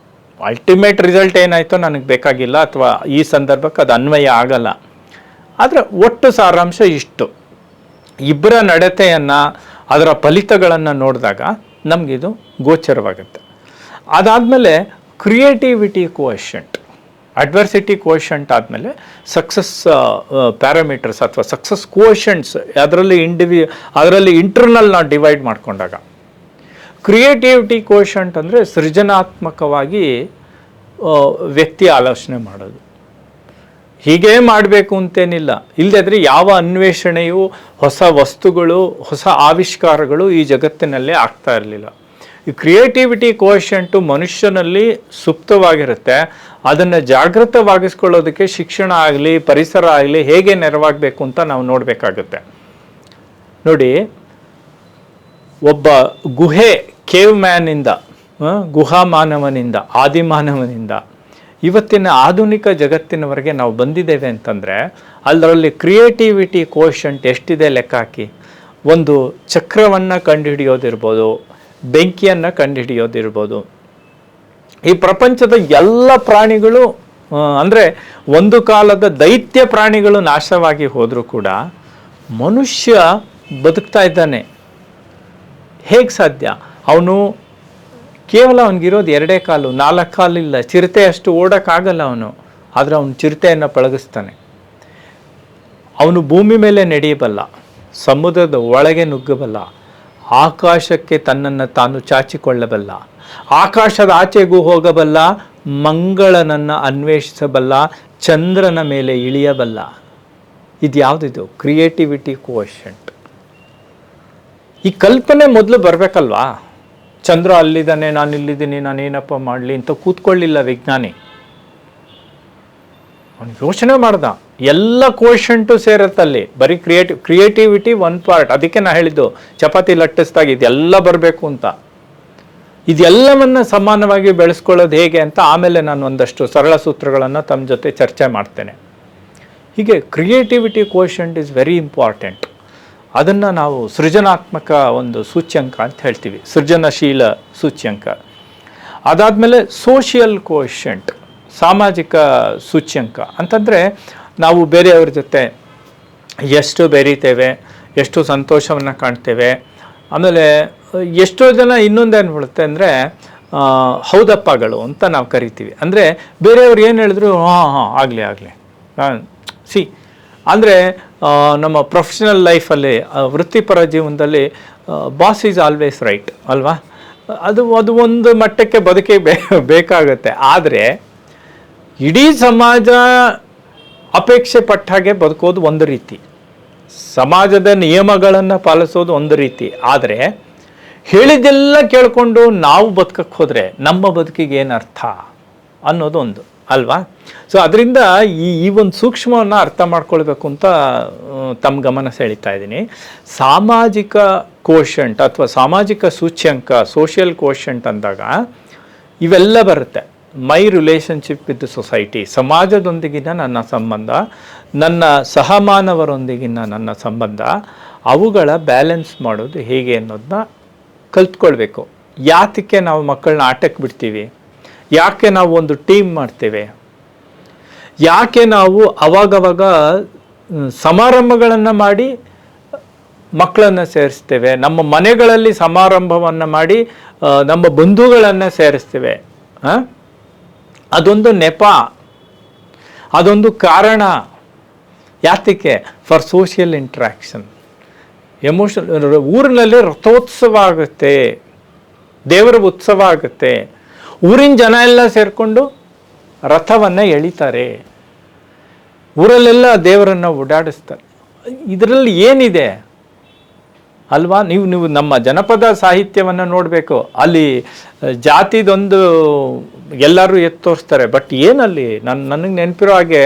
S1: ಅಲ್ಟಿಮೇಟ್ ರಿಸಲ್ಟ್ ಏನಾಯಿತೋ ನನಗೆ ಬೇಕಾಗಿಲ್ಲ, ಅಥವಾ ಈ ಸಂದರ್ಭಕ್ಕೆ ಅದು ಅನ್ವಯ ಆಗಲ್ಲ. ಆದರೆ ಒಟ್ಟು ಸಾರಾಂಶ ಇಷ್ಟು. ಇಬ್ಬರ ನಡತೆಯನ್ನು, ಅದರ ಫಲಿತಗಳನ್ನು ನೋಡಿದಾಗ ನಮಗಿದು ಗೋಚರವಾಗುತ್ತೆ. ಅದಾದಮೇಲೆ ಕ್ರಿಯೇಟಿವಿಟಿ ಕೋಶಂಟ್, ಅಡ್ವರ್ಸಿಟಿ ಕೋಶಂಟ್ ಆದಮೇಲೆ ಸಕ್ಸಸ್ ಪ್ಯಾರಾಮೀಟರ್ಸ್ ಅಥವಾ ಸಕ್ಸಸ್ ಕೋಶಂಟ್ಸ್, ಅದರಲ್ಲಿ ಇಂಟರ್ನಲ್ ನಾವು ಡಿವೈಡ್ ಮಾಡಿಕೊಂಡಾಗ ಕ್ರಿಯೇಟಿವಿಟಿ ಕೋಶಂಟ್ ಅಂದರೆ ಸೃಜನಾತ್ಮಕವಾಗಿ ವ್ಯಕ್ತಿ ಆಲೋಚನೆ ಮಾಡೋದು. ಹೀಗೇ ಮಾಡಬೇಕು ಅಂತೇನಿಲ್ಲ. ಇಲ್ಲದಿದ್ದರೆ ಯಾವ ಅನ್ವೇಷಣೆಯು, ಹೊಸ ವಸ್ತುಗಳು, ಹೊಸ ಆವಿಷ್ಕಾರಗಳು ಈ ಜಗತ್ತಿನಲ್ಲೇ ಆಗ್ತಾ ಇರಲಿಲ್ಲ. ಈ ಕ್ರಿಯೇಟಿವಿಟಿ ಕೋಶಂಟು ಮನುಷ್ಯನಲ್ಲಿ ಸುಪ್ತವಾಗಿರುತ್ತೆ. ಅದನ್ನು ಜಾಗೃತವಾಗಿಸ್ಕೊಳ್ಳೋದಕ್ಕೆ ಶಿಕ್ಷಣ ಆಗಲಿ, ಪರಿಸರ ಆಗಲಿ ಹೇಗೆ ನೆರವಾಗಬೇಕು ಅಂತ ನಾವು ನೋಡಬೇಕಾಗುತ್ತೆ. ನೋಡಿ, ಒಬ್ಬ ಕೇವ್ ಮ್ಯಾನಿಂದ, ಗುಹಾಮಾನವನಿಂದ, ಆದಿಮಾನವನಿಂದ ಇವತ್ತಿನ ಆಧುನಿಕ ಜಗತ್ತಿನವರೆಗೆ ನಾವು ಬಂದಿದ್ದೇವೆ ಅಂತಂದರೆ ಅದರಲ್ಲಿ ಕ್ರಿಯೇಟಿವಿಟಿ ಕೋಶಂಟ್ ಎಷ್ಟಿದೆ ಲೆಕ್ಕ ಹಾಕಿ. ಒಂದು ಚಕ್ರವನ್ನು ಕಂಡುಹಿಡಿಯೋದಿರ್ಬೋದು, ಬೆಂಕಿಯನ್ನು ಕಂಡುಹಿಡಿಯೋದಿರ್ಬೋದು. ಈ ಪ್ರಪಂಚದ ಎಲ್ಲ ಪ್ರಾಣಿಗಳು, ಅಂದರೆ ಒಂದು ಕಾಲದ ದೈತ್ಯ ಪ್ರಾಣಿಗಳು ನಾಶವಾಗಿ ಹೋದರೂ ಕೂಡ ಮನುಷ್ಯ ಬದುಕ್ತಾ ಇದ್ದಾನೆ. ಹೇಗೆ ಸಾಧ್ಯ? ಅವನು ಕೇವಲ ಅವನಿಗಿರೋದು 2 ಕಾಲು, 4 ಕಾಲಿಲ್ಲ. ಚಿರತೆ ಅಷ್ಟು ಓಡೋಕ್ಕಾಗಲ್ಲ ಅವನು, ಆದರೆ ಅವನು ಚಿರತೆಯನ್ನು ಪಳಗಿಸ್ತಾನೆ. ಅವನು ಭೂಮಿ ಮೇಲೆ ನಡೆಯಬಲ್ಲ, ಸಮುದ್ರದ ಒಳಗೆ ನುಗ್ಗಬಲ್ಲ, ಆಕಾಶಕ್ಕೆ ತನ್ನನ್ನು ತಾನು ಚಾಚಿಕೊಳ್ಳಬಲ್ಲ, ಆಕಾಶದ ಆಚೆಗೂ ಹೋಗಬಲ್ಲ, ಮಂಗಳನನ್ನು ಅನ್ವೇಷಿಸಬಲ್ಲ, ಚಂದ್ರನ ಮೇಲೆ ಇಳಿಯಬಲ್ಲ. ಇದು ಯಾವುದಿದು? Creativity quotient. ಈ ಕಲ್ಪನೆ ಮೊದಲು ಬರಬೇಕಲ್ವಾ? ಚಂದ್ರ ಅಲ್ಲಿದ್ದಾನೆ, ನಾನು ಇಲ್ಲಿದ್ದೀನಿ, ನಾನೇನಪ್ಪ ಮಾಡಲಿ ಅಂತ ಕೂತ್ಕೊಳ್ಳಿಲ್ಲ ವಿಜ್ಞಾನಿ. ಅವನು ಯೋಚನೆ ಮಾಡ್ದ, ಎಲ್ಲ ಕೋಶಂಟು ಸೇರತ್ತಲ್ಲಿ. ಬರೀ ಕ್ರಿಯೇಟಿವಿಟಿ ಒನ್ ಪಾರ್ಟ್. ಅದಕ್ಕೆ ನಾ ಹೇಳಿದ್ದು ಚಪಾತಿ ಲಟ್ಟಿಸ್ದಾಗ ಇದೆಲ್ಲ ಬರಬೇಕು ಅಂತ. ಇದೆಲ್ಲವನ್ನ ಸಮಾನವಾಗಿ ಬೆಳೆಸ್ಕೊಳ್ಳೋದು ಹೇಗೆ ಅಂತ ಆಮೇಲೆ ನಾನು ಒಂದಷ್ಟು ಸರಳ ಸೂತ್ರಗಳನ್ನು ತಮ್ಮ ಜೊತೆ ಚರ್ಚೆ ಮಾಡ್ತೇನೆ. ಹೀಗೆ creativity quotient is very important. ಅದನ್ನು ನಾವು ಸೃಜನಾತ್ಮಕ ಒಂದು ಸೂಚ್ಯಂಕ ಅಂತ ಹೇಳ್ತೀವಿ, ಸೃಜನಶೀಲ ಸೂಚ್ಯಂಕ. ಅದಾದಮೇಲೆ ಸೋಷಿಯಲ್ ಕೋಶಂಟ್, ಸಾಮಾಜಿಕ ಸೂಚ್ಯಂಕ ಅಂತಂದರೆ ನಾವು ಬೇರೆಯವ್ರ ಜೊತೆ ಎಷ್ಟು ಬೆರೀತೇವೆ, ಎಷ್ಟು ಸಂತೋಷವನ್ನು ಕಾಣ್ತೇವೆ. ಆಮೇಲೆ ಎಷ್ಟೋ ಜನ ಇನ್ನೊಂದೇನು ಬಿಡುತ್ತೆ ಅಂದರೆ ಹೌದಪ್ಪಗಳು ಅಂತ ನಾವು ಕರಿತೀವಿ. ಅಂದರೆ ಬೇರೆಯವ್ರು ಏನು ಹೇಳಿದ್ರು ಆಗಲಿ ಅಂದರೆ ನಮ್ಮ ಪ್ರೊಫೆಷನಲ್ ಲೈಫಲ್ಲಿ, ವೃತ್ತಿಪರ ಜೀವನದಲ್ಲಿ ಬಾಸ್ ಈಸ್ ಆಲ್ವೇಸ್ ರೈಟ್ ಅಲ್ವಾ? ಅದು ಒಂದು ಮಟ್ಟಕ್ಕೆ ಬದುಕಿ ಬೇಕಾಗುತ್ತೆ. ಆದರೆ ಇಡೀ ಸಮಾಜ ಅಪೇಕ್ಷೆ ಪಟ್ಟ ಹಾಗೆ ಬದುಕೋದು ಒಂದು ರೀತಿ, ಸಮಾಜದ ನಿಯಮಗಳನ್ನು ಪಾಲಿಸೋದು ಒಂದು ರೀತಿ. ಆದರೆ ಹೇಳಿದ್ದೆಲ್ಲ ಕೇಳಿಕೊಂಡು ನಾವು ಬದುಕಕ್ಕೆ ಹೋದರೆ ನಮ್ಮ ಬದುಕಿಗೆ ಏನು ಅರ್ಥ ಅನ್ನೋದು ಒಂದು ಅಲ್ವಾ? ಸೊ ಅದರಿಂದ ಈ ಒಂದು ಸೂಕ್ಷ್ಮವನ್ನು ಅರ್ಥ ಮಾಡ್ಕೊಳ್ಬೇಕು ಅಂತ ತಮ್ಮ ಗಮನ ಸೆಳೀತಾ ಇದ್ದೀನಿ. ಸಾಮಾಜಿಕ ಕೋಶಂಟ್ ಅಥವಾ ಸಾಮಾಜಿಕ ಸೂಚ್ಯಂಕ, ಸೋಷಿಯಲ್ ಕೋಶಂಟ್ ಅಂದಾಗ ಇವೆಲ್ಲ ಬರುತ್ತೆ. ಮೈ ರಿಲೇಷನ್ಶಿಪ್ ವಿತ್ ಸೊಸೈಟಿ, ಸಮಾಜದೊಂದಿಗಿನ ನನ್ನ ಸಂಬಂಧ, ನನ್ನ ಸಹಮಾನವರೊಂದಿಗಿನ ನನ್ನ ಸಂಬಂಧ, ಅವುಗಳ ಬ್ಯಾಲೆನ್ಸ್ ಮಾಡೋದು ಹೇಗೆ ಅನ್ನೋದನ್ನ ಕಲ್ತ್ಕೊಳ್ಬೇಕು. ಯಾತಕ್ಕೆ ನಾವು ಮಕ್ಕಳನ್ನ ಆಟಕ್ಕೆ ಬಿಡ್ತೀವಿ? ಯಾಕೆ ನಾವು ಒಂದು ಟೀಮ್ ಮಾಡ್ತೇವೆ? ಯಾಕೆ ನಾವು ಅವಾಗವಾಗ ಸಮಾರಂಭಗಳನ್ನು ಮಾಡಿ ಮಕ್ಕಳನ್ನು ಸೇರಿಸ್ತೇವೆ? ನಮ್ಮ ಮನೆಗಳಲ್ಲಿ ಸಮಾರಂಭವನ್ನು ಮಾಡಿ ನಮ್ಮ ಬಂಧುಗಳನ್ನು ಸೇರಿಸ್ತೇವೆ. ಅದೊಂದು ನೆಪ, ಅದೊಂದು ಕಾರಣ. ಯಾತಕ್ಕೆ? For social interaction, emotion. ಊರಿನಲ್ಲಿ ರಥೋತ್ಸವ ಆಗುತ್ತೆ, ದೇವರ ಉತ್ಸವ ಆಗುತ್ತೆ, ಊರಿನ ಜನ ಎಲ್ಲ ಸೇರಿಕೊಂಡು ರಥವನ್ನು ಎಳಿತಾರೆ, ಊರಲ್ಲೆಲ್ಲ ದೇವರನ್ನು ಓಡಾಡಿಸ್ತಾರೆ. ಇದರಲ್ಲಿ ಏನಿದೆ ಅಲ್ವಾ? ನೀವು ನಮ್ಮ ಜನಪದ ಸಾಹಿತ್ಯವನ್ನು ನೋಡಬೇಕು. ಅಲ್ಲಿ ಜಾತಿದೊಂದು ಎಲ್ಲರೂ ಎತ್ತು ತೋರಿಸ್ತಾರೆ. ಬಟ್ ಏನಲ್ಲಿ ನನಗೆ ನೆನಪಿರೋ ಹಾಗೆ,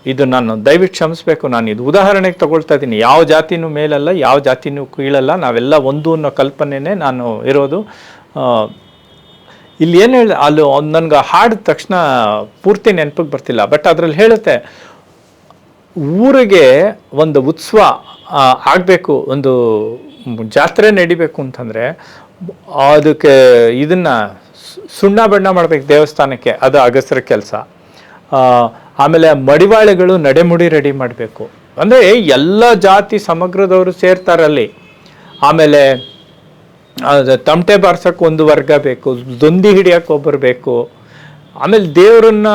S1: ಇದು ನಾನು ದಯವಿಟ್ಟು ಕ್ಷಮಿಸ್ಬೇಕು, ನಾನು ಇದು ಉದಾಹರಣೆಗೆ ತಗೊಳ್ತಾ ಇದ್ದೀನಿ. ಯಾವ ಜಾತಿನೂ ಮೇಲಲ್ಲ, ಯಾವ ಜಾತಿನೂ ಕೀಳಲ್ಲ, ನಾವೆಲ್ಲ ಒಂದು ಅನ್ನೋ ಕಲ್ಪನೆನೇ ನಾನು ಇರೋದು. ಇಲ್ಲಿ ಏನು ಹೇಳಿ, ಅಲ್ಲಿ ನನಗೆ ಹಾಡಿದ ತಕ್ಷಣ ಪೂರ್ತಿ ನೆನಪಿಗೆ ಬರ್ತಿಲ್ಲ, ಬಟ್ ಅದರಲ್ಲಿ ಹೇಳುತ್ತೆ, ಊರಿಗೆ ಒಂದು ಉತ್ಸವ ಆಗಬೇಕು, ಒಂದು ಜಾತ್ರೆ ನಡಿಬೇಕು ಅಂತಂದರೆ ಅದಕ್ಕೆ ಇದನ್ನು ಸುಣ್ಣ ಬಣ್ಣ ಮಾಡಬೇಕು ದೇವಸ್ಥಾನಕ್ಕೆ, ಅದು ಅಗಸರ ಕೆಲಸ. ಆಮೇಲೆ ಮಡಿವಾಳೆಗಳು ನಡೆಮುಡಿ ರೆಡಿ ಮಾಡಬೇಕು, ಅಂದರೆ ಎಲ್ಲ ಜಾತಿ ಸಮಗ್ರದವರು ಸೇರ್ತಾರಲ್ಲಿ. ಆಮೇಲೆ ತಮಟೆ ಬಾರ್ಸೋಕ್ಕೆ ಒಂದು ವರ್ಗ ಬೇಕು, ದೊಂದಿ ಹಿಡಿಯೋಕೆ ಒಬ್ಬರು ಬೇಕು, ಆಮೇಲೆ ದೇವರನ್ನ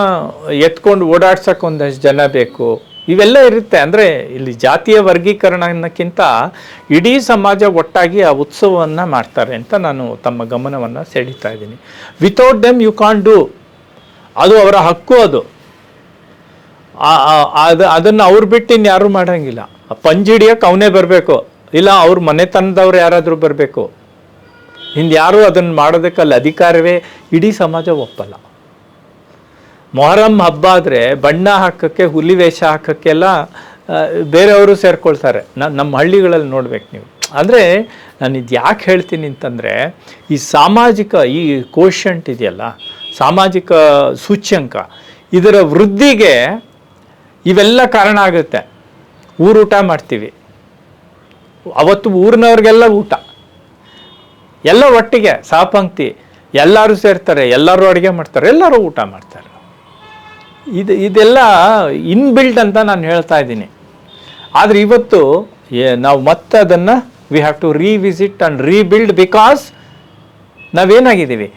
S1: ಎತ್ಕೊಂಡು ಓಡಾಡ್ಸೋಕೆ ಒಂದಷ್ಟು ಜನ ಬೇಕು. ಇವೆಲ್ಲ ಇರುತ್ತೆ. ಅಂದರೆ ಇಲ್ಲಿ ಜಾತಿಯ ವರ್ಗೀಕರಣ ಅನ್ನೋಕ್ಕಿಂತ ಇಡೀ ಸಮಾಜ ಒಟ್ಟಾಗಿ ಆ ಉತ್ಸವವನ್ನು ಮಾಡ್ತಾರೆ ಅಂತ ನಾನು ತಮ್ಮ ಗಮನವನ್ನು ಸೆಳೀತಾ ಇದ್ದೀನಿ. Without them you can't do. ಅದು ಅವರ ಹಕ್ಕು. ಅದನ್ನು ಅವ್ರು ಬಿಟ್ಟು ಇನ್ಯಾರೂ ಮಾಡೋಂಗಿಲ್ಲ. ಪಂಜಿಡಿಯೋಕೆ ಅವನೇ ಬರಬೇಕು, ಇಲ್ಲ ಅವ್ರ ಮನೆತನದವ್ರು ಯಾರಾದರೂ ಬರಬೇಕು. ಯಾರೂ ಅದನ್ನು ಮಾಡೋದಕ್ಕಲ್ಲಿ ಅಧಿಕಾರವೇ ಇಡೀ ಸಮಾಜ ಒಪ್ಪಲ್ಲ. ಮೊಹರಂ ಹಬ್ಬ ಆದರೆ ಬಣ್ಣ ಹಾಕೋಕ್ಕೆ, ಹುಲಿ ವೇಷ ಹಾಕೋಕ್ಕೆಲ್ಲ ಬೇರೆಯವರು ಸೇರ್ಕೊಳ್ತಾರೆ. ನಮ್ಮ ಹಳ್ಳಿಗಳಲ್ಲಿ ನೋಡ್ಬೇಕು ನೀವು. ಅಂದರೆ ನಾನು ಇದು ಯಾಕೆ ಹೇಳ್ತೀನಿ ಅಂತಂದರೆ, ಈ ಸಾಮಾಜಿಕ ಈ ಕೋಶಂಟ್ ಇದೆಯಲ್ಲ, ಸಾಮಾಜಿಕ ಸೂಚ್ಯಂಕ, ಇದರ ವೃದ್ಧಿಗೆ ಇವೆಲ್ಲ ಕಾರಣ ಆಗುತ್ತೆ. ಊಟ ಮಾಡ್ತೀವಿ, ಅವತ್ತು ಊರಿನವ್ರಿಗೆಲ್ಲ ಊಟ, ಎಲ್ಲ ಒಟ್ಟಿಗೆ ಸಹಪಂಕ್ತಿ, ಎಲ್ಲರೂ ಸೇರ್ತಾರೆ, ಎಲ್ಲರೂ ಅಡುಗೆ ಮಾಡ್ತಾರೆ, ಎಲ್ಲರೂ ಊಟ ಮಾಡ್ತಾರೆ. ಇದೆಲ್ಲ ಇನ್ಬಿಲ್ಟ್ ಅಂತ ನಾನು ಹೇಳ್ತಾ ಇದ್ದೀನಿ. ಆದರೆ ಇವತ್ತು ನಾವು ಮತ್ತೆ ಅದನ್ನು we have to revisit and rebuild, because ನಾವೇನಾಗಿದ್ದೀವಿ,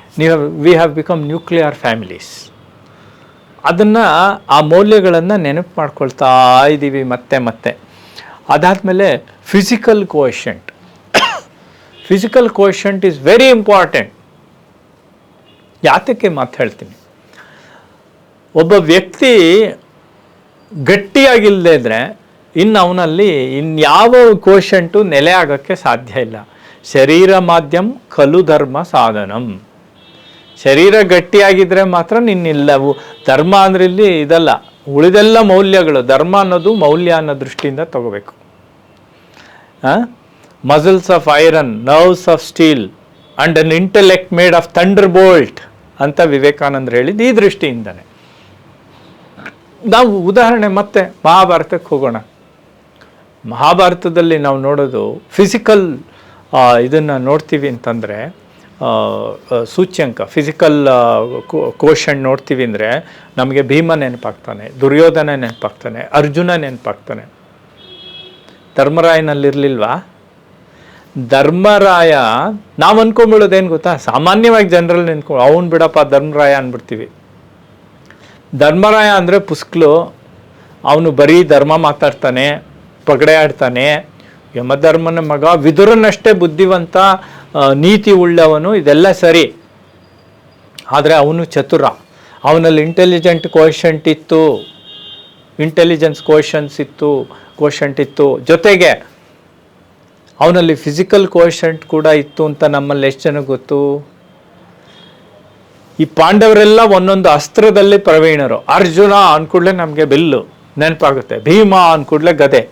S1: we have become nuclear families. ಅದನ್ನು, ಆ ಮೌಲ್ಯಗಳನ್ನು ನೆನಪು ಮಾಡ್ಕೊಳ್ತಾ ಇದ್ದೀವಿ ಮತ್ತೆ ಮತ್ತೆ. ಅದಾದಮೇಲೆ physical quotient. Physical quotient is very important. ಯಾತಕ್ಕೆ ಮಾತು ಹೇಳ್ತೀನಿ, ಒಬ್ಬ ವ್ಯಕ್ತಿ ಗಟ್ಟಿಯಾಗಿಲ್ಲದೆ ಇದ್ದರೆ ಇನ್ನು ಅವನಲ್ಲಿ ಇನ್ಯಾವ ಕೋಶಂಟು ನೆಲೆ ಆಗೋಕ್ಕೆ ಸಾಧ್ಯ ಇಲ್ಲ. ಶರೀರ ಮಾಧ್ಯಮ ಖಲು ಧರ್ಮ ಸಾಧನಂ. ಶರೀರ ಗಟ್ಟಿಯಾಗಿದ್ದರೆ ಮಾತ್ರ ನಿನ್ನಿಲ್ಲವು. ಧರ್ಮ ಅಂದ್ರೆ ಇಲ್ಲಿ ಇದಲ್ಲ, ಉಳಿದೆಲ್ಲ ಮೌಲ್ಯಗಳು. ಧರ್ಮ ಅನ್ನೋದು ಮೌಲ್ಯ ಅನ್ನೋ ದೃಷ್ಟಿಯಿಂದ ತಗೋಬೇಕು. Muscles of iron, nerves of steel and an intellect made of thunder bolt ಅಂತ ವಿವೇಕಾನಂದರು ಹೇಳಿದ್ದು ಈ ದೃಷ್ಟಿಯಿಂದನೇ. ನಾವು ಉದಾಹರಣೆ ಮತ್ತೆ ಮಹಾಭಾರತಕ್ಕೆ ಹೋಗೋಣ. ಮಹಾಭಾರತದಲ್ಲಿ ನಾವು ನೋಡೋದು ಫಿಸಿಕಲ್ ಇದನ್ನು ನೋಡ್ತೀವಿ ಅಂತಂದರೆ, ಸೂಚ್ಯಂಕ ಫಿಸಿಕಲ್ ಕೋಶನ್ ನೋಡ್ತೀವಿ ಅಂದರೆ ನಮಗೆ ಭೀಮ ನೆನಪಾಗ್ತಾನೆ, ದುರ್ಯೋಧನ ನೆನಪಾಗ್ತಾನೆ, ಅರ್ಜುನ ನೆನಪಾಗ್ತಾನೆ. ಧರ್ಮರಾಯನಲ್ಲಿರಲಿಲ್ವಾ? ಧರ್ಮರಾಯ ನಾವು ಅಂದ್ಕೊಂಡ್ಬಿಡೋದೇನು ಗೊತ್ತಾ, ಸಾಮಾನ್ಯವಾಗಿ ಜನರಲ್ಲಿ ನೆನ್ಕೊಂಡು ಅವನು ಬಿಡಪ್ಪ ಧರ್ಮರಾಯ ಅಂದ್ಬಿಡ್ತೀವಿ. ಧರ್ಮರಾಯ ಅಂದರೆ ಪುಸ್ಕ್ಲು, ಅವನು ಬರೀ ಧರ್ಮ ಮಾತಾಡ್ತಾನೆ, ಪಗಡೆ ಆಡ್ತಾನೆ, ಯಮಧರ್ಮನ ಮಗ, ವಿದುರನಷ್ಟೇ ಬುದ್ಧಿವಂತ, ನೀತಿ ಉಳ್ಳವನು, ಇದೆಲ್ಲ ಸರಿ. ಆದರೆ ಅವನು ಚತುರ, ಅವನಲ್ಲಿ ಇಂಟೆಲಿಜೆಂಟ್ ಕೋಶಂಟ್ ಇತ್ತು, ಇಂಟೆಲಿಜೆನ್ಸ್ ಕೋಶಂಟ್ ಇತ್ತು. ಜೊತೆಗೆ ಅವನಲ್ಲಿ ಫಿಸಿಕಲ್ ಕೋಶಂಟ್ ಕೂಡ ಇತ್ತು ಅಂತ ನಮ್ಮಲ್ಲಿ ಎಷ್ಟು ಜನ ಗೊತ್ತು? ಈ ಪಾಂಡವರೆಲ್ಲ ಒಂದೊಂದು ಅಸ್ತ್ರದಲ್ಲಿ ಪ್ರವೀಣರು. ಅರ್ಜುನ ಅಂದ್ಕೂಡ್ಲೆ ನಮಗೆ ಬಿಲ್ಲು ನೆನಪಾಗುತ್ತೆ, ಭೀಮ ಅಂದ್ಕೂಡ್ಲೆ ಗದೆ.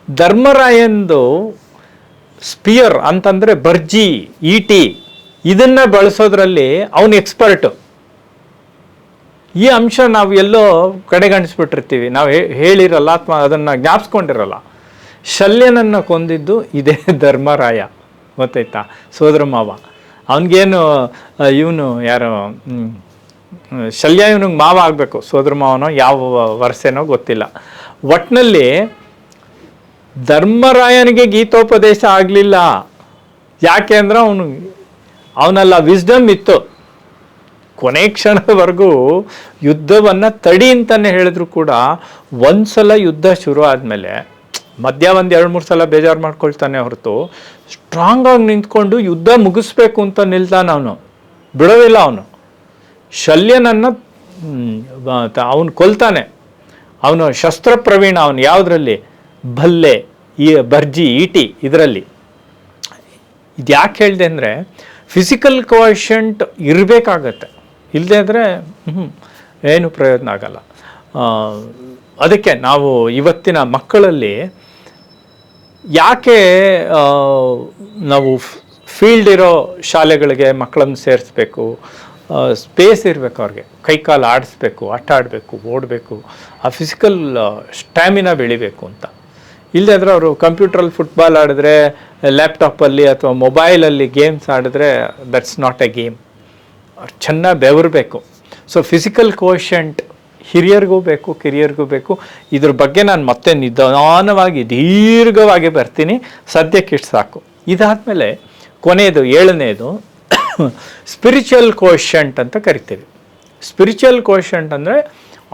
S1: ಧರ್ಮರಾಯಂದು ಸ್ಪಿಯರ್ ಅಂತಂದರೆ ಬರ್ಜಿ, ಈಟಿ, ಇದನ್ನು ಬಳಸೋದ್ರಲ್ಲಿ ಅವನು ಎಕ್ಸ್ಪರ್ಟು. ಈ ಅಂಶ ನಾವು ಎಲ್ಲೋ ಕಡೆಗಣಿಸ್ಬಿಟ್ಟಿರ್ತೀವಿ, ನಾವು ಹೇಳಿರಲ್ಲ ಅಥವಾ ಅದನ್ನು ಜ್ಞಾಪಿಸ್ಕೊಂಡಿರಲ್ಲ. ಶಲ್ಯನನ್ನು ಕೊಂದಿದ್ದು ಇದೇ ಧರ್ಮರಾಯ, ಗೊತ್ತಾಯ್ತಾ? ಸೋದರ ಮಾವ ಅವನಿಗೇನು ಇವನು ಯಾರೋ ಶಲ್ಯ ಇವನಿಗೆ ಮಾವ ಆಗಬೇಕು, ಸೋದರ ಮಾವನೋ ಯಾವ ವರ್ಷನೋ ಗೊತ್ತಿಲ್ಲ. ಒಟ್ಟಿನಲ್ಲಿ ಧರ್ಮರಾಯನಿಗೆ ಗೀತೋಪದೇಶ ಆಗಲಿಲ್ಲ. ಯಾಕೆ ಅಂದ್ರೆ ಅವನಲ್ಲ ವಿಸ್ಡಮ್ ಇತ್ತು. ಕೊನೆ ಕ್ಷಣದವರೆಗೂ ಯುದ್ಧವನ್ನು ತಡಿ ಅಂತಲೇ ಹೇಳಿದ್ರು ಕೂಡ ಒಂದ್ಸಲ ಯುದ್ಧ ಶುರು ಆದಮೇಲೆ ಮಧ್ಯ ಒಂದು 2-3 ಸಲ ಬೇಜಾರು ಮಾಡ್ಕೊಳ್ತಾನೆ ಹೊರತು ಸ್ಟ್ರಾಂಗ್ ಆಗಿ ನಿಂತ್ಕೊಂಡು ಯುದ್ಧ ಮುಗಿಸ್ಬೇಕು ಅಂತ ನಿಲ್ತಾನೆ. ಅವನು ಬಿಡೋದಿಲ್ಲ. ಅವನು ಶಲ್ಯನನ್ನು ಅವನು ಕೊಲ್ತಾನೆ. ಅವನು ಶಸ್ತ್ರ ಪ್ರವೀಣ. ಅವನು ಯಾವುದರಲ್ಲಿ? ಭಲ್ಲೆ, ಈ ಬರ್ಜಿ, ಈಟಿ, ಇದರಲ್ಲಿ. ಇದು ಯಾಕೆ ಹೇಳಿದೆ ಅಂದರೆ ಫಿಸಿಕಲ್ ಕೋಶಂಟ್ ಇರಬೇಕಾಗತ್ತೆ, ಇಲ್ಲದೆ ಅಂದರೆ ಏನು ಪ್ರಯೋಜನ ಆಗಲ್ಲ. ಅದಕ್ಕೆ ನಾವು ಇವತ್ತಿನ ಮಕ್ಕಳಲ್ಲಿ ಯಾಕೆ ನಾವು ಫೀಲ್ಡ್ ಇರೋ ಶಾಲೆಗಳಿಗೆ ಮಕ್ಕಳನ್ನು ಸೇರಿಸ್ಬೇಕು, ಸ್ಪೇಸ್ ಇರಬೇಕು, ಅವ್ರಿಗೆ ಕೈಕಾಲು ಆಡಿಸ್ಬೇಕು, ಆಟ ಆಡಬೇಕು, ಓಡಬೇಕು, ಆ ಫಿಸಿಕಲ್ ಸ್ಟ್ಯಾಮಿನಾ ಬೆಳಿಬೇಕು ಅಂತ. ಇಲ್ಲದೆ ಆದರೆ ಅವರು ಕಂಪ್ಯೂಟ್ರಲ್ಲಿ ಫುಟ್ಬಾಲ್ ಆಡಿದ್ರೆ, ಲ್ಯಾಪ್ಟಾಪಲ್ಲಿ ಅಥವಾ ಮೊಬೈಲಲ್ಲಿ ಗೇಮ್ಸ್ ಆಡಿದ್ರೆ ದಟ್ಸ್ ನಾಟ್ ಎ ಗೇಮ್. ಅವ್ರು ಚೆನ್ನಾಗಿ ಬೆವರಬೇಕು. ಸೊ ಫಿಸಿಕಲ್ ಕೋಶಂಟ್ ಹಿರಿಯರಿಗೂ ಬೇಕು, ಕಿರಿಯರಿಗೂ ಬೇಕು. ಇದ್ರ ಬಗ್ಗೆ ನಾನು ಮತ್ತೆ ನಿಧಾನವಾಗಿ ದೀರ್ಘವಾಗಿ ಬರ್ತೀನಿ, ಸದ್ಯಕ್ಕೆ ಇಷ್ಟು ಸಾಕು. ಇದಾದಮೇಲೆ ಕೊನೆಯದು 7ನೇದು ಸ್ಪಿರಿಚುವಲ್ ಕೋಶಂಟ್ ಅಂತ ಕರಿತೀವಿ. ಸ್ಪಿರಿಚುವಲ್ ಕೋಶಂಟ್ ಅಂದರೆ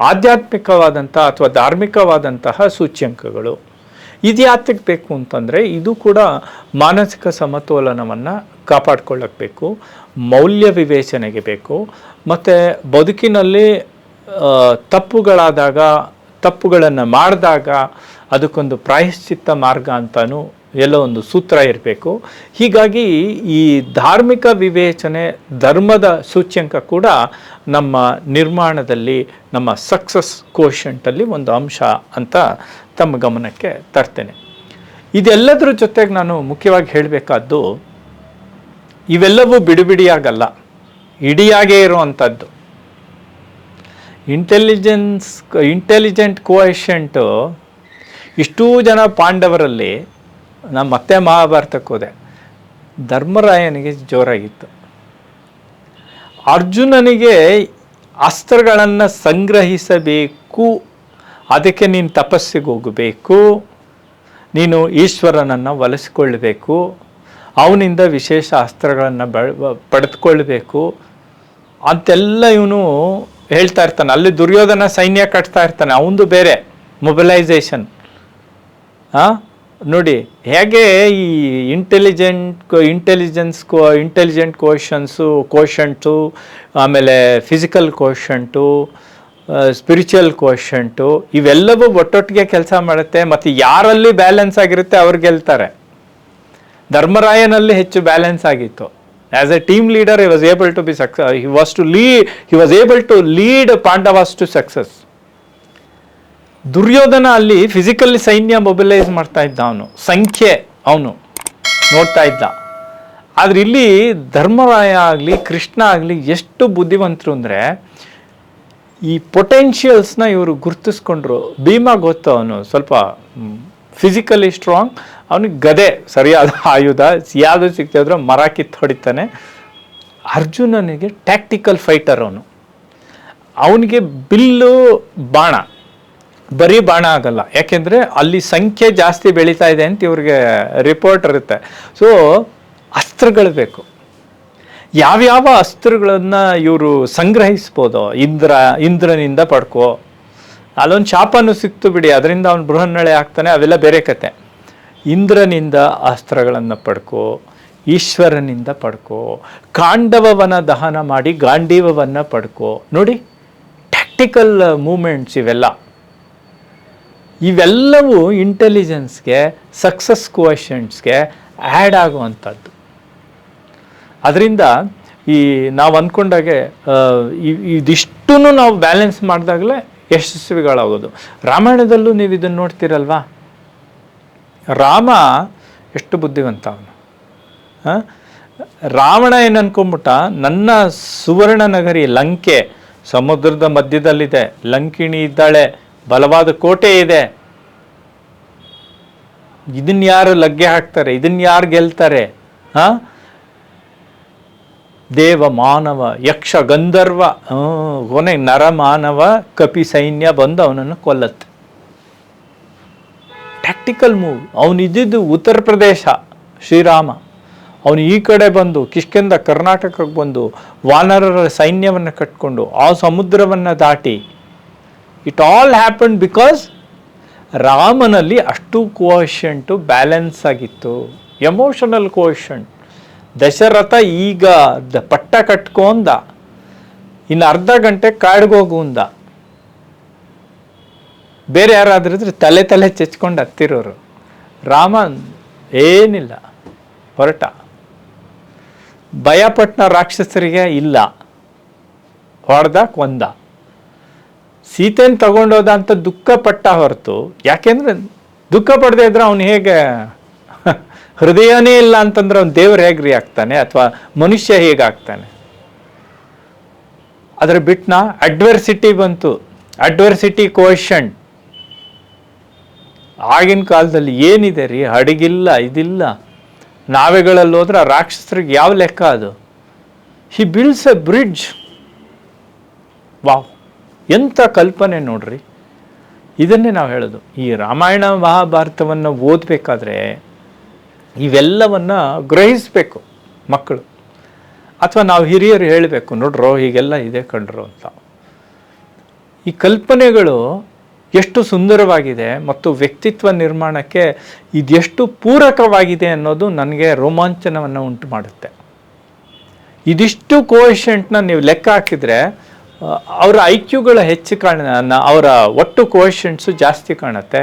S1: ಆಧ್ಯಾತ್ಮಿಕವಾದಂಥ ಅಥವಾ ಧಾರ್ಮಿಕವಾದಂತಹ ಸೂಚ್ಯಂಕಗಳು. ಇದು ಯಾತಕ್ಕೆ ಬೇಕು ಅಂತಂದರೆ ಇದು ಕೂಡ ಮಾನಸಿಕ ಸಮತೋಲನವನ್ನು ಕಾಪಾಡ್ಕೊಳ್ಳೋಕ್ಕೆ ಬೇಕು, ಮೌಲ್ಯ ವಿವೇಚನೆಗೆ ಬೇಕು, ಮತ್ತು ಬದುಕಿನಲ್ಲಿ ತಪ್ಪುಗಳನ್ನು ಮಾಡಿದಾಗ ಅದಕ್ಕೊಂದು ಪ್ರಾಯಶ್ಚಿತ್ತ ಮಾರ್ಗ ಅಂತಲೂ ಎಲ್ಲೋ ಒಂದು ಸೂತ್ರ ಇರಬೇಕು. ಹೀಗಾಗಿ ಈ ಧಾರ್ಮಿಕ ವಿವೇಚನೆ, ಧರ್ಮದ ಸೂಚ್ಯಂಕ ಕೂಡ ನಮ್ಮ ನಿರ್ಮಾಣದಲ್ಲಿ, ನಮ್ಮ ಸಕ್ಸಸ್ ಕೋಶಂಟಲ್ಲಿ ಒಂದು ಅಂಶ ಅಂತ ತಮ್ಮ ಗಮನಕ್ಕೆ ತರ್ತೇನೆ. ಇದೆಲ್ಲದರ ಜೊತೆಗೆ ನಾನು ಮುಖ್ಯವಾಗಿ ಹೇಳಬೇಕಾದ್ದು, ಇವೆಲ್ಲವೂ ಬಿಡಿಬಿಡಿಯಾಗಲ್ಲ, ಇಡಿಯಾಗೇ ಇರುವಂಥದ್ದು. ಇಂಟೆಲಿಜೆಂಟ್ ಕೋಶಂಟು ಇಷ್ಟೂ ಜನ ಪಾಂಡವರಲ್ಲಿ, ನಾನು ಮತ್ತೆ ಮಹಾಭಾರತಕ್ಕೆ ಹೋದೆ, ಧರ್ಮರಾಯನಿಗೆ ಜೋರಾಗಿತ್ತು. ಅರ್ಜುನನಿಗೆ ಅಸ್ತ್ರಗಳನ್ನು ಸಂಗ್ರಹಿಸಬೇಕು, ಅದಕ್ಕೆ ನೀನು ತಪಸ್ಸಿಗೆ ಹೋಗಬೇಕು, ನೀನು ಈಶ್ವರನನ್ನು ಒಲಿಸಿಕೊಳ್ಳಬೇಕು, ಅವನಿಂದ ವಿಶೇಷ ಅಸ್ತ್ರಗಳನ್ನು ಪಡೆದುಕೊಳ್ಬೇಕು ಅಂತೆಲ್ಲ ಇವನು ಹೇಳ್ತಾ ಇರ್ತಾನೆ. ಅಲ್ಲಿ ದುರ್ಯೋಧನ ಸೈನ್ಯ ಕಟ್ತಾ ಇರ್ತಾನೆ, ಅವನದು ಬೇರೆ ಮೊಬಿಲೈಸೇಷನ್. ನೋಡಿ ಹೇಗೆ ಈ ಇಂಟೆಲಿಜೆಂಟ್ ಕೋಶಂಟು, ಆಮೇಲೆ ಫಿಸಿಕಲ್ ಕೋಶಂಟು, ಸ್ಪಿರಿಚುವಲ್ ಕ್ವೋಷಂಟು, ಇವೆಲ್ಲವೂ ಒಟ್ಟೊಟ್ಟಿಗೆ ಕೆಲಸ ಮಾಡುತ್ತೆ. ಮತ್ತು ಯಾರಲ್ಲಿ ಬ್ಯಾಲೆನ್ಸ್ ಆಗಿರುತ್ತೆ ಅವ್ರು ಗೆಲ್ತಾರೆ. ಧರ್ಮರಾಯನಲ್ಲಿ ಹೆಚ್ಚು ಬ್ಯಾಲೆನ್ಸ್ ಆಗಿತ್ತು. As A team leader he was able to be success. he was able to lead Pandavas to success. Duryodhana ಅಲ್ಲಿ ಫಿಸಿಕಲಿ ಸೈನ್ಯ ಮೊಬಿಲೈಸ್ ಮಾಡ್ತಾ ಇದ್ದ, ಅವನು ಸಂಖ್ಯೆ ಅವನು ನೋಡ್ತಾ ಇದ್ದ. ಆದ್ರೆ ಇಲ್ಲಿ ಧರ್ಮರಾಯ ಆಗಲಿ ಕೃಷ್ಣ ಆಗಲಿ ಎಷ್ಟು ಬುದ್ಧಿವಂತರು ಅಂದರೆ ಈ ಪೊಟೆನ್ಷಿಯಲ್ಸ್ನ ಇವರು ಗುರ್ತಿಸ್ಕೊಂಡ್ರು. ಭೀಮ ಗೊತ್ತು, ಅವನು ಸ್ವಲ್ಪ ಫಿಸಿಕಲಿ ಸ್ಟ್ರಾಂಗ್, ಅವನಿಗೆ ಗದೆ ಸರಿಯಾದ ಆಯುಧ, ಯಾವುದು ಸಿಗ್ತಾಯಿದ್ರು ಮರ ಕಿತ್ತು ಹೊಡಿತಾನೆ. ಅರ್ಜುನನಿಗೆ ಟ್ಯಾಕ್ಟಿಕಲ್ ಫೈಟರ್, ಅವನಿಗೆ ಬಿಲ್ಲು ಬಾಣ, ಬರೀ ಬಾಣ ಆಗಲ್ಲ, ಯಾಕೆಂದರೆ ಅಲ್ಲಿ ಸಂಖ್ಯೆ ಜಾಸ್ತಿ ಬೆಳೀತಾ ಇದೆ ಅಂತ ಇವ್ರಿಗೆ ರಿಪೋರ್ಟ್ ಇರುತ್ತೆ. ಸೊ ಅಸ್ತ್ರಗಳು ಬೇಕು. ಯಾವ್ಯಾವ ಅಸ್ತ್ರಗಳನ್ನು ಇವರು ಸಂಗ್ರಹಿಸ್ಬೋದು? ಇಂದ್ರನಿಂದ ಪಡ್ಕೋ, ಅಲ್ಲೊಂದು ಶಾಪನೂ ಸಿಕ್ತು ಬಿಡಿ, ಅದರಿಂದ ಅವನು ಬೃಹನ್ನಳೆ ಆಗ್ತಾನೆ, ಅವೆಲ್ಲ ಬೇರೆ ಕತೆ. ಇಂದ್ರನಿಂದ ಅಸ್ತ್ರಗಳನ್ನು ಪಡ್ಕೋ, ಈಶ್ವರನಿಂದ ಪಡ್ಕೋ, ಕಾಂಡವವನ್ನು ದಹನ ಮಾಡಿ ಗಾಂಡೀವವನ್ನು ಪಡ್ಕೋ. ನೋಡಿ, ಟ್ಯಾಕ್ಟಿಕಲ್ ಮೂಮೆಂಟ್ಸ್ ಇವೆಲ್ಲವೂ ಇಂಟೆಲಿಜೆನ್ಸ್ಗೆ, ಸಕ್ಸಸ್ ಕ್ವೋಷಂಟ್ಸ್ಗೆ ಆ್ಯಡ್ ಆಗುವಂಥದ್ದು. ಅದರಿಂದ ನಾವು ಅಂದ್ಕೊಂಡಾಗೆ ಇದಿಷ್ಟೂ ನಾವು ಬ್ಯಾಲೆನ್ಸ್ ಮಾಡಿದಾಗಲೇ ಯಶಸ್ವಿಗಳಾಗೋದು. ರಾಮಾಯಣದಲ್ಲೂ ನೀವು ಇದನ್ನು ನೋಡ್ತೀರಲ್ವಾ, ರಾಮ ಎಷ್ಟು ಬುದ್ಧಿವಂತ ಅವನು. ರಾವಣ ಏನು ಅನ್ಕೊಂಬಿಟ್ಟ, ನನ್ನ ಸುವರ್ಣ ನಗರಿ ಲಂಕೆ ಸಮುದ್ರದ ಮಧ್ಯದಲ್ಲಿದೆ, ಲಂಕಿಣಿ ಇದ್ದಾಳೆ, ಬಲವಾದ ಕೋಟೆ ಇದೆ, ಇದನ್ನ ಯಾರು ಲಗ್ಗೆ ಹಾಕ್ತಾರೆ, ಇದನ್ನ ಯಾರು ಗೆಲ್ತಾರೆ? ದೇವ ಮಾನವ ಯಕ್ಷ ಗಂಧರ್ವ ಕೊನೆ ನರ ಮಾನವ ಕಪಿ ಸೈನ್ಯ ಬಂದು ಅವನನ್ನು ಕೊಲ್ಲತ್ತೆ. Tactical move. ಅವನಿದ್ದು ಉತ್ತರ ಪ್ರದೇಶ ಶ್ರೀರಾಮ, ಅವನು ಈ ಕಡೆ ಬಂದು ಕಿಷ್ಕಿಂದ ಕರ್ನಾಟಕಕ್ಕೆ ಬಂದು ವಾನರರ ಸೈನ್ಯವನ್ನು ಕಟ್ಕೊಂಡು ಆ ಸಮುದ್ರವನ್ನು ದಾಟಿ, ಇಟ್ ಆಲ್ ಹ್ಯಾಪನ್ ಬಿಕಾಸ್ ರಾಮನಲ್ಲಿ ಅಷ್ಟು ಕೋಶಂಟು ಬ್ಯಾಲೆನ್ಸ್ ಆಗಿತ್ತು. Emotional quotient. ದಶರಥ ಈಗ ಪಟ್ಟ ಕಟ್ಕೊಂಡ, ಇನ್ನು ಅರ್ಧ ಗಂಟೆ ಕಾಡ್ಗೋಗುಂದ. ಬೇರೆ ಯಾರಾದ್ರಿದ್ರೆ ತಲೆ ಚೆಚ್ಕೊಂಡು ಹತ್ತಿರೋರು. ರಾಮ ಏನಿಲ್ಲ, ಹೊರಟ. ಭಯಪಟ್ಟನ ರಾಕ್ಷಸರಿಗೆ ಇಲ್ಲ, ಹೊಡೆದ ಕೊಂದ. ಸೀತೆನ ತಗೊಂಡೋದ ಅಂತ ದುಃಖ ಪಟ್ಟ ಹೊರತು, ಯಾಕೆಂದ್ರೆ ದುಃಖ ಪಡದೆ ಇದ್ರೆ ಅವನು ಹೇಗೆ, ಹೃದಯನೇ ಇಲ್ಲ ಅಂತಂದ್ರೆ ಅವ್ನು ದೇವ್ರು ಹೇಗ್ರಿ ಆಗ್ತಾನೆ, ಅಥವಾ ಮನುಷ್ಯ ಹೇಗಾಗ್ತಾನೆ? ಅದ್ರ ಬಿಟ್ನ ಅಡ್ವರ್ಸಿಟಿ ಬಂತು, ಅಡ್ವರ್ಸಿಟಿ ಕೋಶಂಟ್. ಆಗಿನ ಕಾಲದಲ್ಲಿ ಏನಿದೆ ರೀ, ಹಡಗಿಲ್ಲ, ಇದಿಲ್ಲ, ನಾವೆಗಳಲ್ಲಿ ಹೋದ್ರೆ ರಾಕ್ಷಸರಿಗೆ ಯಾವ ಲೆಕ್ಕ ಅದು? ಹಿ ಬಿಲ್ಡ್ಸ್ ಎ ಬ್ರಿಡ್ಜ್. ವಾವ್, ಎಂಥ ಕಲ್ಪನೆ ನೋಡ್ರಿ. ಇದನ್ನೇ ನಾವು ಹೇಳೋದು, ಈ ರಾಮಾಯಣ ಮಹಾಭಾರತವನ್ನು ಓದಬೇಕಾದ್ರೆ ಇವೆಲ್ಲವನ್ನು ಗ್ರಹಿಸಬೇಕು ಮಕ್ಕಳು, ಅಥವಾ ನಾವು ಹಿರಿಯರು ಹೇಳಬೇಕು, ನೋಡ್ರೋ ಹೀಗೆಲ್ಲ ಇದೆ ಕಣ್ರು ಅಂತ. ಈ ಕಲ್ಪನೆಗಳು ಎಷ್ಟು ಸುಂದರವಾಗಿದೆ ಮತ್ತು ವ್ಯಕ್ತಿತ್ವ ನಿರ್ಮಾಣಕ್ಕೆ ಇದೆಷ್ಟು ಪೂರಕವಾಗಿದೆ ಅನ್ನೋದು ನನಗೆ ರೋಮಾಂಚನವನ್ನು ಉಂಟು ಮಾಡುತ್ತೆ. ಇದಿಷ್ಟು ಕೋಶಂಟ್ನ ನೀವು ಲೆಕ್ಕ ಹಾಕಿದರೆ ಅವರ ಐಕ್ಯುಗಳ ಹೆಚ್ಚು ಅವರ ಒಟ್ಟು ಕೋಶಂಟ್ಸು ಜಾಸ್ತಿ ಕಾಣುತ್ತೆ.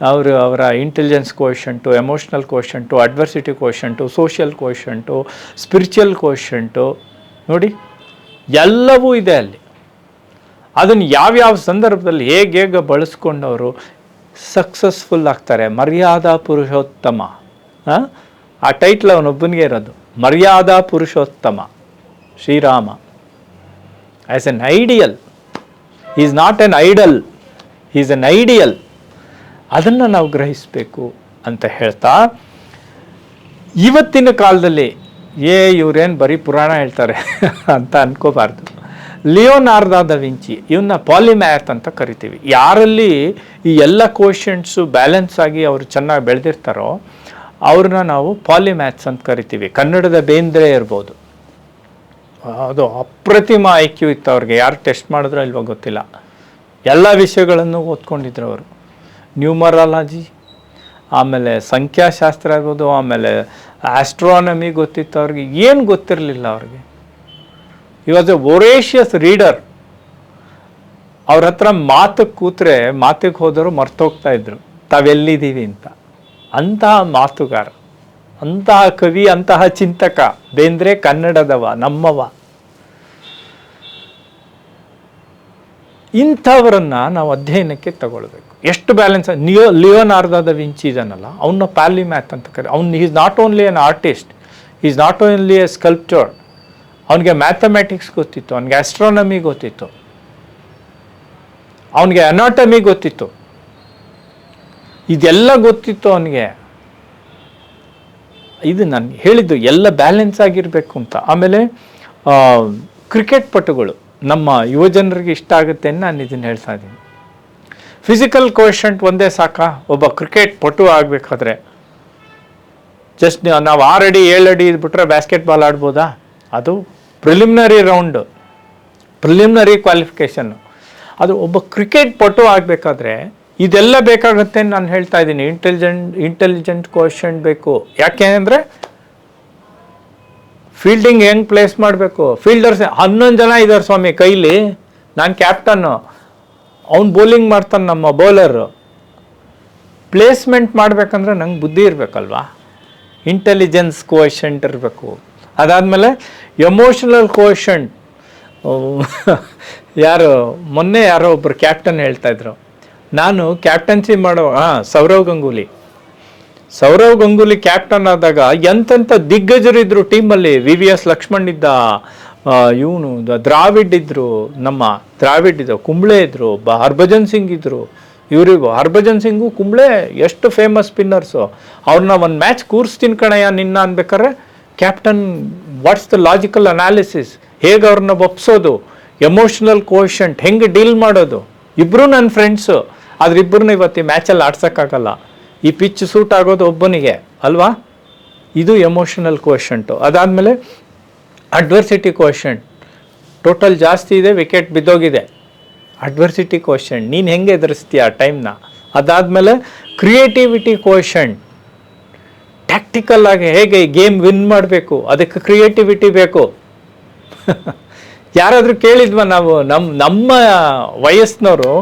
S1: ಅವರ intelligence quotient, emotional quotient, adversity quotient, social quotient, spiritual quotient, ನೋಡಿ ಎಲ್ಲವೂ ಇದೆ ಅಲ್ಲಿ. ಅದನ್ನು ಯಾವ್ಯಾವ ಸಂದರ್ಭದಲ್ಲಿ ಹೇಗೆ ಬಳಸ್ಕೊಂಡವರು ಸಕ್ಸಸ್ಫುಲ್ ಆಗ್ತಾರೆ. ಮರ್ಯಾದಾ ಪುರುಷೋತ್ತಮ, ಆ ಟೈಟ್ಲ್ ಅವನೊಬ್ಬನಿಗೆ ಇರೋದು, ಮರ್ಯಾದಾ ಪುರುಷೋತ್ತಮ Shri Rama. As an ideal, is not an idol, is an ideal. ಅದನ್ನು ನಾವು ಗ್ರಹಿಸಬೇಕು ಅಂತ ಹೇಳ್ತಾ, ಇವತ್ತಿನ ಕಾಲದಲ್ಲಿ ಇವ್ರೇನು ಬರೀ ಪುರಾಣ ಹೇಳ್ತಾರೆ ಅಂತ ಅನ್ಕೋಬಾರ್ದು. ಲಿಯೋನಾರ್ಡೋ ದ ವಿಂಚಿ, ಇವನ್ನ ಪಾಲಿಮ್ಯಾಥ್ ಅಂತ ಕರಿತೀವಿ. ಯಾರಲ್ಲಿ ಈ ಎಲ್ಲ ಕೋಶಂಟ್ಸು ಬ್ಯಾಲೆನ್ಸ್ ಆಗಿ ಅವರು ಚೆನ್ನಾಗಿ ಬೆಳೆದಿರ್ತಾರೋ ಅವ್ರನ್ನ ನಾವು ಪಾಲಿಮ್ಯಾಥ್ಸ್ ಅಂತ ಕರಿತೀವಿ. ಕನ್ನಡದ ಬೇಂದ್ರೆ ಇರ್ಬೋದು, ಅದು ಅಪ್ರತಿಮ ಐಕ್ಯೂ ಇತ್ತು ಅವ್ರಿಗೆ. ಯಾರು ಟೆಸ್ಟ್ ಮಾಡಿದ್ರೋ ಇಲ್ವೋ ಗೊತ್ತಿಲ್ಲ, ಎಲ್ಲ ವಿಷಯಗಳನ್ನು ಓದ್ಕೊಂಡಿದ್ರು ಅವರು. ನ್ಯೂಮರಾಲಜಿ, ಆಮೇಲೆ ಸಂಖ್ಯಾಶಾಸ್ತ್ರ ಇರ್ಬೋದು, ಆಮೇಲೆ ಆಸ್ಟ್ರಾನಮಿ ಗೊತ್ತಿತ್ತು ಅವ್ರಿಗೆ. ಏನು ಗೊತ್ತಿರಲಿಲ್ಲ ಅವ್ರಿಗೆ. He was a voracious reader. ಅವ್ರ ಹತ್ರ ಮಾತಿಗೆ ಹೋದರು ಮರ್ತೋಗ್ತಾ ಇದ್ರು ತಾವೆಲ್ಲಿದ್ದೀವಿ ಅಂತ. ಅಂತಹ ಮಾತುಗಾರ, ಅಂತಹ ಕವಿ, ಅಂತಹ ಚಿಂತಕ ಬೇಂದ್ರೆ ಕನ್ನಡದವ, ನಮ್ಮವ. ಇಂಥವರನ್ನ ನಾವು ಅಧ್ಯಯನಕ್ಕೆ ತಗೊಳ್ಬೇಕು. ಎಷ್ಟು ಬ್ಯಾಲೆನ್ಸ್. ಲಿಯೋನಾರ್ಡೋ ದ ವಿಂಚಿ ಇದನ್ನಲ್ಲ, ಅವನ್ನ ಪ್ಯಾಲಿಮ್ಯಾಥ್ ಅಂತ ಕರೀ. ಅವ್ನು is not only an artist, is not only A sculpture. ಅವನಿಗೆ ಮ್ಯಾಥಮೆಟಿಕ್ಸ್ ಗೊತ್ತಿತ್ತು, ಅವನಿಗೆ ಆಸ್ಟ್ರಾನಮಿ ಗೊತ್ತಿತ್ತು, ಅವನಿಗೆ ಅನಾಟಮಿ ಗೊತ್ತಿತ್ತು, ಇದೆಲ್ಲ ಗೊತ್ತಿತ್ತು ಅವನಿಗೆ. ಇದು ನಾನು ಹೇಳಿದ್ದು ಎಲ್ಲ ಬ್ಯಾಲೆನ್ಸ್ ಆಗಿರಬೇಕು ಅಂತ. ಆಮೇಲೆ ಕ್ರಿಕೆಟ್ ಪಟುಗಳು ನಮ್ಮ ಯುವಜನರಿಗೆ ಇಷ್ಟ ಆಗುತ್ತೆ ಅಂತ ನಾನು ಇದನ್ನು ಹೇಳ್ತಾ ಇದ್ದೀನಿ. ಫಿಸಿಕಲ್ ಕೋಶಂಟ್ ಒಂದೇ ಸಾಕಾ ಒಬ್ಬ ಕ್ರಿಕೆಟ್ ಪಟು ಆಗಬೇಕಾದ್ರೆ? ಜಸ್ಟ್ ನಾವು 6 ಅಡಿ 7 ಅಡಿ ಇದ್ಬಿಟ್ರೆ ಬ್ಯಾಸ್ಕೆಟ್ಬಾಲ್ ಆಡ್ಬೋದಾ? ಅದು ಪ್ರಿಲಿಮಿನರಿ ರೌಂಡು, ಪ್ರಿಲಿಮಿನರಿ ಕ್ವಾಲಿಫಿಕೇಷನ್ನು. ಅದು ಒಬ್ಬ ಕ್ರಿಕೆಟ್ ಪಟು ಆಗಬೇಕಾದ್ರೆ ಇದೆಲ್ಲ ಬೇಕಾಗುತ್ತೆ ನಾನು ಹೇಳ್ತಾ ಇದ್ದೀನಿ. ಇಂಟೆಲಿಜೆಂಟ್ ಕೋಶಂಟ್ ಬೇಕು. ಯಾಕೆ ಅಂದರೆ ಫೀಲ್ಡಿಂಗ್ ಹೆಂಗೆ ಪ್ಲೇಸ್ ಮಾಡಬೇಕು. ಫೀಲ್ಡರ್ಸ್ 11 ಜನ ಇದ್ದಾರೆ ಸ್ವಾಮಿ ಕೈಲಿ, ನಾನು ಕ್ಯಾಪ್ಟನ್ನು, ಅವ್ನು ಬೌಲಿಂಗ್ ಮಾಡ್ತಾನೆ ನಮ್ಮ ಬೌಲರು. ಪ್ಲೇಸ್ಮೆಂಟ್ ಮಾಡಬೇಕಂದ್ರೆ ನಂಗೆ ಬುದ್ಧಿ ಇರಬೇಕಲ್ವಾ, ಇಂಟೆಲಿಜೆನ್ಸ್ ಕೋಶಂಟ್ ಇರಬೇಕು. ಅದಾದಮೇಲೆ ಎಮೋಷನಲ್ ಕೋಶಂಟ್. ಮೊನ್ನೆ ಯಾರೋ ಒಬ್ಬರು ಕ್ಯಾಪ್ಟನ್ ಹೇಳ್ತಾಯಿದ್ರು, ನಾನು ಕ್ಯಾಪ್ಟನ್ಸಿ ಸೌರವ್ ಗಂಗೂಲಿ ಕ್ಯಾಪ್ಟನ್ ಆದಾಗ ಎಂತೆಂಥ ದಿಗ್ಗಜರಿದ್ರು ಟೀಮಲ್ಲಿ. VVS ಲಕ್ಷ್ಮಣ್ ಇದ್ದ, ಇವನು ದ್ರಾವಿಡ್ ಇದ್ರು, ನಮ್ಮ ದ್ರಾವಿಡ್ ಇದ್ದ, ಕುಂಬ್ಳೆ ಇದ್ರು, ಹರ್ಭಜನ್ ಸಿಂಗ್ ಇದ್ರು. ಇವರಿಗೂ ಹರ್ಭಜನ್ ಸಿಂಗು ಕುಂಬ್ಳೆ ಎಷ್ಟು ಫೇಮಸ್ ಸ್ಪಿನ್ನರ್ಸು. ಅವ್ರನ್ನ ಒಂದು ಮ್ಯಾಚ್ ಕೂರಿಸ್ತೀನಿ ಕಣಯ್ಯ ನಿನ್ನ ಅನ್ಬೇಕಾದ್ರೆ captain what's the logical analysis, ಹೇಗೆ ಅವ್ರನ್ನ ಒಪ್ಸೋದು, ಎಮೋಷನಲ್ ಕೋಶಂಟ್ ಹೆಂಗೆ ಡೀಲ್ ಮಾಡೋದು. ಇಬ್ಬರು ನನ್ನ ಫ್ರೆಂಡ್ಸು, ಆದ್ರೆ ಇಬ್ಬರನ್ನ ಇವತ್ತು ಈ ಮ್ಯಾಚಲ್ಲಿ ಆಡ್ಸೋಕ್ಕಾಗಲ್ಲ. ಈ ಪಿಚ್ ಸೂಟ್ ಆಗೋದು ಒಬ್ಬನಿಗೆ ಅಲ್ವಾ. ಇದು ಎಮೋಷನಲ್ ಕೋಶಂಟು. ಅದಾದಮೇಲೆ ಅಡ್ವರ್ಸಿಟಿ ಕೋಶಂಟ್. ಟೋಟಲ್ ಜಾಸ್ತಿ ಇದೆ, ವಿಕೆಟ್ ಬಿದ್ದೋಗಿದೆ, ಅಡ್ವರ್ಸಿಟಿ ಕೋಶಂಟ್. ನೀನು ಹೆಂಗೆ ಎದುರಿಸ್ತೀಯ ಆ ಟೈಮ್ನ. ಅದಾದಮೇಲೆ ಕ್ರಿಯೇಟಿವಿಟಿ ಕೋಶಂಟ್. ಟ್ಯಾಕ್ಟಿಕಲ್ ಆಗಿ ಹೇಗೆ ಗೇಮ್ ವಿನ್ ಮಾಡಬೇಕು, ಅದಕ್ಕೆ ಕ್ರಿಯೇಟಿವಿಟಿ ಬೇಕು. ಯಾರಾದರೂ ಕೇಳಿದ್ವ ನಾವು? ನಮ್ಮ ವಯಸ್ಸಿನವರು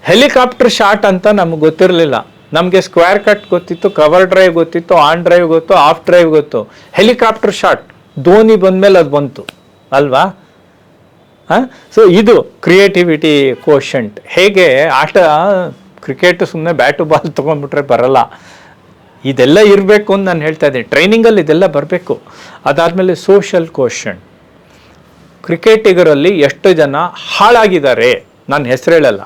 S1: ಹೆಲಿಕಾಪ್ಟರ್ ಶಾಟ್ ಅಂತ ನಮ್ಗೆ ಗೊತ್ತಿರಲಿಲ್ಲ. ನಮಗೆ ಸ್ಕ್ವೇರ್ ಕಟ್ ಗೊತ್ತಿತ್ತು, ಕವರ್ ಡ್ರೈವ್ ಗೊತ್ತಿತ್ತು, ಆನ್ ಡ್ರೈವ್ ಗೊತ್ತು, ಆಫ್ ಡ್ರೈವ್ ಗೊತ್ತು. ಹೆಲಿಕಾಪ್ಟರ್ ಶಾಟ್ ಧೋನಿ ಬಂದಮೇಲೆ ಅದು ಬಂತು ಅಲ್ವಾ. ಸೊ ಇದು ಕ್ರಿಯೇಟಿವಿಟಿ ಕೋಶಂಟ್. ಹೇಗೆ ಆಟ, ಕ್ರಿಕೆಟ್ ಸುಮ್ಮನೆ ಬ್ಯಾಟು ಬಾಲ್ ತೊಗೊಂಡ್ಬಿಟ್ರೆ ಬರಲ್ಲ, ಇದೆಲ್ಲ ಇರಬೇಕು ಅಂತ ನಾನು ಹೇಳ್ತಾ ಇದ್ದೀನಿ. ಟ್ರೈನಿಂಗಲ್ಲಿ ಇದೆಲ್ಲ ಬರಬೇಕು. ಅದಾದಮೇಲೆ ಸೋಷಲ್ ಕೋಶಂಟ್. ಕ್ರಿಕೆಟಿಗರಲ್ಲಿ ಎಷ್ಟು ಜನ ಹಾಳಾಗಿದ್ದಾರೆ, ನಾನು ಹೆಸರು ಹೇಳಲ್ಲ.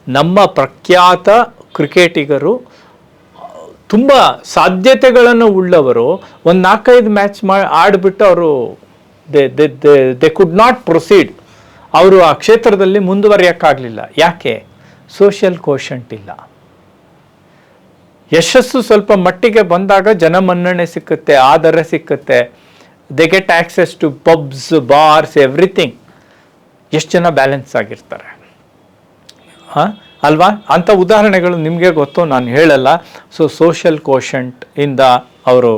S1: ನಮ್ಮ ಪ್ರಖ್ಯಾತ ಕ್ರಿಕೆಟಿಗರು ತುಂಬ ಸಾಧ್ಯತೆಗಳನ್ನು ಉಳ್ಳವರು ಒಂದು 4-5 ಮ್ಯಾಚ್ ಆಡಿಬಿಟ್ಟು ಅವರು ದೇ ಕುಡ್ ನಾಟ್ ಪ್ರೊಸೀಡ್. ಅವರು ಆ ಕ್ಷೇತ್ರದಲ್ಲಿ ಮುಂದುವರಿಯೋಕ್ಕಾಗಲಿಲ್ಲ. ಯಾಕೆ? ಸೋಷಿಯಲ್ ಕೋಶಂಟ್ ಇಲ್ಲ. ಯಶಸ್ಸು ಸ್ವಲ್ಪ ಮಟ್ಟಿಗೆ ಬಂದಾಗ ಜನಮನ್ನಣೆ ಸಿಕ್ಕುತ್ತೆ, ಆದರ ಸಿಕ್ಕುತ್ತೆ, they get access to pubs, bars, everything. ಎಷ್ಟು ಜನ ಬ್ಯಾಲೆನ್ಸ್ ಆಗಿರ್ತಾರೆ ಅಲ್ವಾ. ಅಂಥ ಉದಾಹರಣೆಗಳು ನಿಮಗೆ ಗೊತ್ತು, ನಾನು ಹೇಳಲ್ಲ. ಸೊ ಸೋಷಿಯಲ್ ಕೋಶಂಟ್ ಇಂದ ಅವರು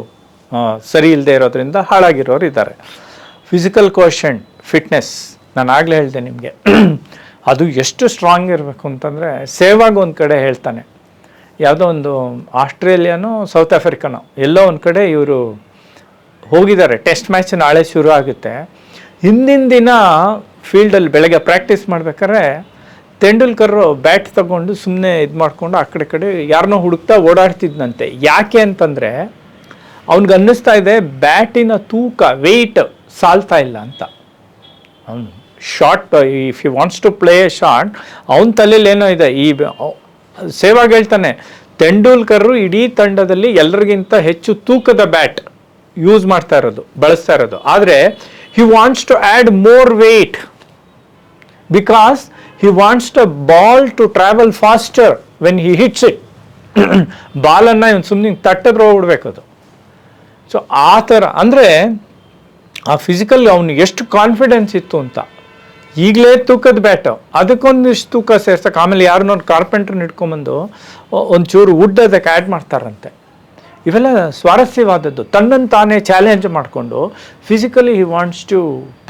S1: ಸರಿ ಇಲ್ಲದೆ ಇರೋದ್ರಿಂದ ಹಾಳಾಗಿರೋರು ಇದ್ದಾರೆ. ಫಿಸಿಕಲ್ ಕೋಶಂಟ್, ಫಿಟ್ನೆಸ್, ನಾನು ಆಗಲೇ ಹೇಳಿದೆ ನಿಮಗೆ. ಅದು ಎಷ್ಟು ಸ್ಟ್ರಾಂಗ್ ಇರಬೇಕು ಅಂತಂದರೆ, ಸೇವಾಗ್ ಒಂದು ಕಡೆ ಹೇಳ್ತಾನೆ, ಯಾವುದೋ ಒಂದು ಆಸ್ಟ್ರೇಲಿಯಾನೋ ಸೌತ್ ಆಫ್ರಿಕಾನೋ ಎಲ್ಲೋ ಒಂದು ಕಡೆ ಇವರು ಹೋಗಿದ್ದಾರೆ. ಟೆಸ್ಟ್ ಮ್ಯಾಚ್ ನಾಳೆ ಶುರು ಆಗುತ್ತೆ. ಹಿಂದಿನ ದಿನ ಫೀಲ್ಡಲ್ಲಿ ಬೆಳಗ್ಗೆ ಪ್ರಾಕ್ಟೀಸ್ ಮಾಡ್ಬೇಕಾದ್ರೆ ತೆಂಡೂಲ್ಕರ್ ಬ್ಯಾಟ್ ತಗೊಂಡು ಸುಮ್ಮನೆ ಇದು ಮಾಡಿಕೊಂಡು ಆ ಕಡೆ ಯಾರನ್ನೋ ಹುಡುಕ್ತಾ ಓಡಾಡ್ತಿದ್ನಂತೆ. ಯಾಕೆ ಅಂತಂದರೆ ಅವ್ನಿಗೆ ಅನ್ನಿಸ್ತಾ ಇದೆ ಬ್ಯಾಟಿನ ತೂಕ, ವೆಯ್ಟ್ ಸಾಲ್ತಾ ಇಲ್ಲ ಅಂತ. ಅವನು shot, if you wants to play a shot, ಅವನ ತಲೆಯಲ್ಲಿ ಏನೋ ಇದೆ. ಸೇವಾಗ್ ಹೇಳ್ತಾನೆ, ತೆಂಡೂಲ್ಕರ್ ಇಡೀ ತಂಡದಲ್ಲಿ ಎಲ್ಲರಿಗಿಂತ ಹೆಚ್ಚು ತೂಕದ ಬ್ಯಾಟ್ ಯೂಸ್ ಮಾಡ್ತಾ ಇರೋದು, ಬಳಸ್ತಾ ಇರೋದು. ಆದರೆ he wants to add more weight because he wants the ball to travel faster when he hits it. ಬಾಲನ್ನು ಇವನು ಸುಮ್ಮನೆ ತಟ್ಟಿದ್ರೆ ಹೋಗ್ಬಿಡ್ಬೇಕು ಅದು. ಸೊ ಆ ಥರ ಅಂದರೆ ಆ ಫಿಸಿಕಲ್ ಅವ್ನಿಗೆ ಎಷ್ಟು ಕಾನ್ಫಿಡೆನ್ಸ್ ಇತ್ತು ಅಂತ. ಈಗಲೇ ತೂಕದ ಬ್ಯಾಟು, ಅದಕ್ಕೊಂದಿಷ್ಟು ತೂಕ ಸೇರ್ಸಕ್ಕೆ ಆಮೇಲೆ ಯಾರನ್ನೋ ಒಂದು ಕಾರ್ಪೆಂಟ್ರನ್ನ ಇಟ್ಕೊಂಬಂದು ಒಂಚೂರು ವುಡ್ ಅದಕ್ಕೆ ಆ್ಯಡ್ ಮಾಡ್ತಾರಂತೆ. ಇವೆಲ್ಲ ಸ್ವಾರಸ್ಯವಾದದ್ದು. ತನ್ನನ್ನು ತಾನೇ ಚಾಲೆಂಜ್ ಮಾಡಿಕೊಂಡು physically he wants to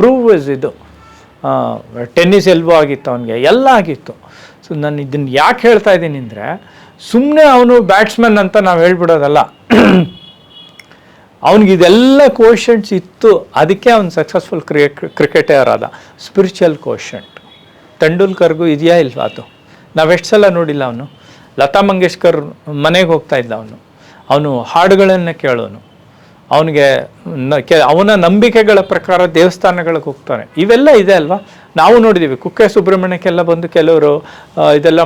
S1: prove is ಇದು ಟೆನ್ನಿಸ್ ಎಲ್ಬೋ ಆಗಿತ್ತು ಅವನಿಗೆ, ಎಲ್ಲ ಆಗಿತ್ತು. ಸೊ ನಾನು ಇದನ್ನು ಯಾಕೆ ಹೇಳ್ತಾ ಇದ್ದೀನಿ ಅಂದರೆ, ಸುಮ್ಮನೆ ಅವನು ಬ್ಯಾಟ್ಸ್ಮನ್ ಅಂತ ನಾವು ಹೇಳ್ಬಿಡೋದಲ್ಲ. ಅವನಿಗಿದೆಲ್ಲ ಕೋಷಂಟ್ಸ್ ಇತ್ತು, ಅದಕ್ಕೆ ಅವನು ಸಕ್ಸಸ್ಫುಲ್ ಕ್ರಿಕೆಟರ್ ಆದ. ಸ್ಪಿರಿಚುವಲ್ ಕೋಷಂಟ್ ತೆಂಡೂಲ್ಕರ್ಗೂ ಇದೆಯಾ ಇಲ್ವಾ? ಅದು ನಾವೆಷ್ಟು ಸಲ ನೋಡಿಲ್ಲ. ಅವನು ಲತಾ ಮಂಗೇಶ್ಕರ್ ಮನೆಗೆ ಹೋಗ್ತಾ ಇದ್ದ, ಅವನು ಹಾಡುಗಳನ್ನು ಕೇಳೋನು, ಅವನಿಗೆ ಅವನ ನಂಬಿಕೆಗಳ ಪ್ರಕಾರ ದೇವಸ್ಥಾನಗಳಿಗೆ ಹೋಗ್ತಾನೆ. ಇವೆಲ್ಲ ಇದೆ ಅಲ್ವಾ, ನಾವು ನೋಡಿದ್ದೀವಿ. ಕುಕ್ಕೆ ಸುಬ್ರಹ್ಮಣ್ಯಕ್ಕೆಲ್ಲ ಬಂದು ಕೆಲವರು ಇದೆಲ್ಲ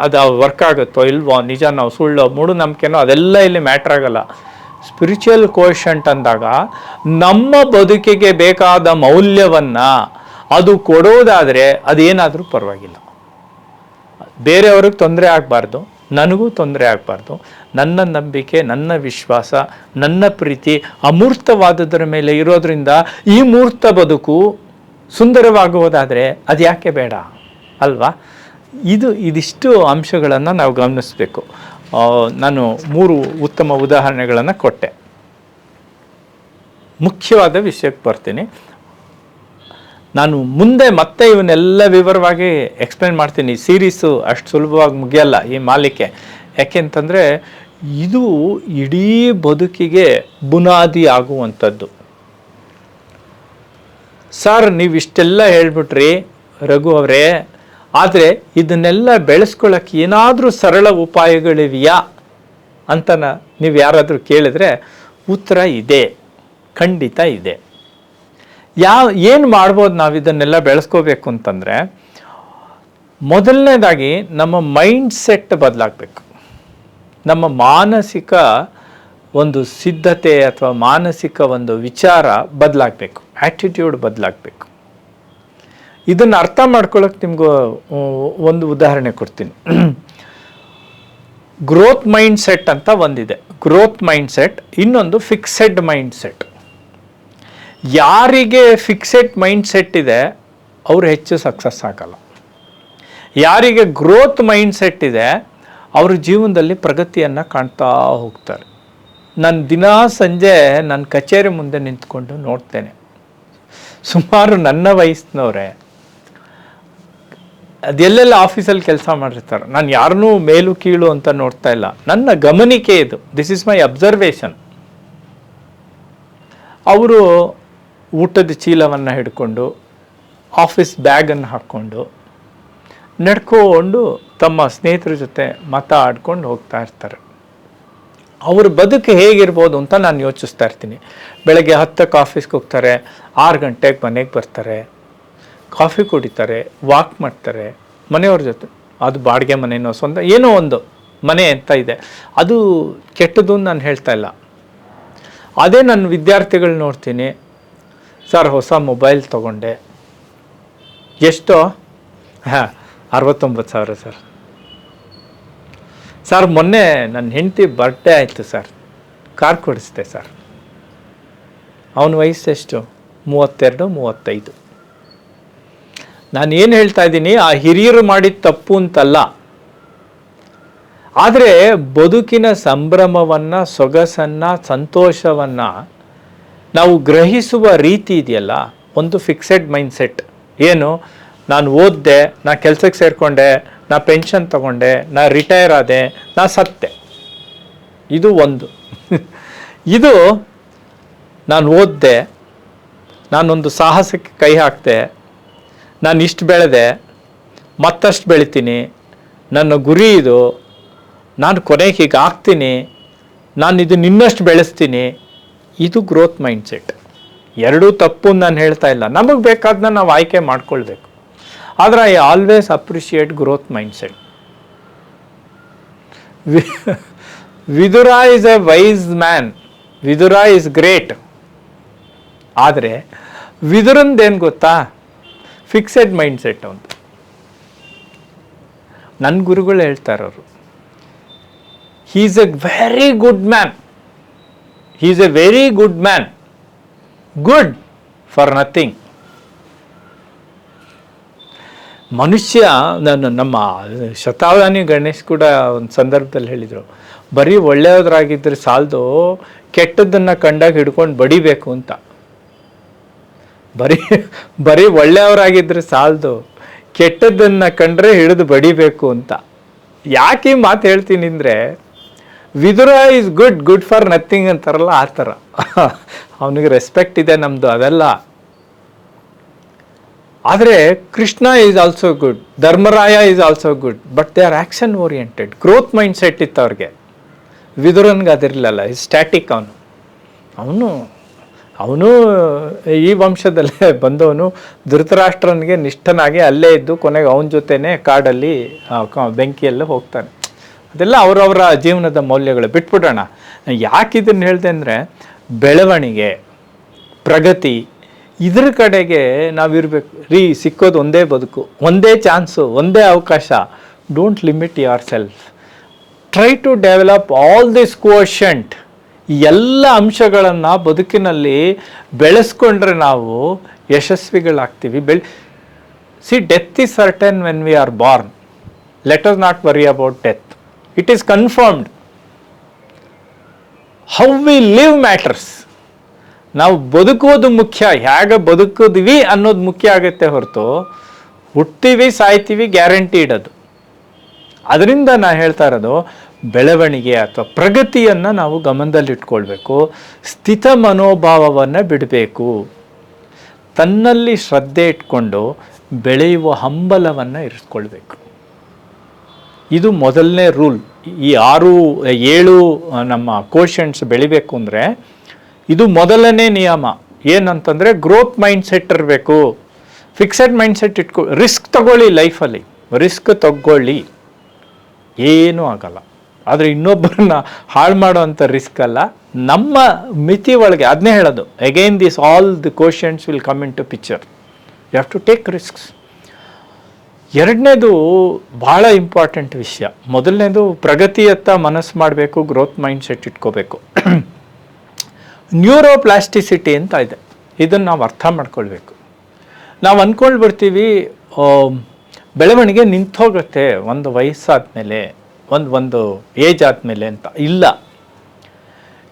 S1: ಅದು ವರ್ಕ್ ಆಗುತ್ತೋ ಇಲ್ವೋ, ನಿಜ ನಾವು ಸುಳ್ಳು ಮೂಢನಂಬಿಕೆನೋ, ಅದೆಲ್ಲ ಇಲ್ಲಿ ಮ್ಯಾಟ್ರ್ ಆಗಲ್ಲ. ಸ್ಪಿರಿಚುವಲ್ ಕೋಷಂಟ್ ಅಂದಾಗ ನಮ್ಮ ಬದುಕಿಗೆ ಬೇಕಾದ ಮೌಲ್ಯವನ್ನು ಅದು ಕೊಡೋದಾದರೆ ಅದೇನಾದರೂ ಪರವಾಗಿಲ್ಲ. ಬೇರೆಯವ್ರಿಗೆ ತೊಂದರೆ ಆಗಬಾರ್ದು, ನನಗೂ ತೊಂದರೆ ಆಗಬಾರ್ದು. ನನ್ನ ನಂಬಿಕೆ, ನನ್ನ ವಿಶ್ವಾಸ, ನನ್ನ ಪ್ರೀತಿ ಅಮೂರ್ತವಾದದರ ಮೇಲೆ ಇರೋದ್ರಿಂದ ಈ ಮೂರ್ತ ಬದುಕು ಸುಂದರವಾಗುವುದಾದರೆ ಅದು ಯಾಕೆ ಬೇಡ ಅಲ್ವಾ? ಇದಿಷ್ಟು ಅಂಶಗಳನ್ನು ನಾವು ಗಮನಿಸಬೇಕು. ನಾನು 3 ಉತ್ತಮ ಉದಾಹರಣೆಗಳನ್ನು ಕೊಟ್ಟೆ. ಮುಖ್ಯವಾದ ವಿಷಯಕ್ಕೆ ಬರ್ತೀನಿ. ನಾನು ಮುಂದೆ ಮತ್ತೆ ಇವನ್ನೆಲ್ಲ ವಿವರವಾಗಿ ಎಕ್ಸ್ಪ್ಲೇನ್ ಮಾಡ್ತೀನಿ. ಸೀರೀಸು ಅಷ್ಟು ಸುಲಭವಾಗಿ ಮುಗಿಯಲ್ಲ ಈ ಮಾಲಿಕೆ. ಯಾಕೆಂತಂದರೆ ಇದು ಇಡೀ ಬದುಕಿಗೆ ಬುನಾದಿ ಆಗುವಂಥದ್ದು. ಸರ್ ನೀವಿಷ್ಟೆಲ್ಲ ಹೇಳ್ಬಿಟ್ರಿ ರಘು ಅವರೇ, ಆದರೆ ಇದನ್ನೆಲ್ಲ ಬೆಳೆಸ್ಕೊಳ್ಳೋಕ್ಕೆ ಏನಾದರೂ ಸರಳ ಉಪಾಯಗಳಿವೆಯಾ ಅಂತ ನೀವು ಯಾರಾದರೂ ಕೇಳಿದ್ರೆ ಉತ್ತರ ಇದೆ, ಖಂಡಿತ ಇದೆ. ಏನು ಮಾಡ್ಬೋದು ನಾವು ಇದನ್ನೆಲ್ಲ ಬೆಳೆಸ್ಕೋಬೇಕು ಅಂತಂದರೆ, ಮೊದಲನೇದಾಗಿ ನಮ್ಮ ಮೈಂಡ್ ಸೆಟ್ ಬದಲಾಗಬೇಕು. ನಮ್ಮ ಮಾನಸಿಕ ಒಂದು ಸಿದ್ಧತೆ ಅಥವಾ ಮಾನಸಿಕ ಒಂದು ವಿಚಾರ ಬದಲಾಗಬೇಕು, ಆ್ಯಟಿಟ್ಯೂಡ್ ಬದಲಾಗಬೇಕು. ಇದನ್ನು ಅರ್ಥ ಮಾಡ್ಕೊಳ್ಳೋಕೆ ನಿಮಗೂ ಒಂದು ಉದಾಹರಣೆ ಕೊಡ್ತೀನಿ. ಗ್ರೋತ್ ಮೈಂಡ್ ಸೆಟ್ ಅಂತ ಒಂದಿದೆ, ಗ್ರೋತ್ ಮೈಂಡ್ ಸೆಟ್. ಇನ್ನೊಂದು ಫಿಕ್ಸೆಡ್ ಮೈಂಡ್ ಸೆಟ್. ಯಾರಿಗೆ ಫಿಕ್ಸೆಡ್ ಮೈಂಡ್ ಸೆಟ್ ಇದೆ ಅವರು ಹೆಚ್ಚು ಸಕ್ಸಸ್ ಆಗಲ್ಲ. ಯಾರಿಗೆ ಗ್ರೋತ್ ಮೈಂಡ್ ಸೆಟ್ ಇದೆ ಅವರು ಜೀವನದಲ್ಲಿ ಪ್ರಗತಿಯನ್ನು ಕಾಣ್ತಾ ಹೋಗ್ತಾರೆ. ನಾನು ದಿನಾ ಸಂಜೆ ನನ್ನ ಕಚೇರಿ ಮುಂದೆ ನಿಂತ್ಕೊಂಡು ನೋಡ್ತೇನೆ, ಸುಮಾರು ನನ್ನ ವಯಸ್ಸಿನವರೇ ಅದೆಲ್ಲೆಲ್ಲ ಆಫೀಸಲ್ಲಿ ಕೆಲಸ ಮಾಡಿರ್ತಾರೆ. ನಾನು ಯಾರನ್ನೂ ಮೇಲು ಕೀಳು ಅಂತ ನೋಡ್ತಾ ಇಲ್ಲ, ನನ್ನ ಗಮನಿಕೆ ಇದು, ದಿಸ್ ಇಸ್ ಮೈ ಅಬ್ಸರ್ವೇಷನ್. ಅವರು ಊಟದ ಚೀಲವನ್ನು ಹಿಡ್ಕೊಂಡು, ಆಫೀಸ್ ಬ್ಯಾಗನ್ನು ಹಾಕ್ಕೊಂಡು, ನಡ್ಕೊಂಡು ತಮ್ಮ ಸ್ನೇಹಿತರ ಜೊತೆ ಮಾತಾಡ್ಕೊಂಡು ಹೋಗ್ತಾ ಇರ್ತಾರೆ. ಅವ್ರ ಬದುಕು ಹೇಗಿರ್ಬೋದು ಅಂತ ನಾನು ಯೋಚಿಸ್ತಾ ಇರ್ತೀನಿ. ಬೆಳಗ್ಗೆ 10ಕ್ಕೆ ಆಫೀಸ್ಗೆ ಹೋಗ್ತಾರೆ, 6 ಗಂಟೆಗೆ ಮನೆಗೆ ಬರ್ತಾರೆ, ಕಾಫಿ ಕುಡಿತಾರೆ, ವಾಕ್ ಮಾಡ್ತಾರೆ ಮನೆಯವ್ರ ಜೊತೆ. ಅದು ಬಾಡಿಗೆ ಮನೆಯೋ ಸ್ವಂತ ಏನೋ ಒಂದು ಮನೆ ಅಂತ ಇದೆ, ಅದು ಕೆಟ್ಟದ್ದು ನಾನು ಹೇಳ್ತಾ ಇಲ್ಲ. ಅದೇ ನನ್ನ ವಿದ್ಯಾರ್ಥಿಗಳು ನೋಡ್ತೀನಿ, ಸರ್ ಹೊಸ ಮೊಬೈಲ್ ತೊಗೊಂಡೆ, ಎಷ್ಟೋ? 69,000 ಸರ್. ಸರ್ ಮೊನ್ನೆ ನನ್ನ ಹೆಂಡತಿ ಬರ್ಡೇ ಆಯಿತು ಸರ್, ಕಾರ್ ಕೊಡಿಸ್ದೆ ಸರ್. ಅವನ ವಯಸ್ಸೆಷ್ಟು? 32, 35. ನಾನು ಏನು ಹೇಳ್ತಾ ಇದ್ದೀನಿ, ಆ ಹಿರಿಯರು ಮಾಡಿದ ತಪ್ಪು ಅಂತಲ್ಲ, ಆದರೆ ಬದುಕಿನ ಸಂಭ್ರಮವನ್ನು, ಸೊಗಸನ್ನು, ಸಂತೋಷವನ್ನು ನಾವು ಗ್ರಹಿಸುವ ರೀತಿ ಇದೆಯಲ್ಲ, ಒಂದು ಫಿಕ್ಸೆಡ್ ಮೈಂಡ್ಸೆಟ್. ಏನು, ನಾನು ಓದಿದೆ, ನಾ ಕೆಲಸಕ್ಕೆ ಸೇರಿಕೊಂಡೆ, ನಾ ಪೆನ್ಷನ್ ತಗೊಂಡೆ, ನಾ ರಿಟೈರ್ ಆದೆ, ನಾ ಸತ್ತೆ, ಇದು ಒಂದು. ಇದು ನಾನು ಓದಿದೆ, ನಾನೊಂದು ಸಾಹಸಕ್ಕೆ ಕೈ ಹಾಕಿದೆ, ನಾನು ಇಷ್ಟು ಬೆಳೆದೆ, ಮತ್ತಷ್ಟು ಬೆಳಿತೀನಿ, ನನ್ನ ಗುರಿ ಇದು, ನಾನು ಕೊನೆಗೆ ಹೀಗೆ ಆಗ್ತೀನಿ, ನಾನು ಇದನ್ನು ಇನ್ನಷ್ಟು ಬೆಳೆಸ್ತೀನಿ, ಇದು ಗ್ರೋತ್ ಮೈಂಡ್ಸೆಟ್. ಎರಡೂ ತಪ್ಪು ನಾನು ಹೇಳ್ತಾ ಇಲ್ಲ, ನಮಗೆ ಬೇಕಾದನ್ನ ನಾವು ಆಯ್ಕೆ ಮಾಡ್ಕೊಳ್ಬೇಕು. ಆದರೆ I always appreciate growth mindset. Vidura is a wise man, Vidura is great. ಆದರೆ ವಿದುರಂದೇನು ಗೊತ್ತಾ, ಫಿಕ್ಸೆಡ್ ಮೈಂಡ್ಸೆಟ್ ಅಂತ. ನನ್ನ ಗುರುಗಳು ಹೇಳ್ತಾರವರು, he is a very good man, he is a very good man, good for nothing. ಮನುಷ್ಯ, ನಮ್ಮ ಶತಾವಧಾನಿ ಗಣೇಶ್ ಕೂಡ ಒಂದು ಸಂದರ್ಭದಲ್ಲಿ ಹೇಳಿದರು, ಬರೀ ಒಳ್ಳೆಯದ್ರಾಗಿದ್ದರೆ ಸಾಲದು, ಕೆಟ್ಟದ್ದನ್ನು ಕಂಡಾಗ ಹಿಡ್ಕೊಂಡು ಬಡಿಬೇಕು ಅಂತ. ಬರೀ ಬರೀ ಒಳ್ಳೆಯವರಾಗಿದ್ದರೆ ಸಾಲದು, ಕೆಟ್ಟದ್ದನ್ನು ಕಂಡ್ರೆ ಹಿಡಿದು ಬಡಿಬೇಕು ಅಂತ. ಯಾಕೆ ಈ ಮಾತು ಹೇಳ್ತೀನಿ ಅಂದರೆ, Vidura is good for nothing ಅಂತಾರಲ್ಲ, ಆ ಥರ. ಅವನಿಗೆ ರೆಸ್ಪೆಕ್ಟ್ ಇದೆ ನಮ್ಮದು, ಅದೆಲ್ಲ. ಆದರೆ Krishna is also good, Dharmaraya is also good, but they are action oriented. Growth mind set ಇತ್ತು ಅವ್ರಿಗೆ. ವಿದುರನ್ಗೆ ಅದಿರಲಿಲ್ಲ, ಸ್ಟ್ಯಾಟಿಕ್. ಅವನು ಈ ವಂಶದಲ್ಲೇ ಬಂದವನು, ಧೃತರಾಷ್ಟ್ರನಿಗೆ ನಿಷ್ಠನಾಗಿ ಅಲ್ಲೇ ಇದ್ದು ಕೊನೆಗೆ ಅವನ ಜೊತೆನೇ ಕಾಡಲ್ಲಿ ಬೆಂಕಿಯಲ್ಲೇ ಹೋಗ್ತಾನೆ. ಅದೆಲ್ಲ ಅವರವರ ಜೀವನದ ಮೌಲ್ಯಗಳು. ಬಿಟ್ಬಿಡೋಣ. ಯಾಕೆ ಇದನ್ನು ಹೇಳಿದೆ ಅಂದರೆ, ಬೆಳವಣಿಗೆ, ಪ್ರಗತಿ, ಇದ್ರ ಕಡೆಗೆ ನಾವಿರಬೇಕು ರೀ. ಸಿಕ್ಕೋದು ಒಂದೇ ಬದುಕು, ಒಂದೇ ಚಾನ್ಸು, ಒಂದೇ ಅವಕಾಶ. Don't limit yourself. Try to develop all this quotient. ಈ ಎಲ್ಲ ಅಂಶಗಳನ್ನು ಬದುಕಿನಲ್ಲಿ ಬೆಳೆಸ್ಕೊಂಡ್ರೆ ನಾವು ಯಶಸ್ವಿಗಳಾಗ್ತೀವಿ. See, death is certain when we are born. Let us not worry about death. It is confirmed. How we live matters. ನಾವು ಬದುಕೋದು ಮುಖ್ಯ, ಹೇಗೆ ಬದುಕಿದ್ವಿ ಅನ್ನೋದು ಮುಖ್ಯ ಆಗುತ್ತೆ ಹೊರತು ಹುಟ್ತೀವಿ ಸಾಯ್ತೀವಿ ಗ್ಯಾರಂಟಿ ಇಡೋದು. ಅದರಿಂದ ನಾನು ಹೇಳ್ತಾ ಇರೋದು, ಬೆಳವಣಿಗೆ ಅಥವಾ ಪ್ರಗತಿಯನ್ನು ನಾವು ಗಮನದಲ್ಲಿಟ್ಕೊಳ್ಬೇಕು. ಸ್ಥಿತ ಮನೋಭಾವವನ್ನು ಬಿಡಬೇಕು. ತನ್ನಲ್ಲಿ ಶ್ರದ್ಧೆ ಇಟ್ಕೊಂಡು ಬೆಳೆಯುವ ಹಂಬಲವನ್ನು ಇರಿಸ್ಕೊಳ್ಬೇಕು. ಇದು ಮೊದಲನೇ ರೂಲ್. ಈ 6-7 ನಮ್ಮ ಕೋಶಂಟ್ಸ್ ಬೆಳಿಬೇಕು ಅಂದರೆ ಇದು ಮೊದಲನೇ ನಿಯಮ. ಏನಂತಂದರೆ, ಗ್ರೋತ್ ಮೈಂಡ್ ಸೆಟ್ ಇರಬೇಕು. ಫಿಕ್ಸೆಡ್ ಮೈಂಡ್ ಸೆಟ್ ರಿಸ್ಕ್ ತಗೊಳ್ಳಿ ಲೈಫಲ್ಲಿ. ರಿಸ್ಕ್ ತಗೊಳ್ಳಿ, ಏನೂ ಆಗಲ್ಲ. ಆದರೆ ಇನ್ನೊಬ್ಬರನ್ನ ಹಾಳು ಮಾಡೋವಂಥ ರಿಸ್ಕ್ ಅಲ್ಲ, ನಮ್ಮ ಮಿತಿ ಒಳಗೆ. ಅದನ್ನೇ ಹೇಳೋದು, again this all the quotients will come into picture. You have to take risks. ಎರಡನೇದು ಭಾಳ ಇಂಪಾರ್ಟೆಂಟ್ ವಿಷಯ. ಮೊದಲನೇದು ಪ್ರಗತಿಯತ್ತ ಮನಸ್ಸು ಮಾಡಬೇಕು, ಗ್ರೋತ್ ಮೈಂಡ್ ಸೆಟ್ ಇಟ್ಕೋಬೇಕು. ನ್ಯೂರೋಪ್ಲಾಸ್ಟಿಸಿಟಿ ಅಂತ ಇದೆ. ಇದನ್ನು ನಾವು ಅರ್ಥ ಮಾಡ್ಕೊಳ್ಬೇಕು. ನಾವು ಅಂದ್ಕೊಳ್ಬಿಡ್ತೀವಿ ಬೆಳವಣಿಗೆ ನಿಂತೋಗುತ್ತೆ ಒಂದು ವಯಸ್ಸಾದ್ಮೇಲೆ, ಒಂದು ಏಜ್ ಆದಮೇಲೆ ಅಂತ. ಇಲ್ಲ.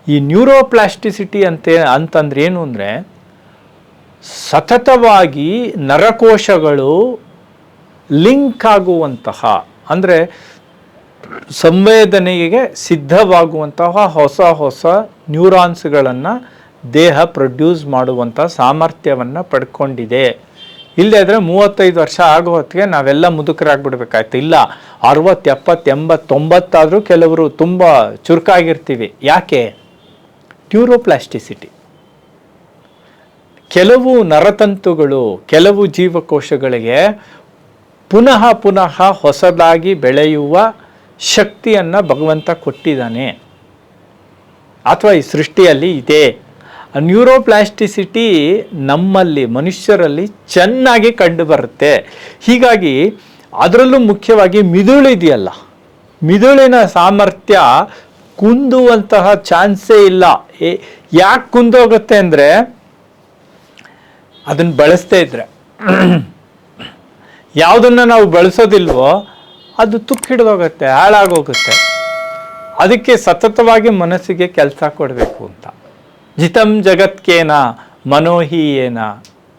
S1: ಈ ನ್ಯೂರೋಪ್ಲಾಸ್ಟಿಸಿಟಿ ಅಂತಂದ್ರೆ ಏನು ಅಂದರೆ, ಸತತವಾಗಿ ನರಕೋಶಗಳು ಲಿಂಕ್ ಆಗುವಂತಹ, ಅಂದರೆ ಸಂವೇದನೆಗೆ ಸಿದ್ಧವಾಗುವಂತಹ ಹೊಸ ನ್ಯೂರಾನ್ಸ್ಗಳನ್ನು ದೇಹ ಪ್ರೊಡ್ಯೂಸ್ ಮಾಡುವಂಥ ಸಾಮರ್ಥ್ಯವನ್ನು ಪಡ್ಕೊಂಡಿದೆ. ಇಲ್ಲದೇ ಇದ್ರೆ 35 ವರ್ಷ ಆಗೋ ಹೊತ್ತಿಗೆ ನಾವೆಲ್ಲ ಮುದುಕರಾಗ್ಬಿಡ್ಬೇಕಾಯ್ತು. ಇಲ್ಲ, 60, 70, 80, 90 ಆದರೂ ಕೆಲವರು ತುಂಬ ಚುರುಕಾಗಿರ್ತೀವಿ. ಯಾಕೆ? ನ್ಯೂರೋಪ್ಲಾಸ್ಟಿಸಿಟಿ. ಕೆಲವು ನರತಂತುಗಳು, ಕೆಲವು ಜೀವಕೋಶಗಳಿಗೆ ಪುನಃ ಹೊಸದಾಗಿ ಬೆಳೆಯುವ ಶಕ್ತಿಯನ್ನು ಭಗವಂತ ಕೊಟ್ಟಿದ್ದಾನೆ, ಅಥವಾ ಈ ಸೃಷ್ಟಿಯಲ್ಲಿ ಇದೆ. ನ್ಯೂರೋಪ್ಲಾಸ್ಟಿಸಿಟಿ ನಮ್ಮಲ್ಲಿ, ಮನುಷ್ಯರಲ್ಲಿ ಚೆನ್ನಾಗಿ ಕಂಡು ಬರುತ್ತೆ. ಹೀಗಾಗಿ ಅದರಲ್ಲೂ ಮುಖ್ಯವಾಗಿ ಮಿದುಳಿದೆಯಲ್ಲ, ಮಿದುಳಿನ ಸಾಮರ್ಥ್ಯ ಕುಂದುವಂತಹ ಚಾನ್ಸೇ ಇಲ್ಲ. ಯಾಕೆ ಕುಂದೋಗುತ್ತೆ ಅಂದರೆ, ಅದನ್ನು ಬಳಸದೇ ಇದ್ರೆ. ಯಾವುದನ್ನು ನಾವು ಬಳಸೋದಿಲ್ವೋ ಅದು ತುಕ್ಕಿಡ್ದೋಗುತ್ತೆ, ಹಾಳಾಗೋಗುತ್ತೆ. ಅದಕ್ಕೆ ಸತತವಾಗಿ ಮನಸ್ಸಿಗೆ ಕೆಲಸ ಕೊಡಬೇಕು ಅಂತ. ಜಿತಂ ಜಗತ್ಕೇನ ಮನೋಹೀಯೇನ.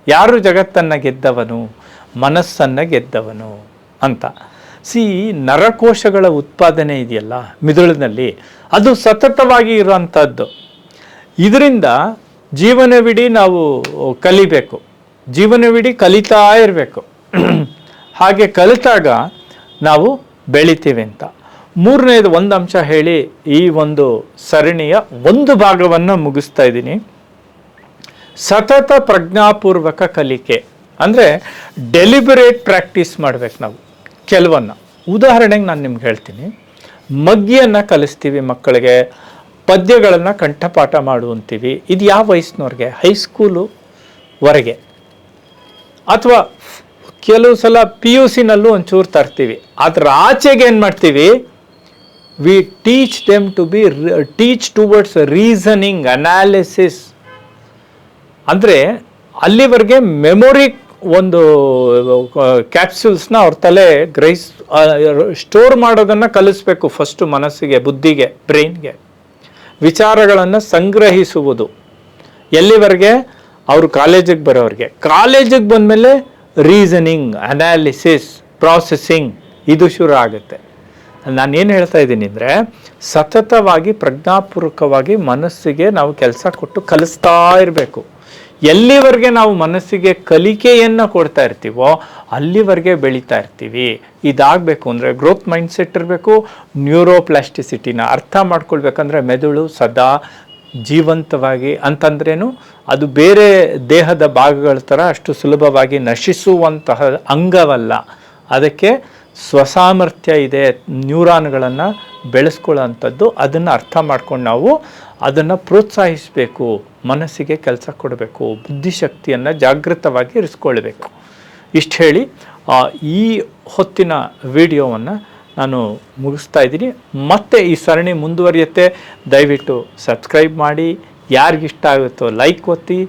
S1: ಯಾರು ಜಗತ್ತನ್ನು ಗೆದ್ದವನು? ಮನಸ್ಸನ್ನು ಗೆದ್ದವನು ಅಂತ. ನರಕೋಶಗಳ ಉತ್ಪಾದನೆ ಇದೆಯಲ್ಲ ಮಿದುಳಿನಲ್ಲಿ, ಅದು ಸತತವಾಗಿ ಇರುವಂಥದ್ದು. ಇದರಿಂದ ಜೀವನವಿಡೀ ನಾವು ಕಲಿಬೇಕು, ಜೀವನವಿಡೀ ಕಲಿತಾ ಇರಬೇಕು. ಹಾಗೆ ಕಲಿತಾಗ ನಾವು ಬೆಳಿತೀವಿ ಅಂತ. ಮೂರನೇದು ಒಂದು ಅಂಶ ಹೇಳಿ ಈ ಒಂದು ಸರಣಿಯ ಒಂದು ಭಾಗವನ್ನು ಮುಗಿಸ್ತಾ ಇದ್ದೀನಿ. ಸತತ ಪ್ರಜ್ಞಾಪೂರ್ವಕ ಕಲಿಕೆ ಅಂದರೆ ಡೆಲಿಬರೇಟ್ ಪ್ರಾಕ್ಟೀಸ್ ಮಾಡಬೇಕು ನಾವು ಕೆಲವನ್ನು. ಉದಾಹರಣೆಗೆ ನಾನು ನಿಮ್ಗೆ ಹೇಳ್ತೀನಿ. ಮಗ್ಗಿಯನ್ನು ಕಲಿಸ್ತೀವಿ ಮಕ್ಕಳಿಗೆ, ಪದ್ಯಗಳನ್ನು ಕಂಠಪಾಠ ಮಾಡುವಂತೀವಿ. ಇದು ಯಾವ ವಯಸ್ಸಿನವ್ರಿಗೆ? ಹೈಸ್ಕೂಲು ವರೆಗೆ, ಅಥವಾ ಕೆಲವು ಸಲ PUC ನಲ್ಲೂ ಒಂಚೂರು ತರ್ತೀವಿ. ಅದರ ಆಚೆಗೆ ಏನು ಮಾಡ್ತೀವಿ? V teach towards reasoning, analysis. ಅಂದರೆ ಅಲ್ಲಿವರೆಗೆ ಮೆಮೊರಿ ಒಂದು ಕ್ಯಾಪ್ಸ್ಯೂಲ್ಸ್ನ ಅವ್ರ ತಲೆ ಸ್ಟೋರ್ ಮಾಡೋದನ್ನು ಕಲಿಸ್ಬೇಕು. ಫಸ್ಟು ಮನಸ್ಸಿಗೆ, ಬುದ್ಧಿಗೆ, ಬ್ರೈನ್ಗೆ ವಿಚಾರಗಳನ್ನು ಸಂಗ್ರಹಿಸುವುದು. ಎಲ್ಲಿವರೆಗೆ? ಅವರು ಕಾಲೇಜಿಗೆ ಬರೋರಿಗೆ. ಕಾಲೇಜಿಗೆ ಬಂದಮೇಲೆ ರೀಸನಿಂಗ್, ಅನಾಲಿಸಿಸ್, ಪ್ರಾಸೆಸಿಂಗ್ ಇದು ಶುರು ಆಗುತ್ತೆ. ನಾನೇನು ಹೇಳ್ತಾ ಇದ್ದೀನಿ ಅಂದರೆ, ಸತತವಾಗಿ ಪ್ರಜ್ಞಾಪೂರ್ವಕವಾಗಿ ಮನಸ್ಸಿಗೆ ನಾವು ಕೆಲಸ ಕೊಟ್ಟು ಕಲಿಸ್ತಾ ಇರಬೇಕು. ಎಲ್ಲಿವರೆಗೆ ನಾವು ಮನಸ್ಸಿಗೆ ಕಲಿಕೆಯನ್ನು ಕೊಡ್ತಾ ಇರ್ತೀವೋ ಅಲ್ಲಿವರೆಗೆ ಬೆಳೀತಾ ಇರ್ತೀವಿ. ಇದಾಗಬೇಕು ಅಂದರೆ ಗ್ರೋತ್ ಮೈಂಡ್ಸೆಟ್ ಇರಬೇಕು. ನ್ಯೂರೋಪ್ಲಾಸ್ಟಿಸಿಟಿನ ಅರ್ಥ ಮಾಡ್ಕೊಳ್ಬೇಕಂದ್ರೆ ಮೆದುಳು ಸದಾ ಜೀವಂತವಾಗಿ, ಅಂತಂದ್ರೇನು, ಅದು ಬೇರೆ ದೇಹದ ಭಾಗಗಳ ಥರ ಅಷ್ಟು ಸುಲಭವಾಗಿ ನಶಿಸುವಂತಹ ಅಂಗವಲ್ಲ. ಅದಕ್ಕೆ ಸ್ವಸಾಮರ್ಥ್ಯ ಇದೆ, ನ್ಯೂರಾನ್ಗಳನ್ನು ಬೆಳೆಸ್ಕೊಳ್ಳೋವಂಥದ್ದು. ಅದನ್ನು ಅರ್ಥ ಮಾಡ್ಕೊಂಡು ನಾವು ಅದನ್ನು ಪ್ರೋತ್ಸಾಹಿಸಬೇಕು, ಮನಸ್ಸಿಗೆ ಕೆಲಸ ಕೊಡಬೇಕು, ಬುದ್ಧಿಶಕ್ತಿಯನ್ನು ಜಾಗೃತವಾಗಿ ಇರಿಸ್ಕೊಳ್ಬೇಕು. ಇಷ್ಟು ಹೇಳಿ ಈ ಹೊತ್ತಿನ ವಿಡಿಯೋವನ್ನು ನಾನು ಮುಗಿಸ್ತಾ ಇದ್ದೀನಿ. ಮತ್ತೆ ಈ ಸರಣಿ ಮುಂದುವರಿಯುತ್ತೆ. ದಯವಿಟ್ಟು ಸಬ್ಸ್ಕ್ರೈಬ್ ಮಾಡಿ, ಯಾರಿಗಿಷ್ಟ ಆಗುತ್ತೋ ಲೈಕ್ ಒತ್ತಿ,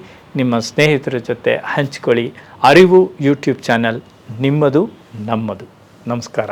S1: ನಿಮ್ಮ ಸ್ನೇಹಿತರ ಜೊತೆ ಹಂಚ್ಕೊಳ್ಳಿ. ಅರಿವು ಯೂಟ್ಯೂಬ್ ಚಾನಲ್ ನಿಮ್ಮದು, ನಮ್ಮದು. ನಮಸ್ಕಾರ.